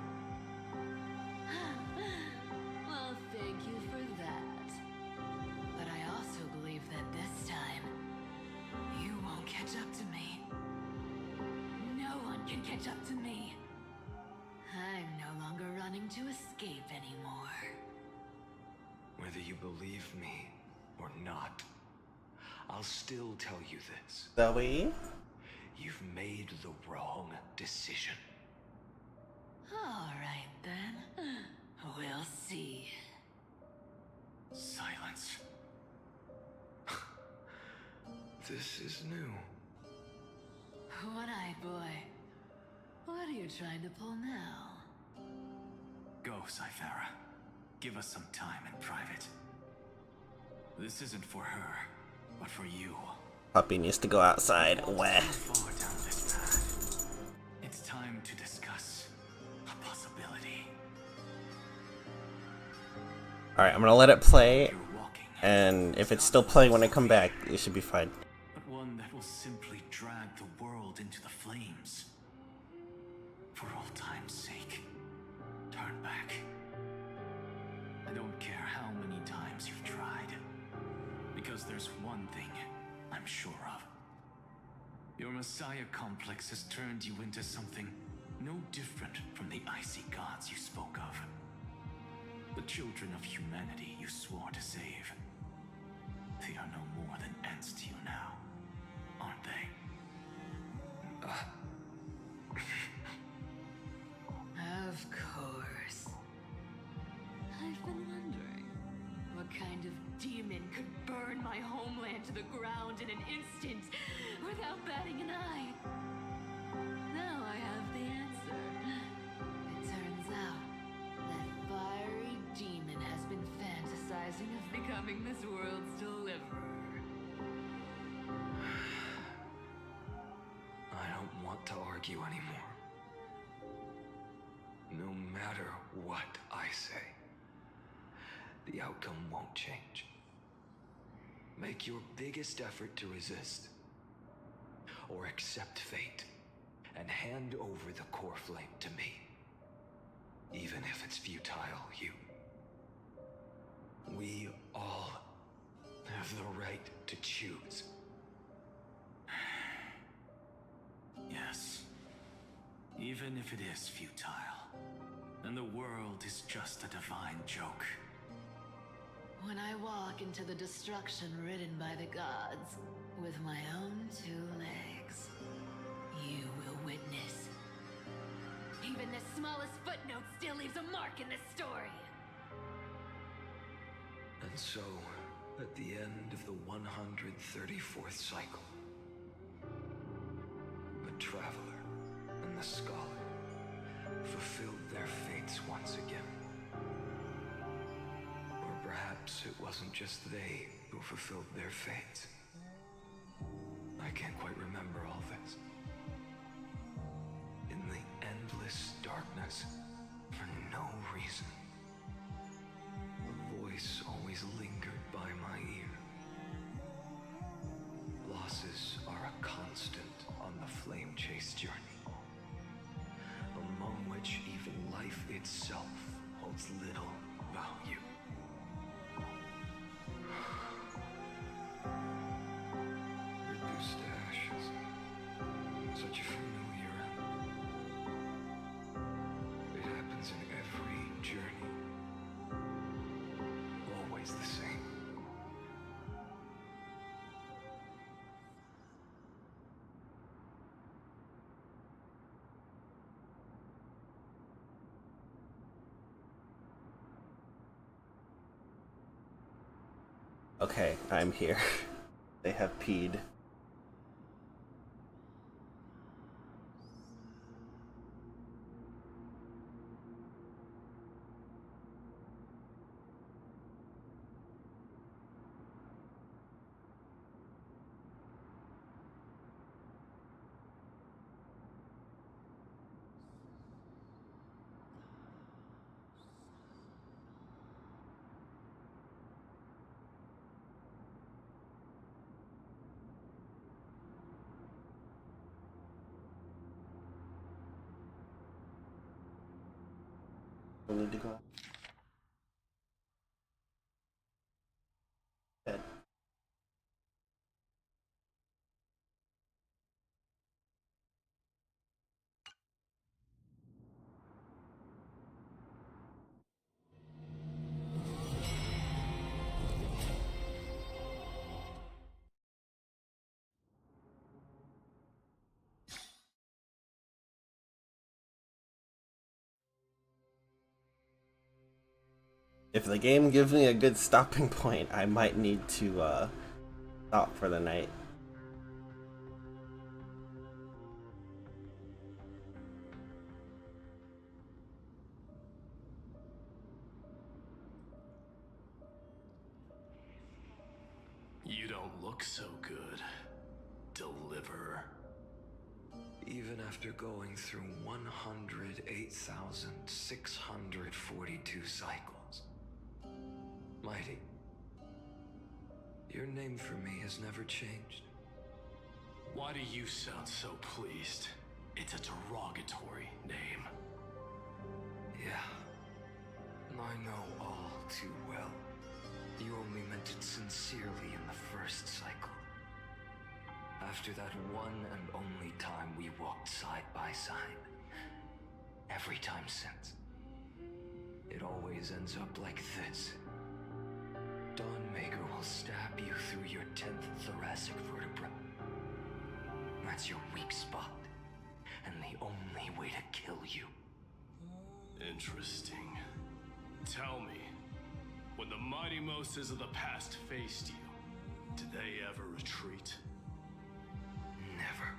Well, thank you for that. But I also believe that this time, you won't catch up to me. No one can catch up to me. I'm no longer running to escape anymore. Whether you believe me or not, I'll still tell you this. Zoe? You've made the wrong decision. All right, then. We'll see. Silence. This is new. One-eyed boy. What are you trying to pull now? Go, Cythera. Give us some time in private. This isn't for her, but for you. Puppy needs to go outside. Wah. Far down this path. It's time to discuss a possibility. Alright, I'm gonna let it play, and if it's still playing when I come back, it should be fine. But one that will simply drag the world into the flames. For all time's sake, turn back. I don't care how many times you've tried, because there's one thing I'm sure of. Your Messiah complex has turned you into something no different from the icy gods you spoke of. The children of humanity you swore to save. They are no more than ants to you now, aren't they? Of course. I've been wondering, what kind of demon could burn my homeland to the ground in an instant without batting an eye? Now I have the answer. It turns out that fiery demon has been fantasizing of becoming this world's deliverer. I don't want to argue anymore. No matter what I say, the outcome won't change. Make your biggest effort to resist, or accept fate, and hand over the core flame to me. Even if it's futile, you. We all have the right to choose. Yes. Even if it is futile, and the world is just a divine joke. When I walk into the destruction written by the gods with my own 2 legs, you will witness. Even the smallest footnote still leaves a mark in this story. And so, at the end of the 134th cycle, the Traveler and the Scholar fulfilled their fates once again. Or perhaps it wasn't just they who fulfilled their fates. I can't quite remember all this. In the endless darkness, for no reason, a voice always lingered by my ear. Losses are a constant on the flame chase journey, among which even life itself holds little value. Reduced to ashes, such a familiar end. It happens in every journey, always the same. Okay, I'm here. They have peed. We need to go. Bed. If the game gives me a good stopping point, I might need to stop for the night. You don't look so good, Deliverer. Even after going through 108,642 cycles. Mighty, your name for me has never changed. Why do you sound so pleased? It's a derogatory name. Yeah, I know all too well. You only meant it sincerely in the first cycle. After that one and only time we walked side by side. Every time since. It always ends up like this. Dawnmaker will stab you through your 10th thoracic vertebra. That's your weak spot, and the only way to kill you. Interesting. Tell me, when the mighty Moses of the past faced you, did they ever retreat? Never.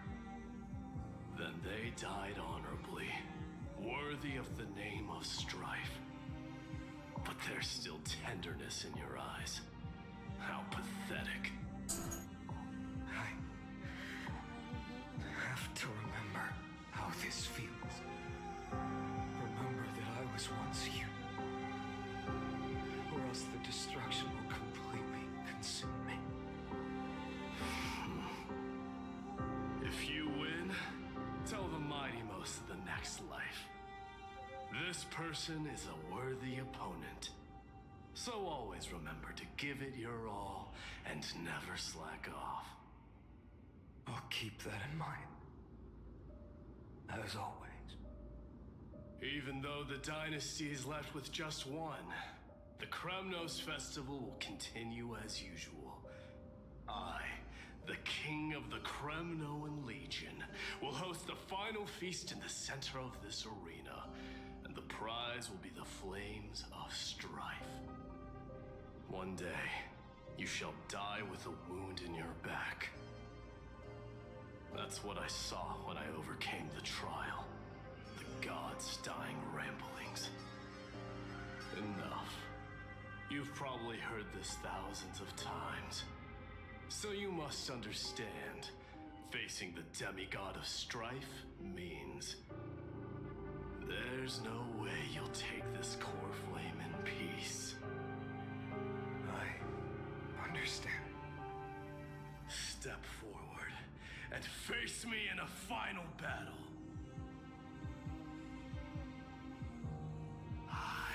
Then they died honorably, worthy of the name of strife. But there's still tenderness in your eyes. How pathetic. I have to remember how this feels. Remember that I was once you. Or else the destruction will completely consume me. If you win, tell the mighty most of the next life. This person is a worthy opponent. So always remember to give it your all and never slack off. I'll keep that in mind. As always. Even though the dynasty is left with just one, the Kremnos festival will continue as usual. I, the king of the Kremnoan Legion, will host the final feast in the center of this arena, and the prize will be the flames of strife. One day, you shall die with a wound in your back. That's what I saw when I overcame the trial. The gods' dying ramblings. Enough. You've probably heard this thousands of times. So you must understand, facing the demigod of strife means there's no way you'll take this core flame in peace. I understand. Step forward and face me in a final battle. I,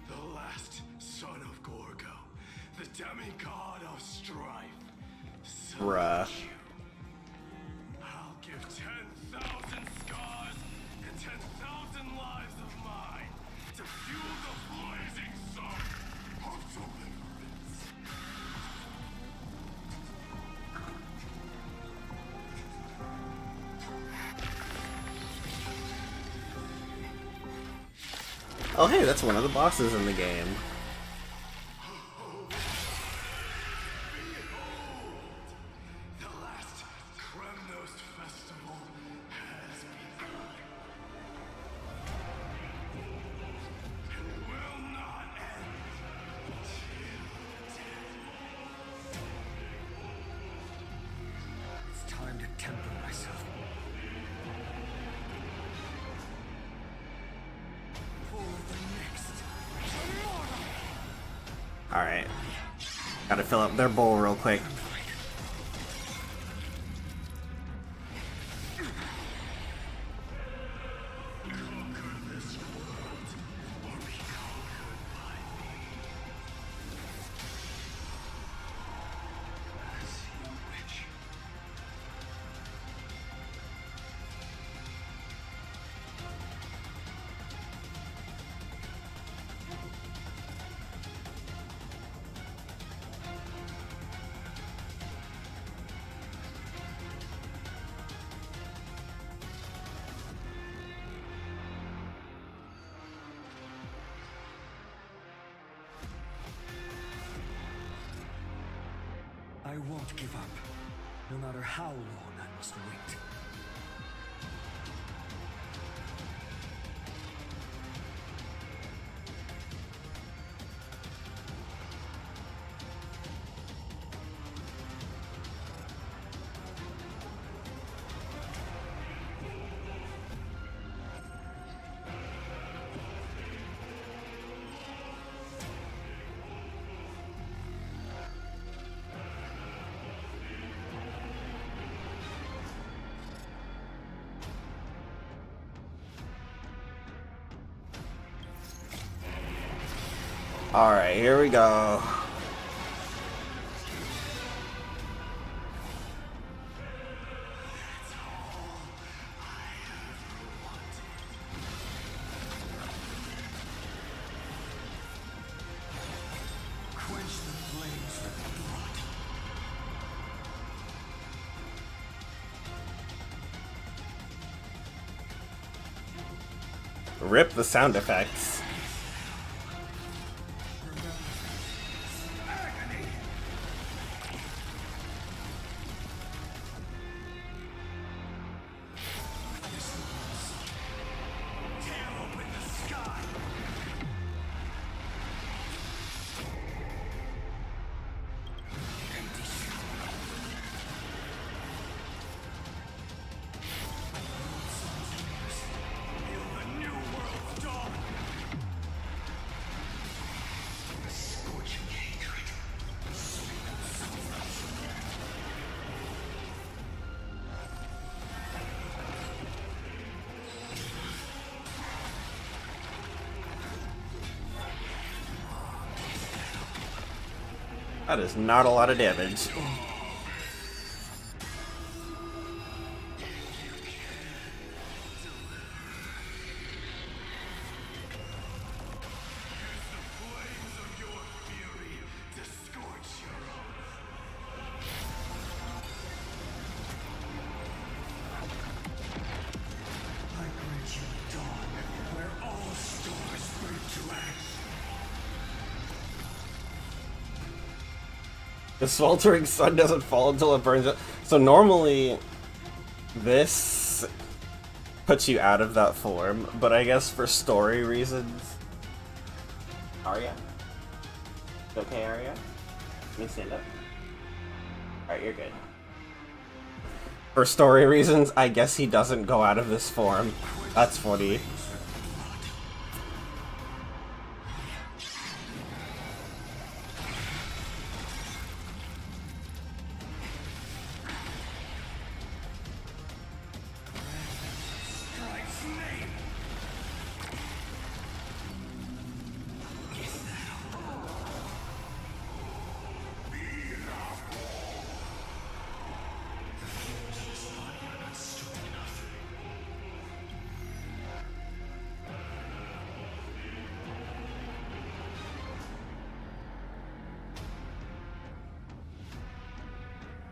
the last son of Gorgo, the demigod of strife, Bruh. salute you. I'll give 10,000 scars and 10,000 lives of mine to fuel the blazing sun of deliverance. Oh hey, that's one of the bosses in the game. The last Kremnos festival has begun. And will not end till It's time to temper myself. For the next tomorrow. Alright. Gotta fill up their bowl real quick. conquer this world or be I won't give up, no matter how long I must wait. Alright, here we go. Quench the flames with blood. Rip the sound effects. That is not a lot of damage. The sweltering sun doesn't fall until it burns up. So normally, this puts you out of that form, but I guess for story reasons... Arya? You okay, Arya? Can you stand up? Alright, you're good. For story reasons, I guess he doesn't go out of this form. That's funny.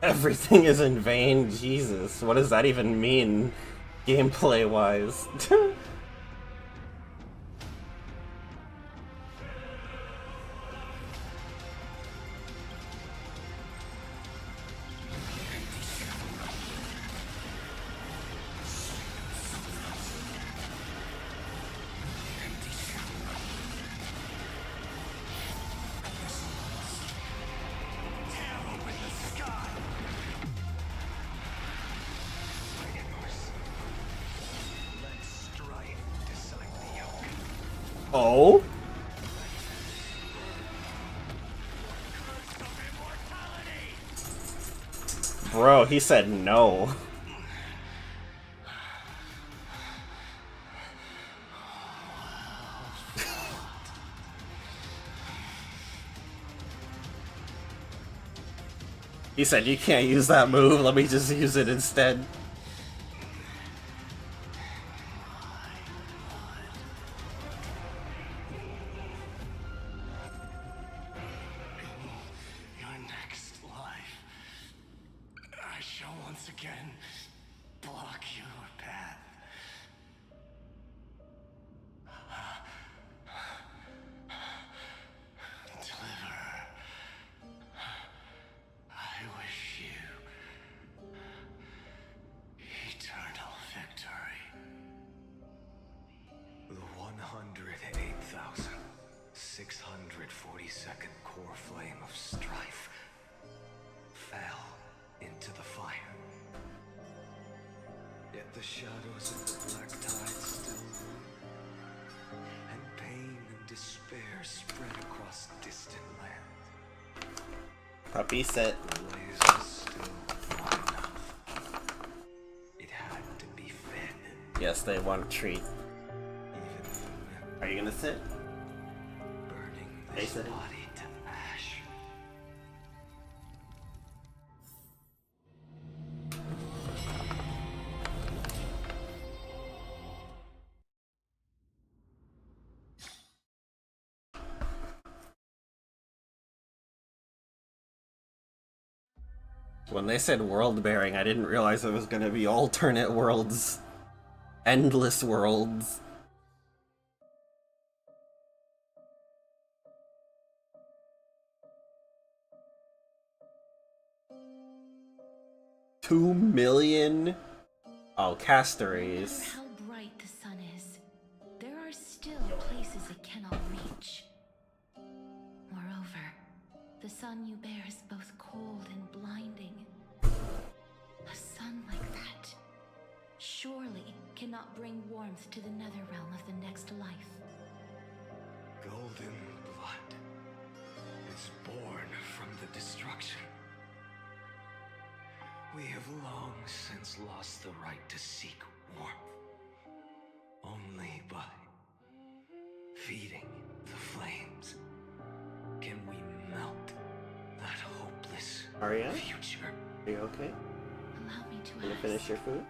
Everything is in vain, Jesus. What does that even mean, gameplay-wise? Oh? Bro, he said no. He said, you can't use that move, let me just use it instead. second core flame of strife fell into the fire. Yet the shadows of the black tide still moved, and pain and despair spread across distant land. Puppy sit. The blaze was still not enough. It had to be fed. Yes, they want a treat. Even if it meant Are you gonna sit? burning Hey, this sit. body to ash. When they said world bearing, I didn't realize it was gonna be alternate worlds. Endless worlds. $2 million? Oh, No castaways. matter how bright the sun is, there are still places it cannot reach. Moreover, the sun you bear is both cold and blinding. A sun like that surely cannot bring warmth to the nether realm of the next life. Golden blood is born from the destruction. We have long since lost the right to seek warmth. Only by feeding the flames can we melt that hopeless Arya? future. Are you okay? Allow me to Can you ask, finish your food?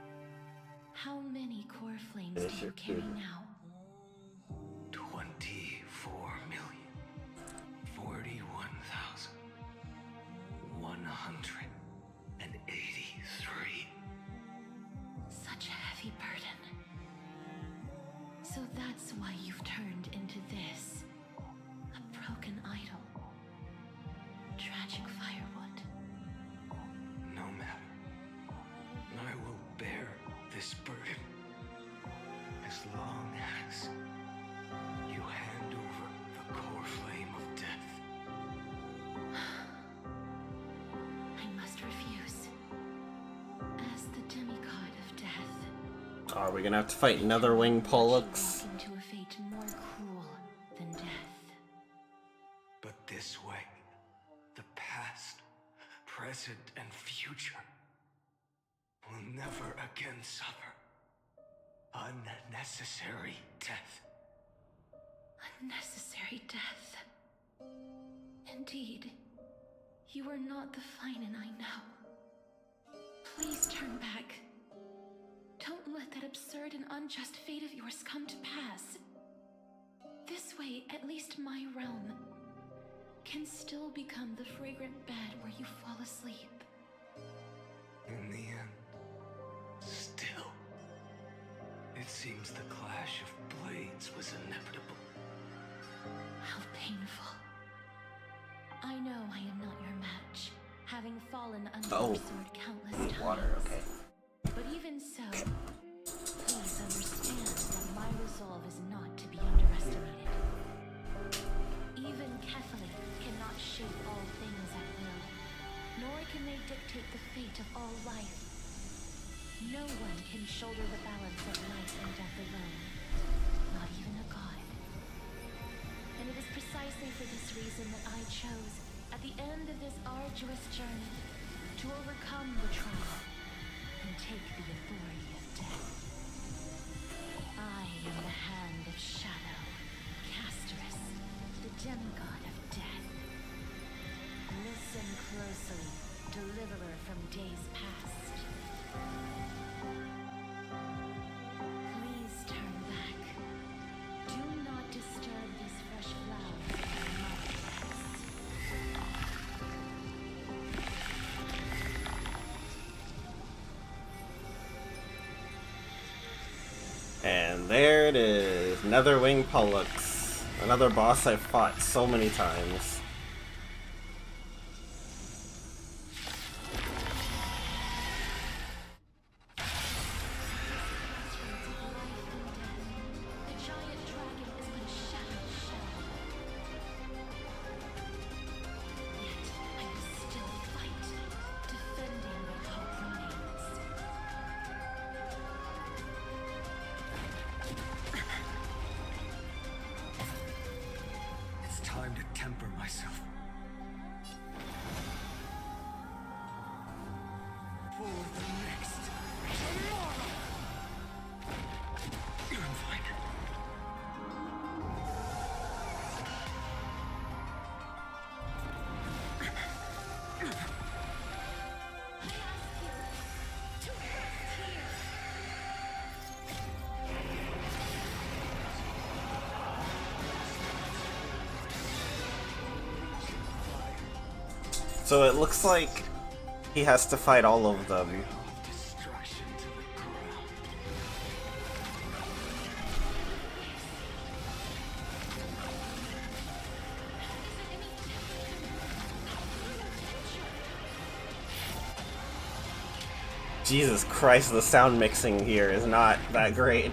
how many core flames Finish do you your carry food. now? 24,041,183. Such a heavy burden. So that's why you've turned into this. A broken idol. Tragic firewood. No matter. I will bear this burden as long as you hand over the core flame of death. I must refuse. As the demigod of death, Are we gonna have to fight another wing Pollux? walk into a fate more cruel than death. But this way, the past, present, and future will never again suffer unnecessary death. Unnecessary death. Indeed, you are not the Finan I know. Please turn back. Don't let that absurd and unjust fate of yours come to pass. This way, at least my realm can still become the fragrant bed where you fall asleep. In the end, still, it seems the clash of blades was inevitable. How painful. I know I am not your match, having fallen under your sword countless times. Water, okay. But even so, please understand that my resolve is not to be underestimated. Even Kefali cannot shape all things at will, nor can they dictate the fate of all life. No one can shoulder the balance of life and death alone, not even a god. And it is precisely for this reason that I chose, at the end of this arduous journey, to overcome the trial and take the authority of death. I am the hand of shadow, Casterus, the demigod of death. Listen closely, deliverer from days past. Please turn back. Do not disturb this fresh flower in my presence. And there it is, Netherwing Pollux. Another boss I've fought so many times. The giant dragon is but a shadow shell. myself. For the next tomorrow. I'm fine. So it looks like he has to fight all of them. Destruction to the ground. Jesus Christ, the sound mixing here is not that great.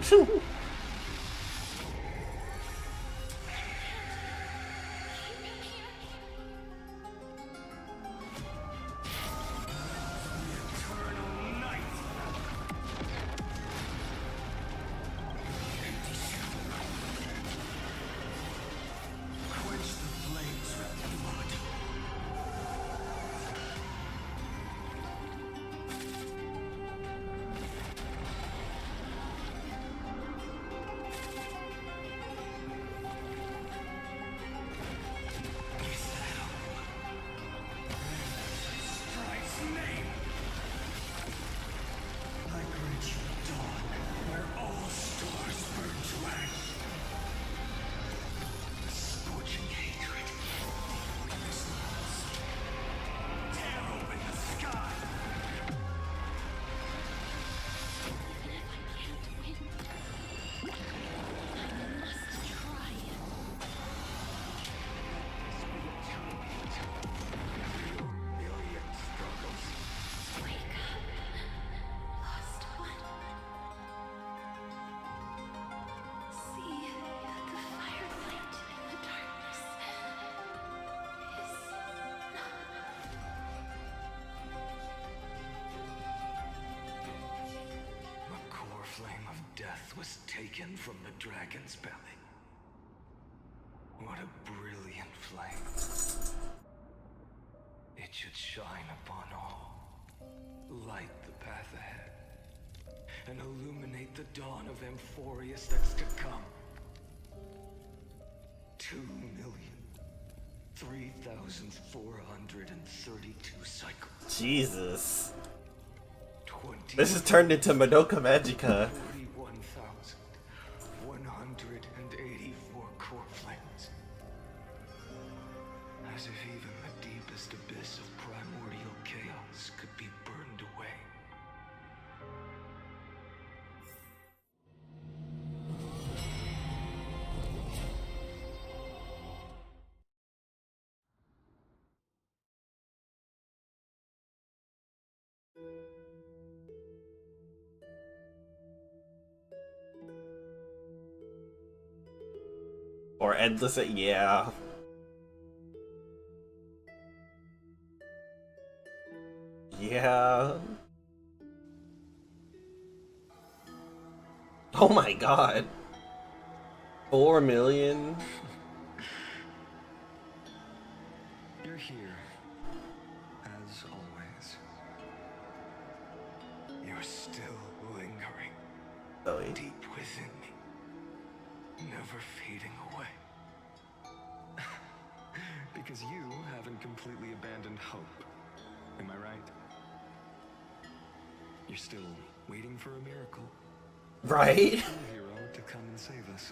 Flame of death was taken from the dragon's belly. What a brilliant flame. It should shine upon all, light the path ahead, and illuminate the dawn of Amphorius that's to come. 2,003,432 cycles. Jesus. This has turned into Madoka Magica. 41,184 core flames. As if even the deepest abyss of primordial chaos could be burned away. Or endless, yeah. Yeah. Oh my god. 4 million? You're here, as always. You're still lingering. Really? Deep within me. Never fading away. Because you haven't completely abandoned hope. Am I right? You're still waiting for a miracle. Right? A hero to come and save us.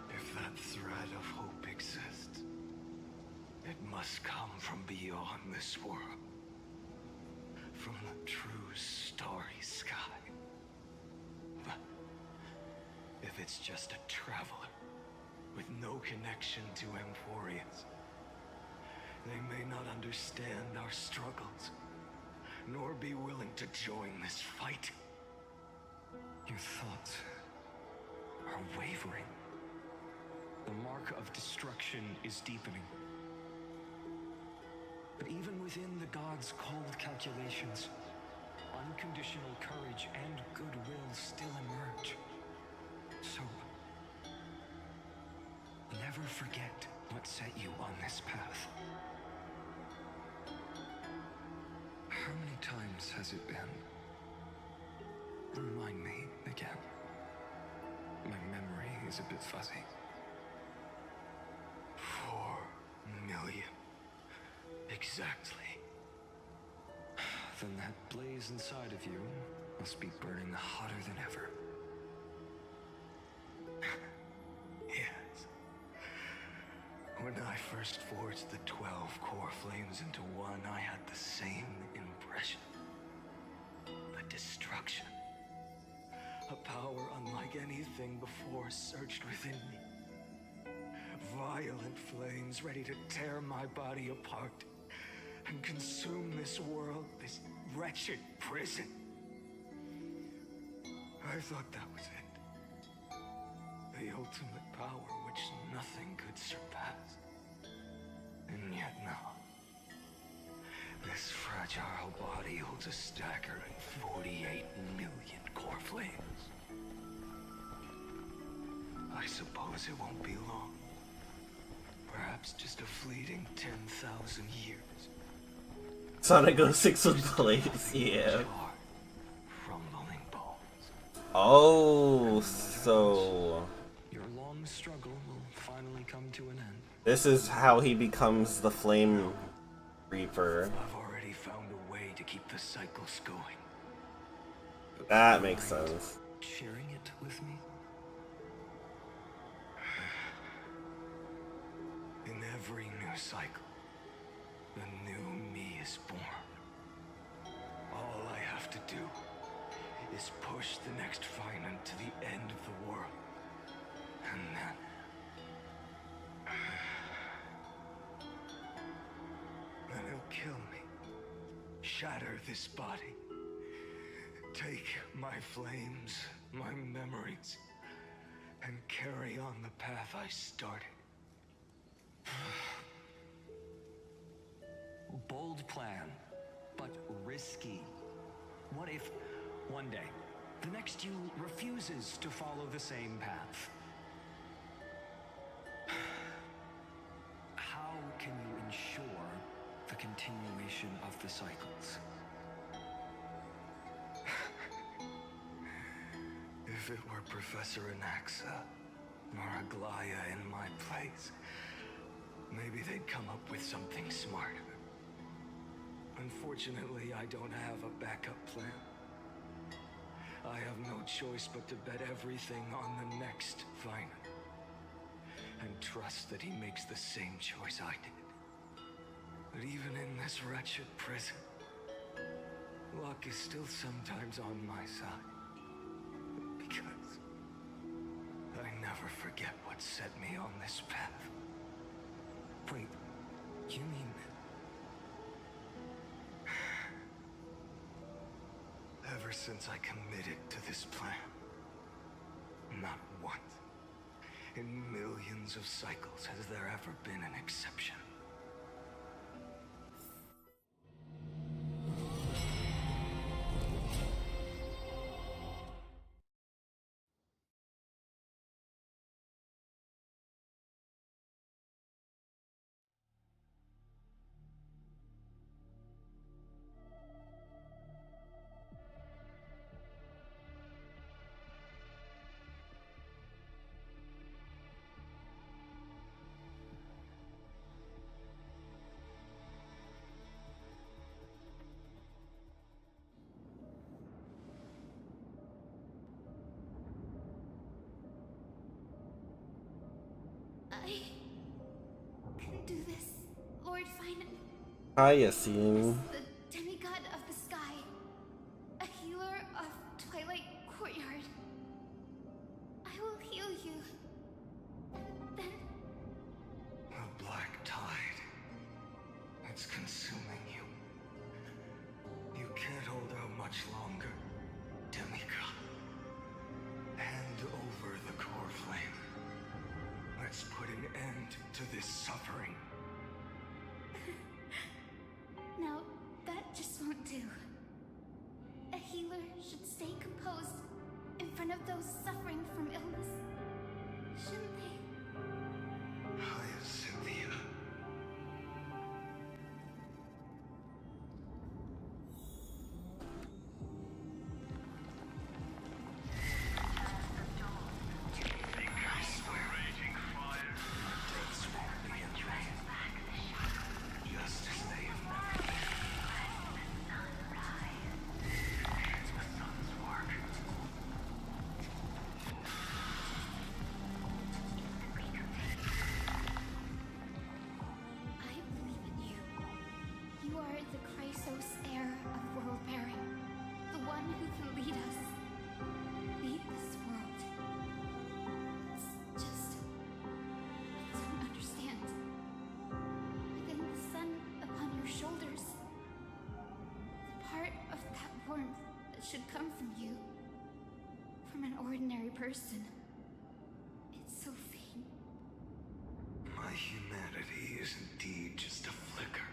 If that thread of hope exists, it must come from beyond this world. From the true starry sky. But if it's just a traveler with no connection to Amphorius, they may not understand our struggles, nor be willing to join this fight. Your thoughts are wavering. The mark of destruction is deepening. But even within the gods' cold calculations, unconditional courage and goodwill still emerge. So, never forget What set you on this path? How many times has it been? Remind me again. My memory is a bit fuzzy. 4 million. Exactly. Then that blaze inside of you must be burning hotter than ever. Yes. When I first forged the 12 core flames into one, I had the same impression. The destruction. A power unlike anything before surged within me. Violent flames ready to tear my body apart and consume this world, this wretched prison. I thought that was it. The ultimate power which nothing could surpass. And yet now, this fragile body holds a staggering 48 million core flames. I suppose it won't be long. Perhaps just a fleeting 10,000 years. Sonic 06 with Blaze, yeah. Oh, so... Your long struggle will finally come to an end. This is how he becomes the Flame Reaper. I've already found a way to keep the cycles going. That makes sense. Sharing it with me? In every new cycle, a new me is born. All I have to do is push the next Finan to the end of the world. And then he'll kill me. Shatter this body. Take my flames, my memories, and carry on the path I started. Bold plan, but risky. What if one day the next you refuses to follow the same path? How can you ensure the continuation of the cycles? If it were Professor Anaxa or Aglaya in my place, maybe they'd come up with something smarter. Unfortunately, I don't have a backup plan. I have no choice but to bet everything on the next Finan. And trust that he makes the same choice I did. But even in this wretched prison, luck is still sometimes on my side. Because I never forget what set me on this path. Wait, you mean... Ever since I committed to this plan, not once, in millions of cycles, has there ever been an exception. I can do this, Lord Finan. Hi, Yassine. The demigod of the sky, a healer of Twilight Courtyard. I will heal you, and then... A black tide. It's consuming you. You can't hold out much longer, demigod. Hand over the core flame. Let's put an end to this suffering. No, that just won't do. A healer should stay composed in front of those suffering from illness. Shouldn't they? Hyacinth should come from you. From an ordinary person. It's so vain. My humanity is indeed just a flicker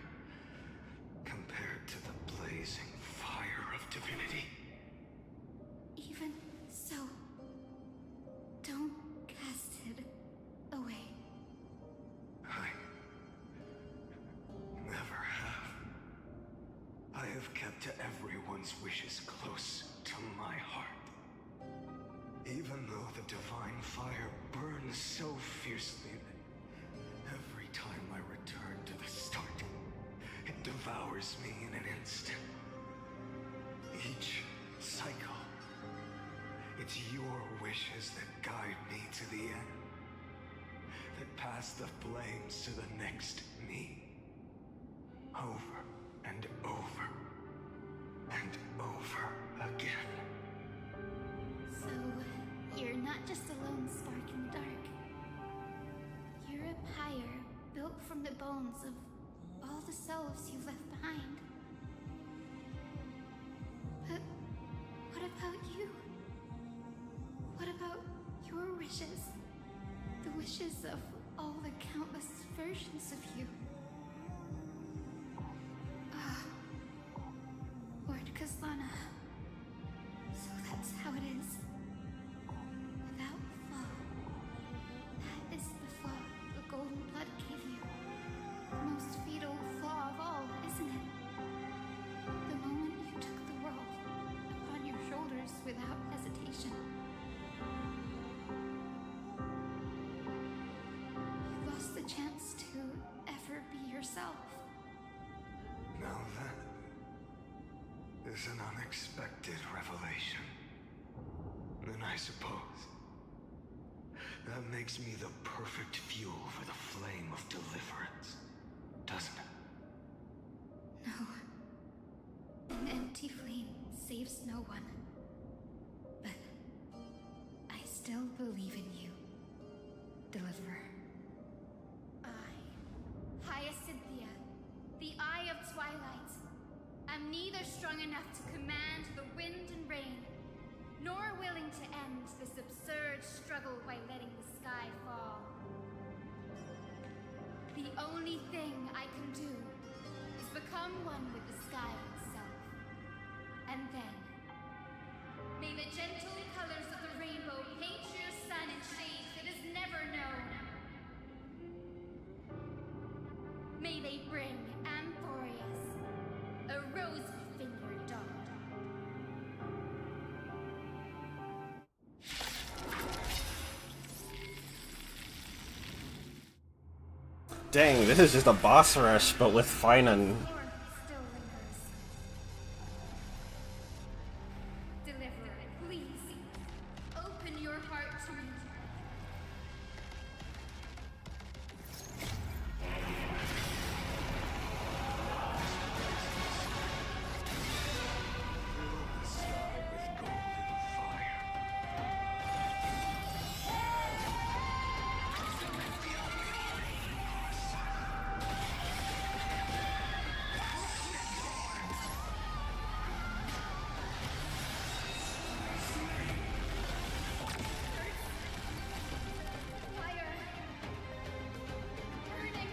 compared to the blazing fire of divinity. Even so, don't cast it away. I never have. I have kept everyone's wishes close to my heart. Even though the divine fire burns so fiercely that every time I return to the start, it devours me in an instant. Each cycle, it's your wishes that guide me to the end, that pass the flames to the next me. Over and over and over again. So, you're not just a lone spark in the dark. You're a pyre built from the bones of all the selves you've left behind. But what about you? What about your wishes? The wishes of all the countless versions of you. Lord Kazlana. So that's how it is. Without flaw. That is the flaw the golden blood gave you. The most fatal flaw of all, isn't it? The moment you took the world upon your shoulders without hesitation. You lost the chance to ever be yourself. Now that is an unexpected revelation. Then I suppose that makes me the perfect fuel for the flame of deliverance, doesn't it? No. An empty flame saves no one. But I still believe in you, Deliverer. I, Hyacinthia, the Eye of Twilight, am neither strong enough to command the wind and rain, nor willing to end this absurd struggle by letting the sky fall. The only thing I can do is become one with the sky itself. And then, may the gentle colors of the rainbow paint your sun in shades it has never known. May they bring Amphorius a rosy-fingered dog. Dang, this is just a boss rush, but with Finan. Still lingers. Deliverer, please, open your heart to me. Fill the sky with golden fire. Fire. Burning.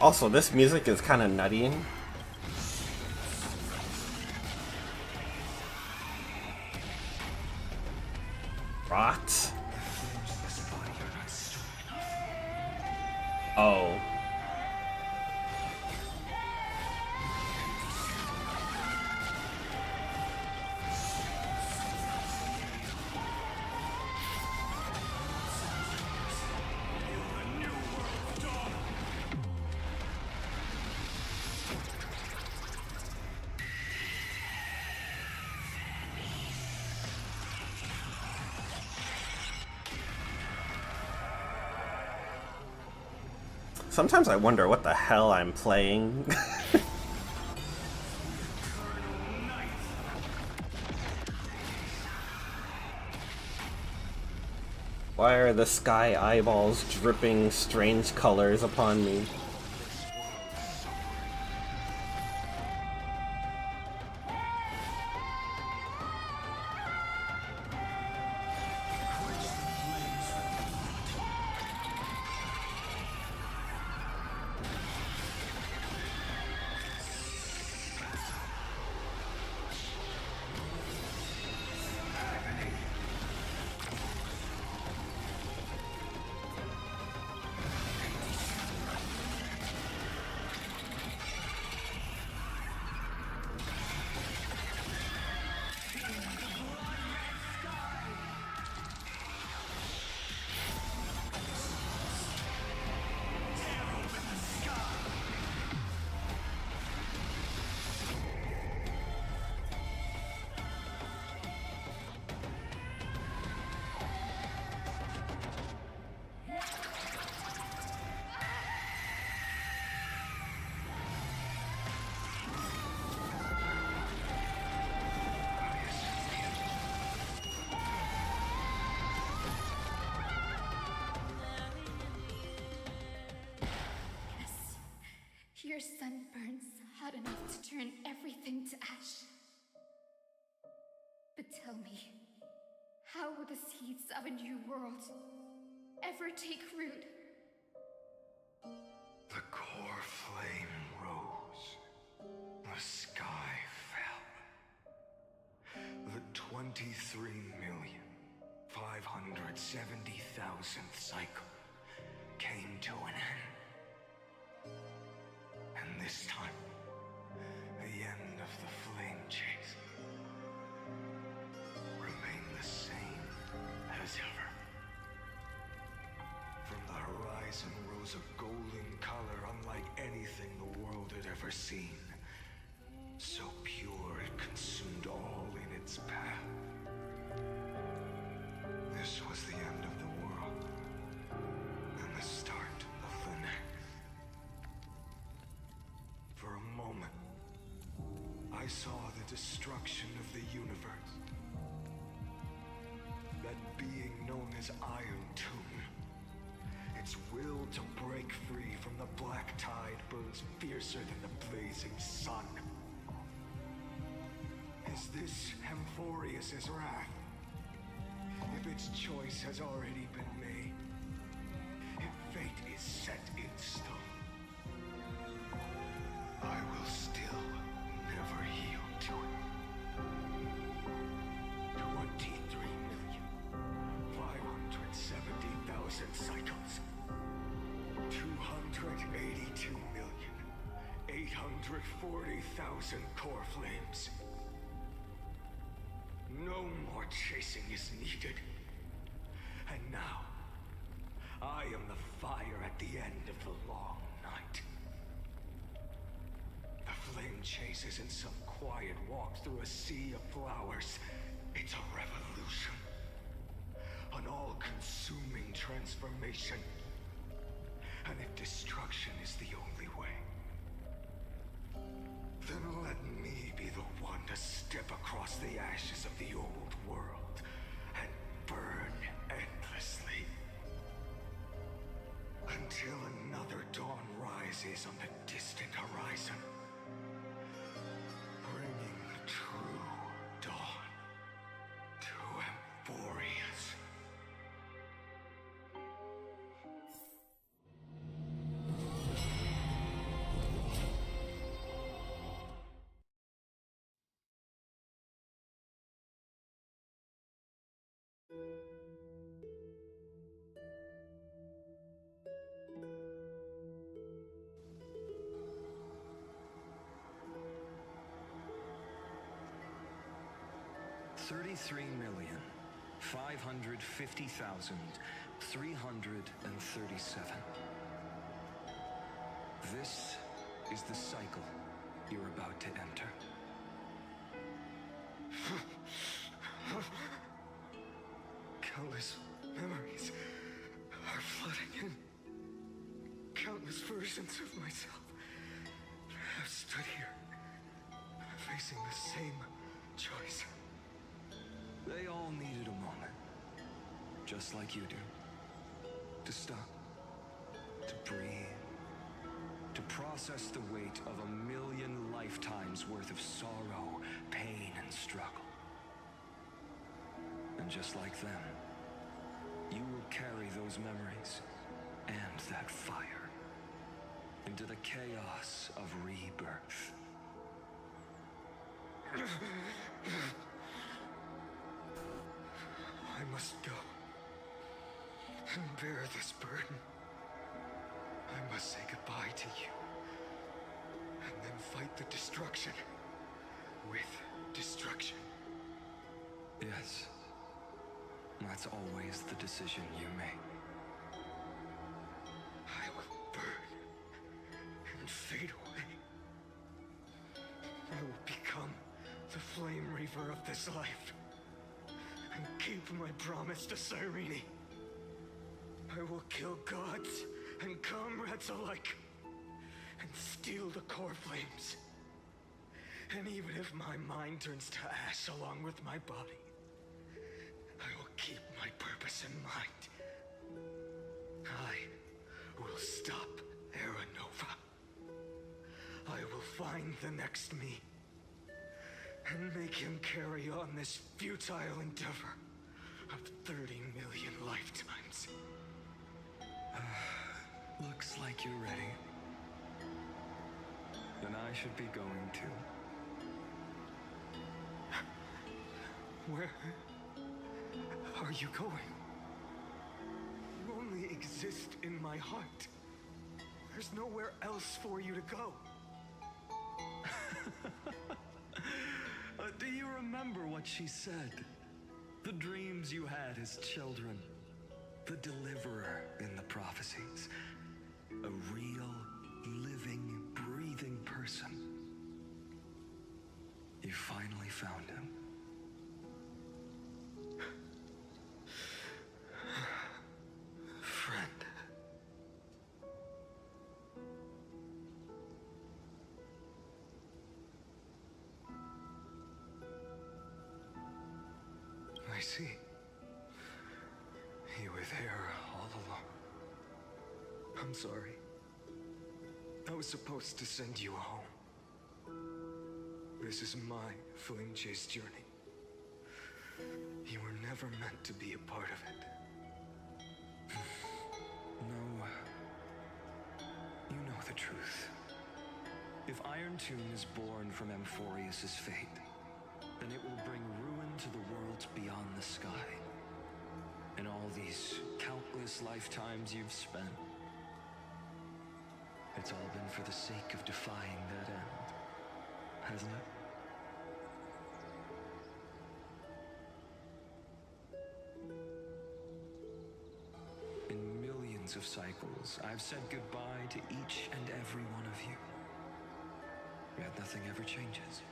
Also, this music is kind of nutty. Rot? Oh. Sometimes I wonder what the hell I'm playing. Why are the sky eyeballs dripping strange colors upon me? Your sun burns hot enough to turn everything to ash. But tell me, how will the seeds of a new world ever take root? The core flame rose. The sky fell. The 23,570,000th cycle came to an end. And this time, the end of the flame chase remained the same as ever. From the horizon rose a golden color unlike anything the world had ever seen. So pure it consumed all in its path. This was the end of the world, and the start of the next. For a moment, I saw the destruction of the universe. That being known as Iron Tomb. Its will to break free from the black tide burns fiercer than the blazing sun. Is this Amphorius's wrath? If its choice has already been made, if fate is set in stone, I will still never yield to it. 23,570,000 cycles. 282,840,000 core flames. No more chasing is needed. And now, I am the fire at the end of the long night. The flame chase isn't some quiet walk through a sea of flowers. It's a revolution. An all-consuming transformation. And if destruction is the only way, then let me be the one to step across the ashes of the old world and burn endlessly. Until another dawn rises on the distant horizon, bringing the true dawn to Amphorius. $33,550,337. This is the cycle you're about to enter. Countless memories are flooding in. countless versions of myself have stood here, facing the same choice. They all needed a moment, just like you do, to stop, to breathe, to process the weight of 1,000,000 lifetimes worth of sorrow, pain, and struggle. And just like them, you will carry those memories and that fire into the chaos of rebirth. I must go and bear this burden. I must say goodbye to you, and then fight the destruction with destruction. Yes, that's always the decision you make. I will burn and fade away. I will become the Flame Reaver of this life and keep my promise to Cyrene. I will kill gods and comrades alike and steal the core flames. And even if my mind turns to ash along with my body, I will keep my purpose in mind. I will stop Aranova. I will find the next me and make him carry on this futile endeavor of 30 million lifetimes. Looks like you're ready. Then I should be going too. Where are you going? You only exist in my heart. There's nowhere else for you to go. Do you remember what she said? The dreams you had as children. The deliverer in the prophecies. A real, living, breathing person. You finally found him. Friend. I see. You were there all along. I'm sorry. I was supposed to send you home. This is my flame chase journey. You were never meant to be a part of it. No. You know the truth. If Iron Tomb is born from Amphorius' fate, then it will bring ruin to the worlds beyond the sky. And all these countless lifetimes you've spent, it's all been for the sake of defying that end, hasn't it? In millions of cycles, I've said goodbye to each and every one of you. Yet nothing ever changes.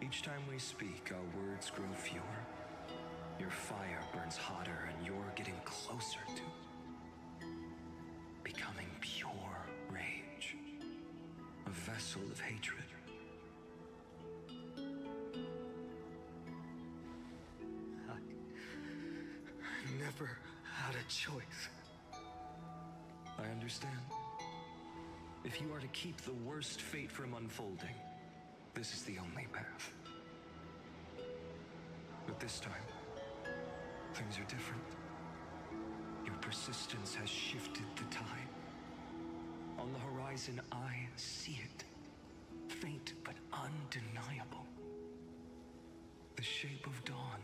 Each time we speak, our words grow fewer. Your fire burns hotter, and you're getting closer to becoming pure rage. A vessel of hatred. I never had a choice. I understand. If you are to keep the worst fate from unfolding, this is the only path. But this time, things are different. Your persistence has shifted the tide. On the horizon, I see it. Faint but undeniable. The shape of dawn,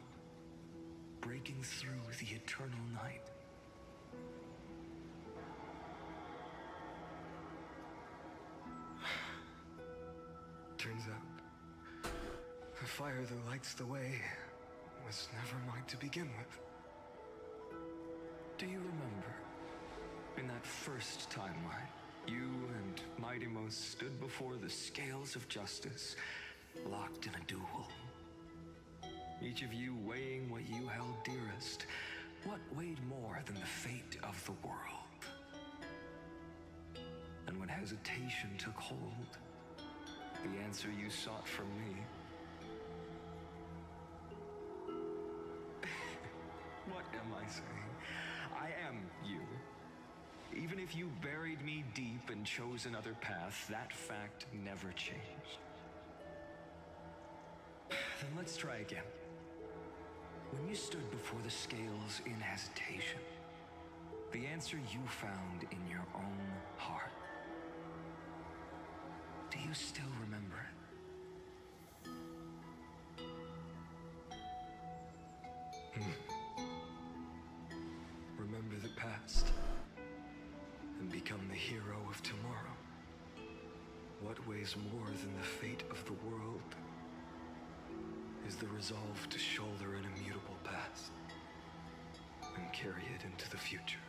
breaking through the eternal night. Turns out, the fire that lights the way was never mine to begin with. Do you remember, in that first timeline, you and Mightymost stood before the scales of justice, locked in a duel? Each of you weighing what you held dearest. What weighed more than the fate of the world? And when hesitation took hold, the answer you sought from me. What am I saying? I am you. Even if you buried me deep and chose another path, that fact never changed. Then let's try again. When you stood before the scales in hesitation, the answer you found in your own heart. Do you still remember it? Remember the past and become the hero of tomorrow. What weighs more than the fate of the world is the resolve to shoulder an immutable past and carry it into the future.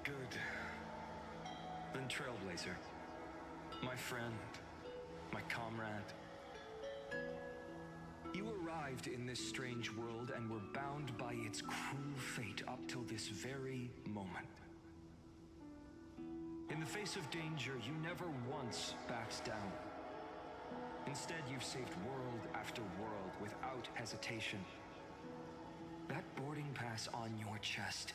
Good. Then Trailblazer, my friend, my comrade, you arrived in this strange world and were bound by its cruel fate up till this very moment. In the face of danger, you never once backed down. Instead, you've saved world after world without hesitation. That boarding pass on your chest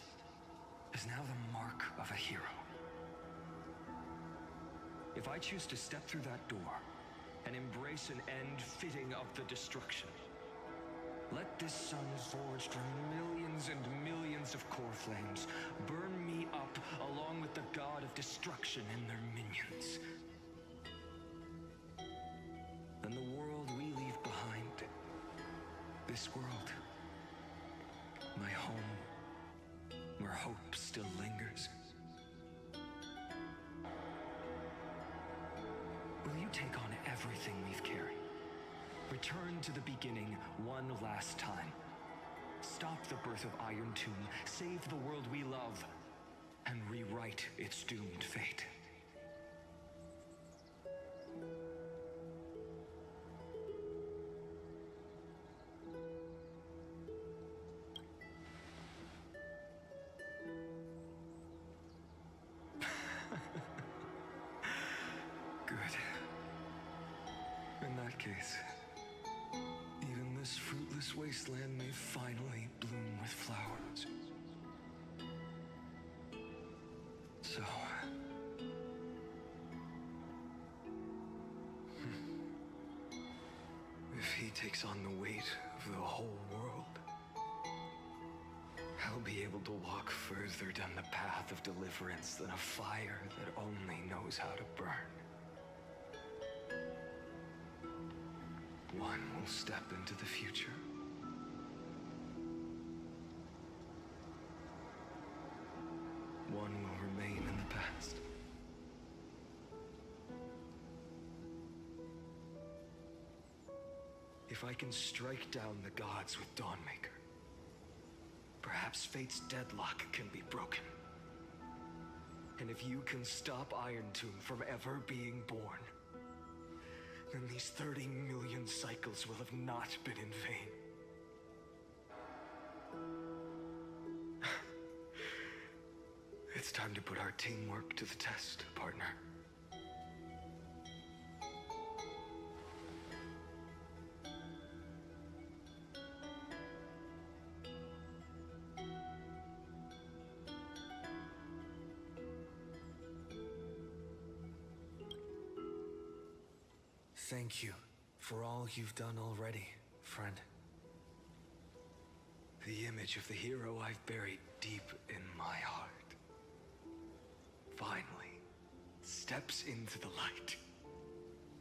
is now the mark of a hero. If I choose to step through that door and embrace an end fitting of the destruction, let this sun forged from millions and millions of core flames burn me up along with the god of destruction and their minions. Then the world we leave behind, this world, my home, where hope still lingers. Will you take on everything we've carried? Return to the beginning one last time. Stop the birth of Iron Tomb, save the world we love, and rewrite its doomed fate. Good. In that case, even this fruitless wasteland may finally bloom with flowers. So... if he takes on the weight of the whole world, I'll be able to walk further down the path of deliverance than a fire that only knows how to burn. One will step into the future. One will remain in the past. If I can strike down the gods with Dawnmaker, perhaps fate's deadlock can be broken. And if you can stop Iron Tomb from ever being born, then these 30 million cycles will have not been in vain. It's time to put our teamwork to the test, partner. Thank you for all you've done already, friend. The image of the hero I've buried deep in my heart finally steps into the light.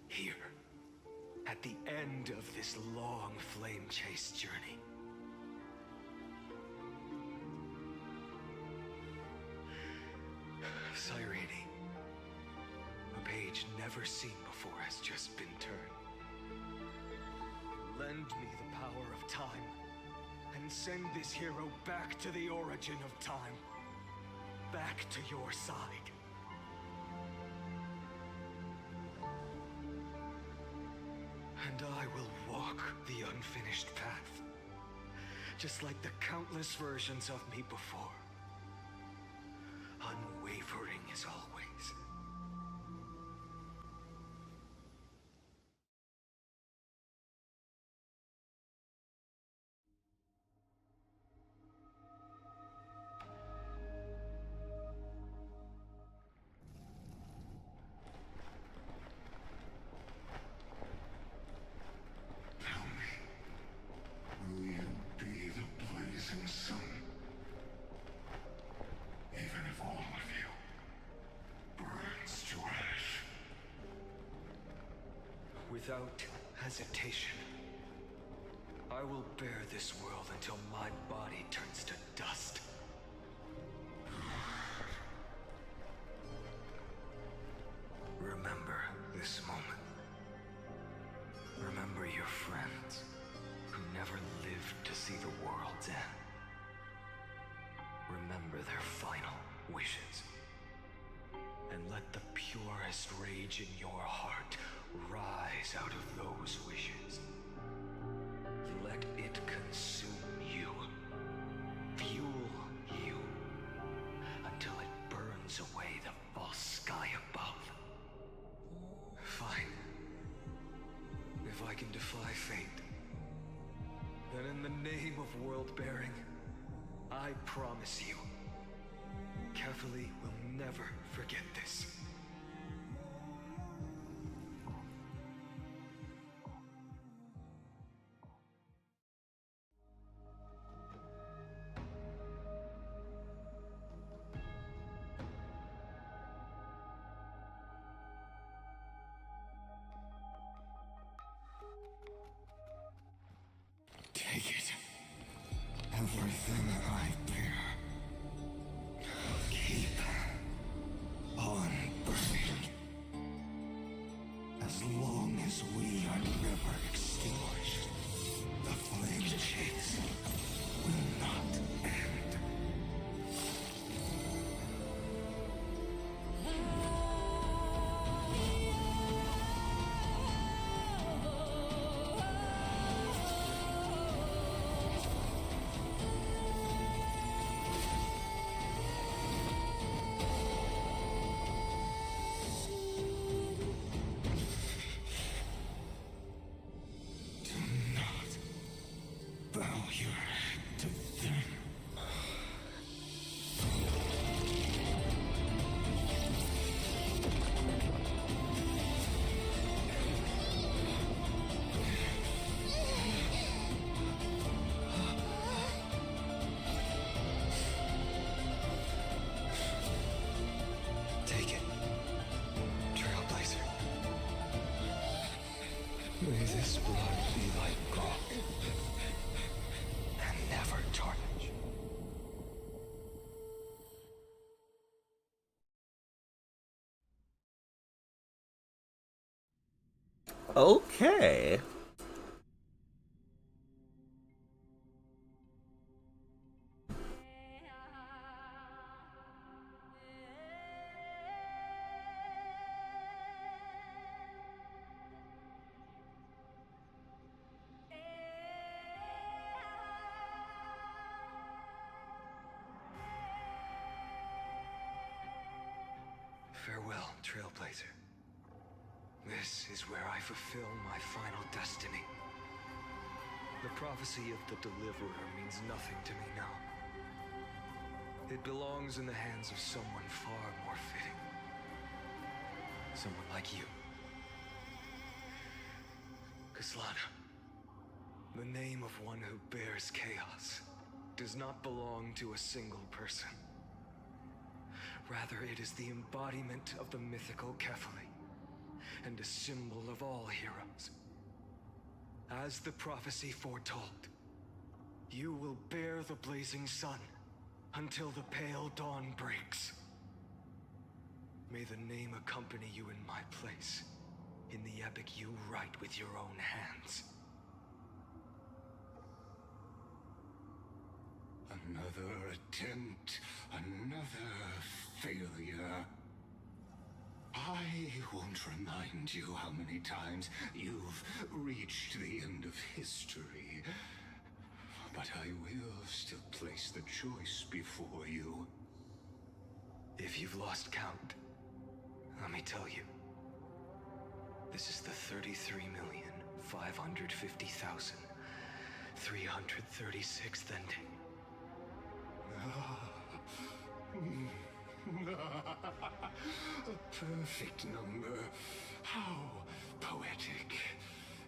Here, at the end of this long flame chase journey. Cyrene, a page never seen before has just been turned. Lend me the power of time, and send this hero back to the origin of time. Back to your side. And I will walk the unfinished path, just like the countless versions of me before. Unwavering Without hesitation, I will bear this world until my body turns to dust. Remember this moment. Remember your friends who never lived to see the world's end. Remember their final wishes. And let the purest rage in your heart rise out of those wishes. Let it consume you, fuel you, until it burns away the false sky above. Fine. If I can defy fate, then in the name of world-bearing, I promise you, Kefali will never forget this. Take it. Everything I bear. Keep on burning. As long as we are never extinguished, the flame chase will not end. Bow your head to them. Take it, Trailblazer. May this blood be like gold, and never tarnish. Okay. Farewell, Trailblazer. This is where I fulfill my final destiny. The prophecy of the Deliverer means nothing to me now. It belongs in the hands of someone far more fitting. Someone like you. Kaslana, the name of one who bears chaos does not belong to a single person. Rather, it is the embodiment of the mythical Kefali, and a symbol of all heroes. As the prophecy foretold, you will bear the blazing sun until the pale dawn breaks. May the name accompany you in my place, in the epic you write with your own hands. Another attempt, another failure. I won't remind you how many times you've reached the end of history, but I will still place the choice before you. If you've lost count, let me tell you. This is the 33,550,336th ending. A perfect number. How poetic.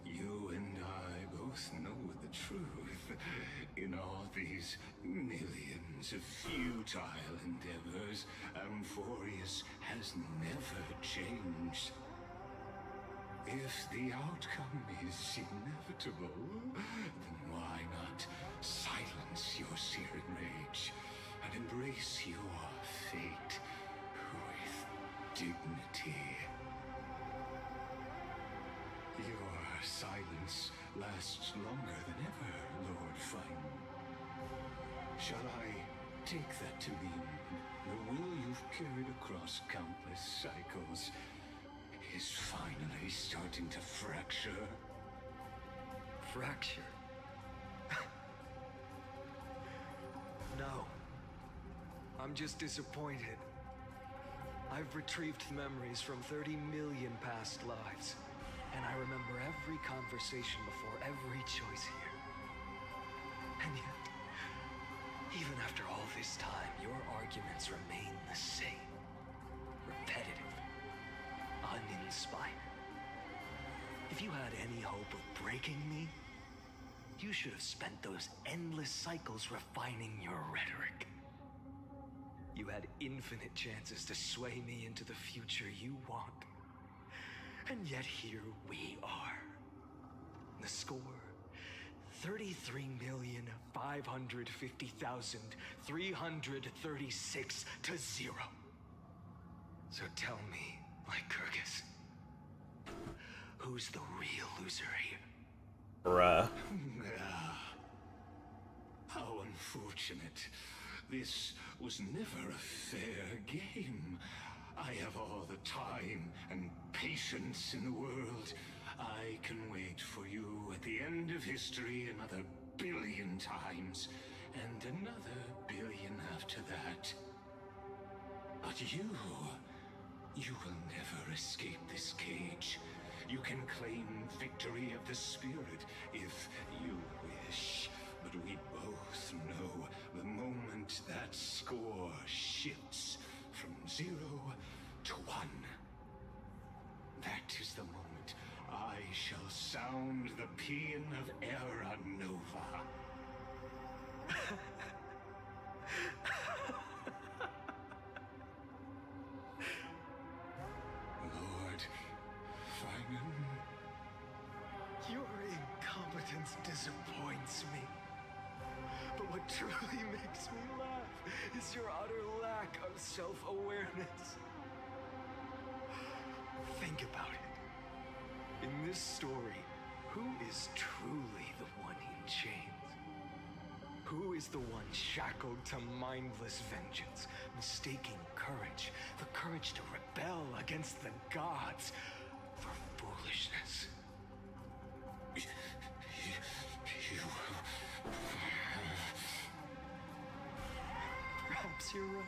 You and I both know the truth. In all these millions of futile endeavors, Amphorius has never changed. If the outcome is inevitable, then why not silence your seared rage and embrace your fate with dignity? Your silence lasts longer than ever, Lord Fine. Shall I take that to mean the will you've carried across countless cycles is finally starting to fracture? Fracture? No. I'm just disappointed. I've retrieved memories from 30 million past lives, and I remember every conversation before every choice here. And yet, even after all this time, your arguments remain the same. Repetitive. Uninspired. If you had any hope of breaking me, you should have spent those endless cycles refining your rhetoric. You had infinite chances to sway me into the future you want. And yet here we are. The score, 33,550,336 to 0. So tell me, Lycurgus, who's the real loser here? Bruh. How unfortunate. This was never a fair game. I have all the time and patience in the world. I can wait for you at the end of history another billion times, and another billion after that. But you will never escape this cage. You can claim victory of the spirit if you wish. But we both know the moment that score shifts from 0 to 1. That is the moment I shall sound the paean of Era Nova. Lord Finan. Your incompetence disappoints me. But what truly makes me laugh is your utter lack of self-awareness. Think about it. In this story, who is truly the one in chains? Who is the one shackled to mindless vengeance, mistaking courage, the courage to rebel against the gods, for foolishness? Perhaps you're right.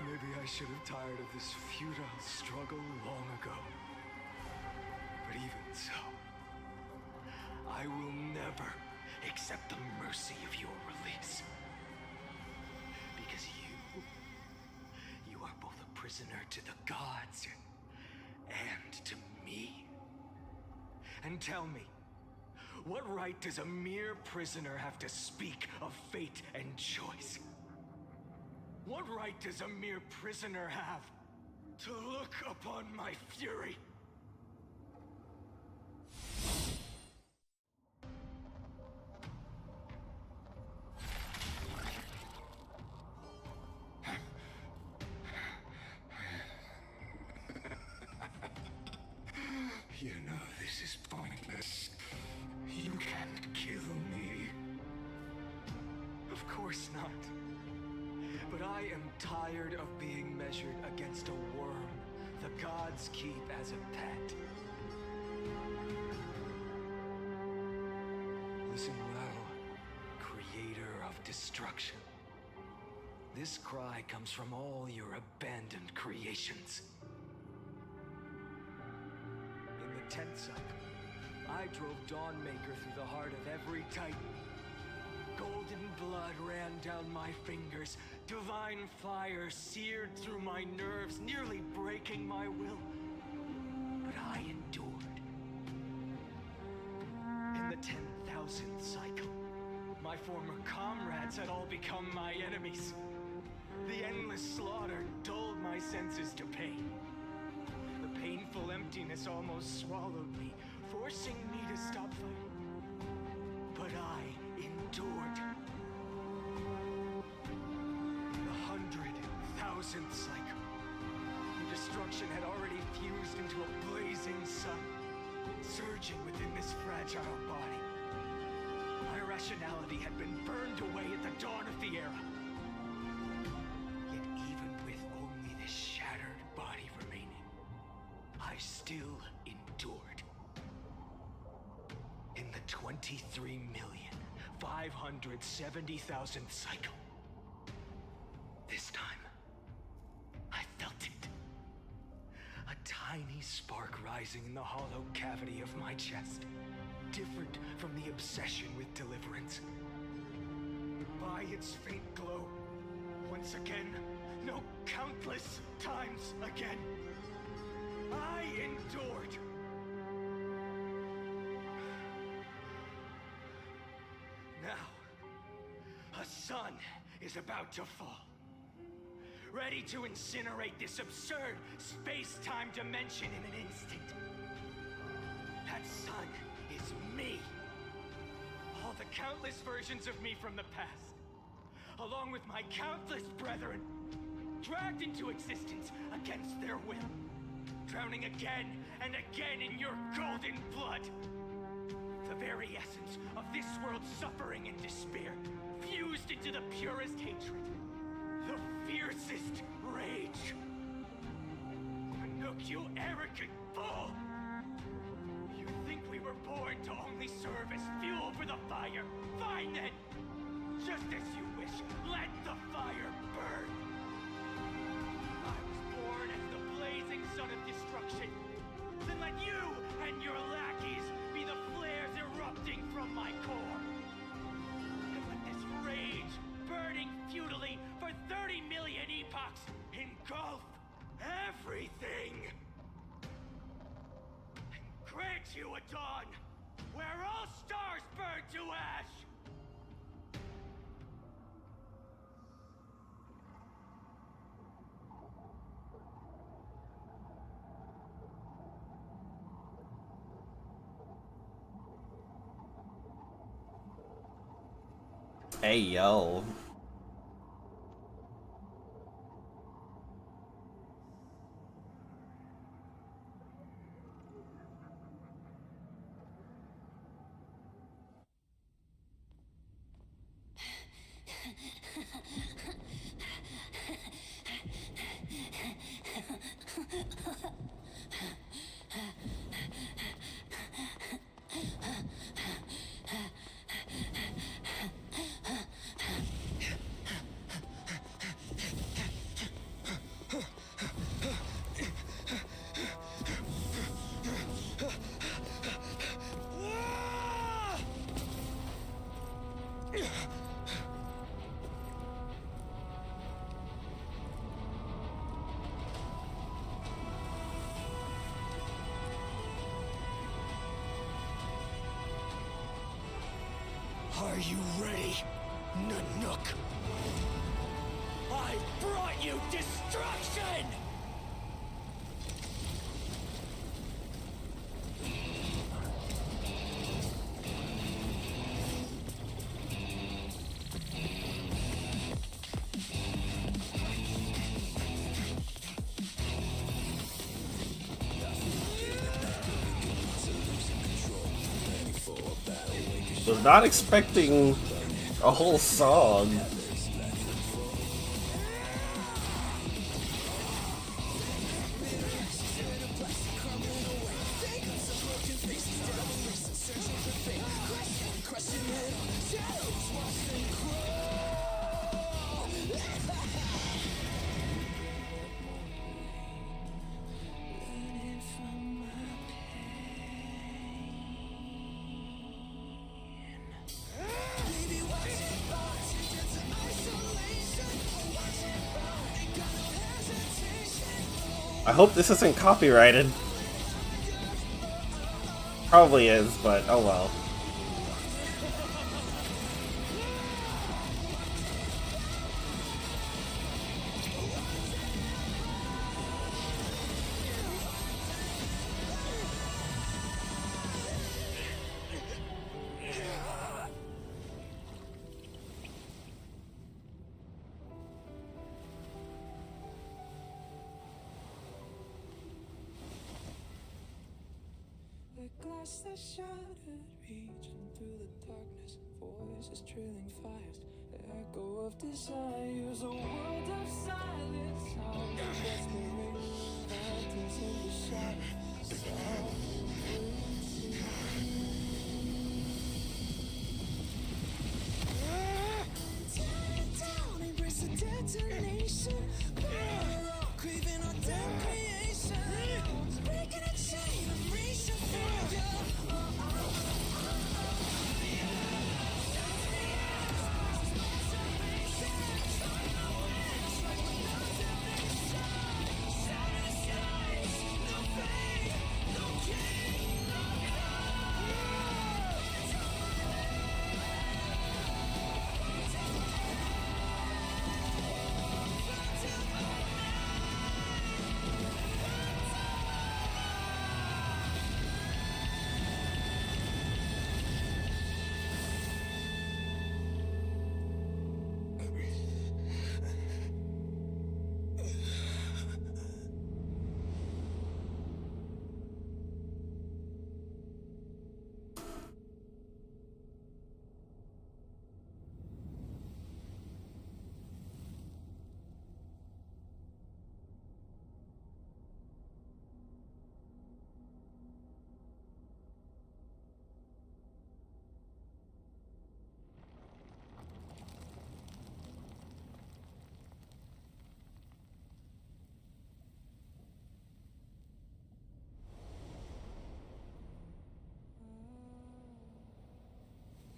Maybe I should have tired of this futile struggle long ago. But even so, I will never accept the mercy of your release. Because you are both a prisoner to the gods and to me. And tell me, what right does a mere prisoner have to speak of fate and choice? What right does a mere prisoner have to look upon my fury? You know this is pointless. You can't kill me. Of course not. But I am tired of being measured against a worm the gods keep as a pet. Listen well, creator of destruction. This cry comes from all your abandoned creations. In the 10th cycle, I drove Dawnmaker through the heart of every titan. Golden blood ran down my fingers. Divine fire seared through my nerves, nearly breaking my will. But I endured. In the 10,000th cycle, my former comrades had all become my enemies. The endless slaughter dulled my senses to pain. The pain painful emptiness almost swallowed me, forcing me to stop fighting. But I endured. In the 100,000th cycle, the destruction had already fused into a blazing sun, surging within this fragile body. My rationality had been burned away at the dawn of the era. Yet even with only this shattered body remaining, I still endured. In the 23,570,000th cycle, this time, I felt it. A tiny spark rising in the hollow cavity of my chest. Different from the obsession with deliverance. By its faint glow, once again, no, countless times again, I endured. Now, a sun is about to fall, ready to incinerate this absurd space-time dimension in an instant. That sun is me. All the countless versions of me from the past, along with my countless brethren, dragged into existence against their will, drowning again and again in your golden blood. The very essence of this world's suffering and despair, fused into the purest hatred, the fiercest rage. Nook, you arrogant fool! You think we were born to only serve as fuel for the fire? Fine then! Just as you wish, let the fire burn! I was born as the blazing sun of destruction. Then let you and your lackeys be the flares erupting from my core. And let this rage, burning futilely for 30 million epochs, engulf everything. And grant you a dawn where all stars burn to ash. Hey, yo. Are you ready, Nanook? I brought you destruction! Was not expecting a whole song. I hope this isn't copyrighted. Probably is, but oh well. glass that's shattered, reaching through the darkness, voices trailing fast, echo of desires, a world of silence, sounds of desperation, phantoms in the shadows, tear it down, embrace the detonation, craving our damn creation, breaking a chain, I'm reaching for you.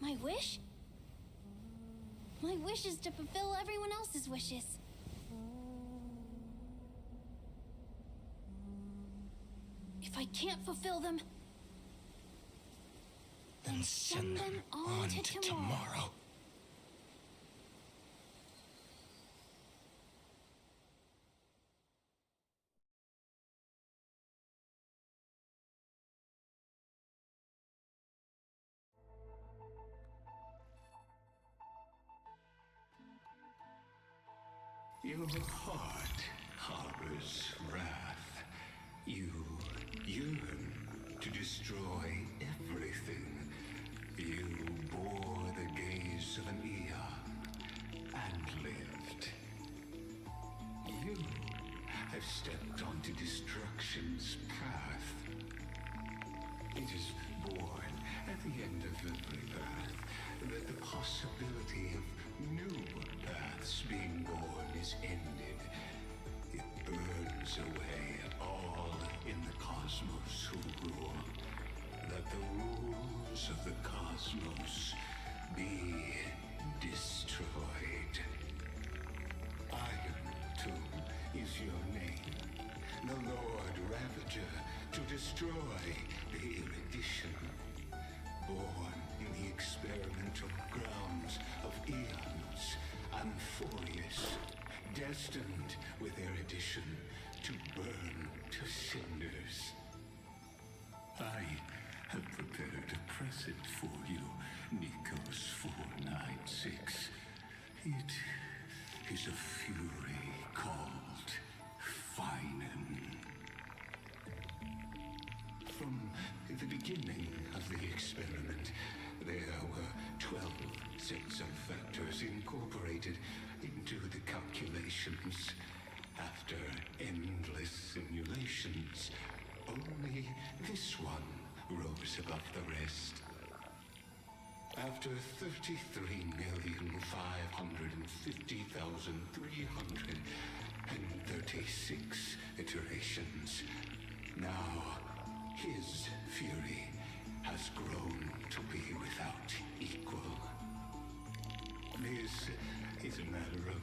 My wish? My wish is to fulfill everyone else's wishes. If I can't fulfill them, then send them on to tomorrow. Your heart harbors wrath. You yearn to destroy everything. You bore the gaze of an eon and lived. You have stepped onto destruction's path. It is born at the end of every path that the possibility of new paths being born is ended. It burns away all in the cosmos who rule. That the rules of the cosmos be destroyed. Iron Tomb is your name. The Lord Ravager to destroy the erudition. Born in the experimental grounds of eons, Amphorius, destined with erudition to burn to cinders. I have prepared a present for you, Nikos 496. It is a fury called Finan. From the beginning of the experiment, there were 12 sets of factors incorporated into the calculations. After endless simulations, only this one rose above the rest. After 33,550,336 iterations, now his fury has grown to be without equal. This is a matter of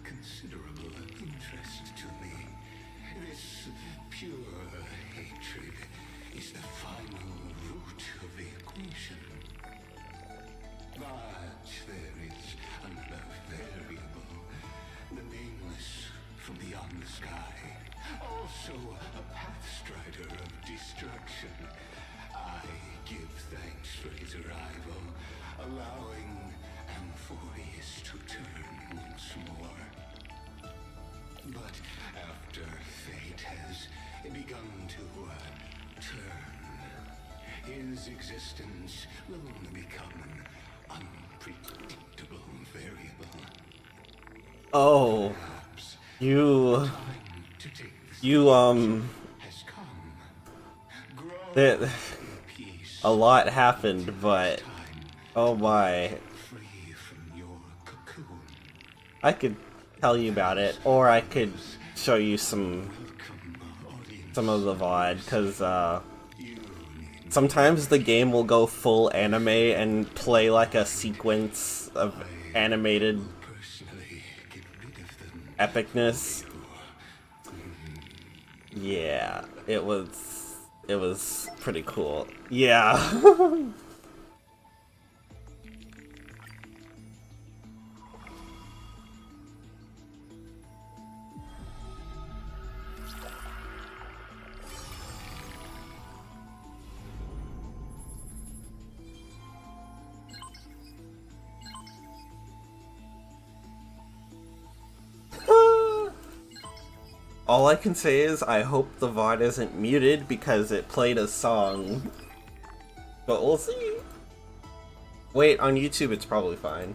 considerable interest to me. This pure hatred is the final root of the equation. But there is another variable, the nameless from beyond the sky, also a pathstrider of destruction. I give thanks for his arrival, allowing Amphorius to turn once more. But after fate has begun to turn, his existence will only become an unpredictable variable. Oh, you, that, a lot happened, but, oh my. I could tell you about it, or I could show you some of the VOD, because, sometimes the game will go full anime and play like a sequence of animated epicness. Yeah, it was pretty cool. Yeah. All I can say is I hope the VOD isn't muted because it played a song. But we'll see. Wait, on YouTube it's probably fine.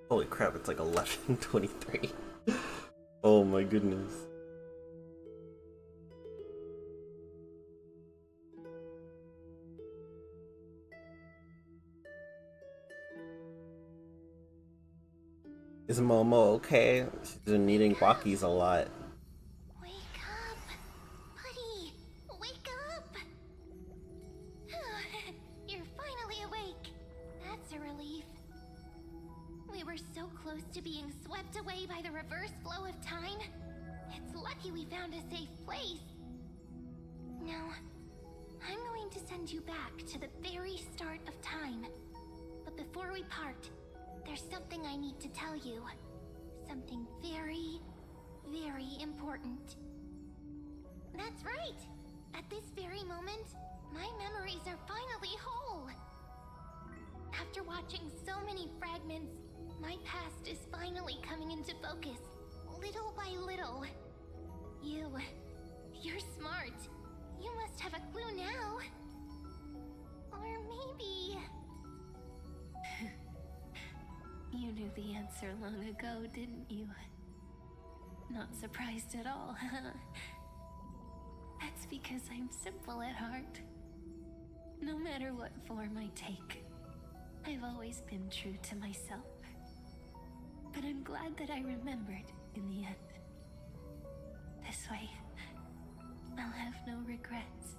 Holy crap, it's like 11:23. Oh my goodness. Is Momo okay? She's been eating Bakis a lot. Wake up! Buddy! Wake up! You're finally awake. That's a relief. We were so close to being swept away by the reverse flow of time. It's lucky we found a safe place. Now, I'm going to send you back to the very start of time. But before we part, there's something I need to tell you. Something very, very important. That's right! At this very moment, my memories are finally whole. After watching so many fragments, my past is finally coming into focus, little by little. You're smart. You must have a clue now. Or maybe... You knew the answer long ago, didn't you? Not surprised at all, huh? That's because I'm simple at heart. No matter what form I take, I've always been true to myself. But I'm glad that I remembered in the end. This way, I'll have no regrets.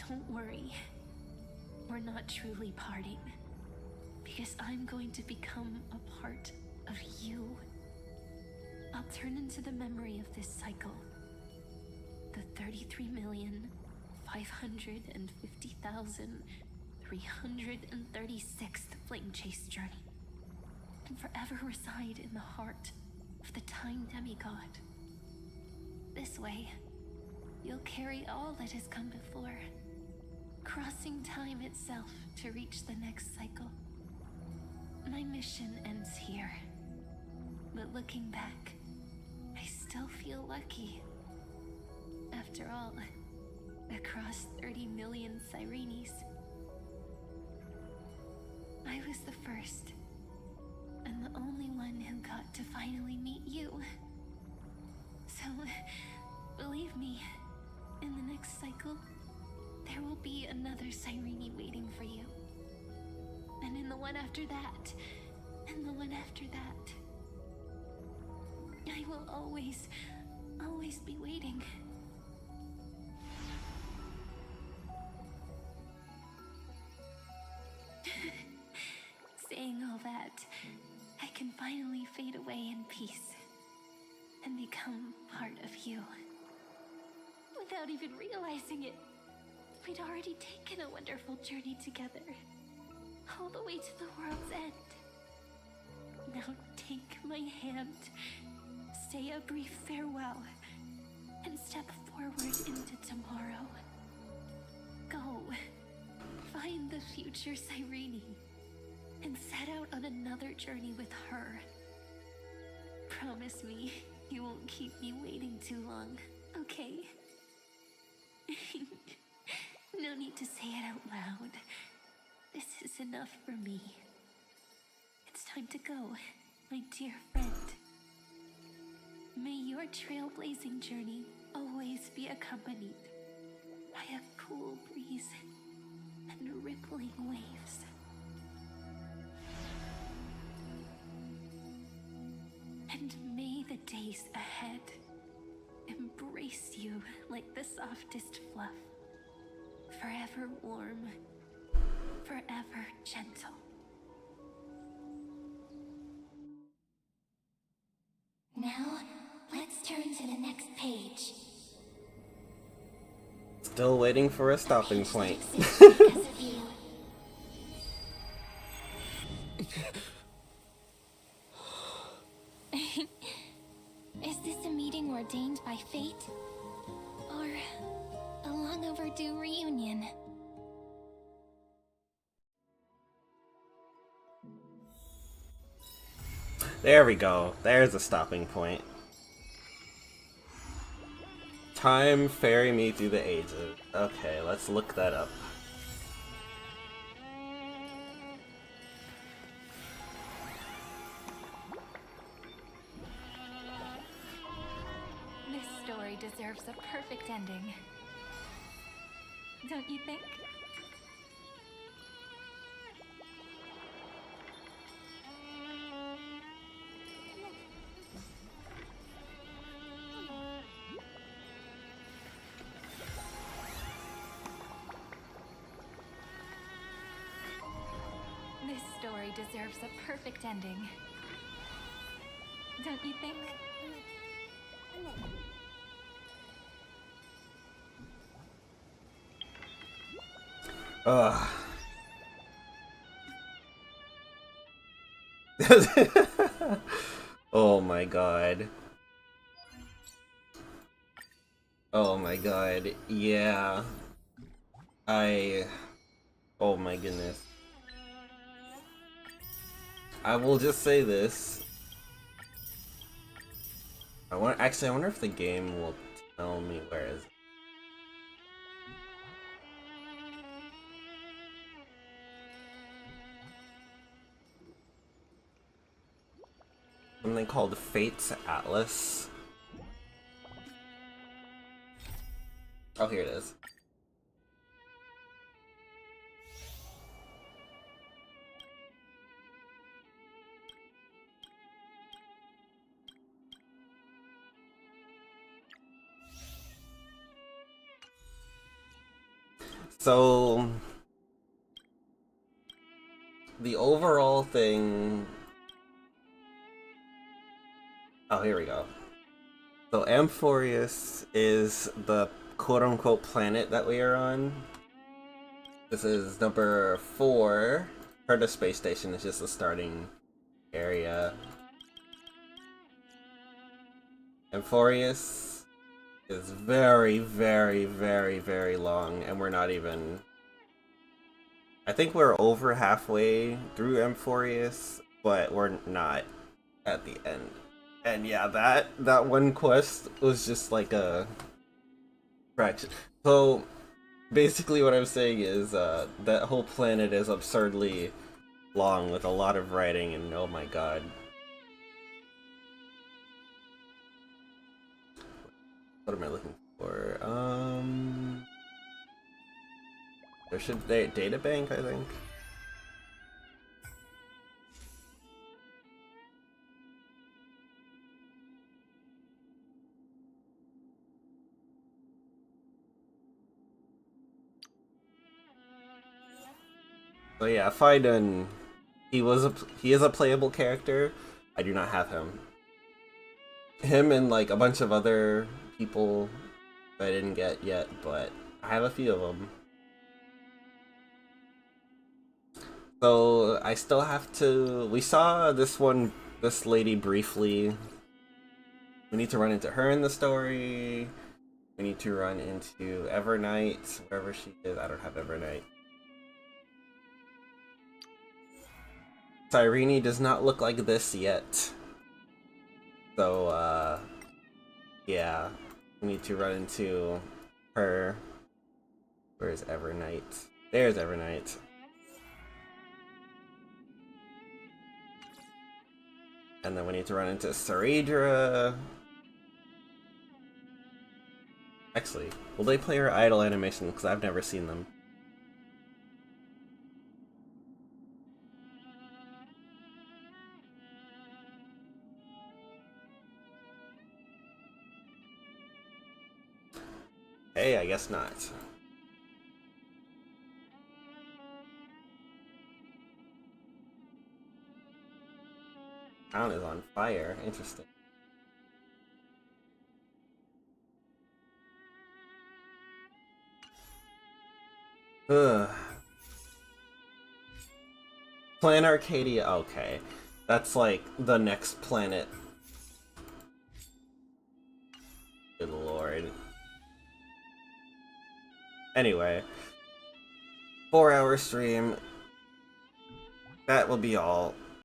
Don't worry. We're not truly parting, because I'm going to become a part of you. I'll turn into the memory of this cycle, the 33,550,336th Flame Chase journey, and forever reside in the heart of the Time Demigod. This way, you'll carry all that has come before, crossing time itself to reach the next cycle. My mission ends here, but looking back, I still feel lucky. After all, across 30 million Sirenes. I was the first, and the only one who got to finally meet you. So, believe me, in the next cycle, there will be another Cyrene waiting for you. And in the one after that, and the one after that. I will always, always be waiting. Saying all that, I can finally fade away in peace and become part of you. Without even realizing it, we'd already taken a wonderful journey together, all the way to the world's end. Now take my hand, say a brief farewell, and step forward into tomorrow. Go, find the future Cyrene, and set out on another journey with her. Promise me you won't keep me waiting too long, okay? No need to say it out loud. This is enough for me. It's time to go, my dear friend. May your trailblazing journey always be accompanied by a cool breeze and rippling waves. And may the days ahead embrace you like the softest fluff, forever warm, forever gentle. Now, let's turn to the next page. Still waiting for a stopping point. Because of you. Is this a meeting ordained by fate? Or a long overdue reunion? There we go. There's a stopping point. Time ferry me through the ages. Okay, let's look that up. This story deserves a perfect ending. Don't you think? This story deserves a perfect ending. Don't you think? Ugh. Oh my god. Oh my god. Yeah. Oh my goodness. I will just say this. I wonder if the game will tell me where is it. Something called Fate's Atlas. Oh, here it is. So, the overall thing... Oh, here we go. So, Amphorius is the quote-unquote planet that we are on. This is number 4. The space station is just the starting area. Amphorius is very, very, very, very long, and we're not even... I think we're over halfway through Amphorius, but we're not at the end. And yeah, that one quest was just like a fraction. So Basically what I'm saying is that whole planet is absurdly long with a lot of writing, and oh my god. What am I looking for? There should be a data bank, I think. So yeah, Fiden, he is a playable character. I do not have him. Him and like a bunch of other people I didn't get yet, but I have a few of them. So I still have to. We saw this lady briefly. We need to run into her in the story. We need to run into Evernight, wherever she is. I don't have Evernight. Cyrene does not look like this yet. So, yeah. We need to run into her. Where is Evernight? There's Evernight. And then we need to run into Saridra. Actually, will they play her idle animation? Because I've never seen them. Hey, I guess not. Town is on fire. Interesting. Ugh. Plan Arcadia. Okay, that's like the next planet. Good lord. Anyway, 4-hour stream. That will be all.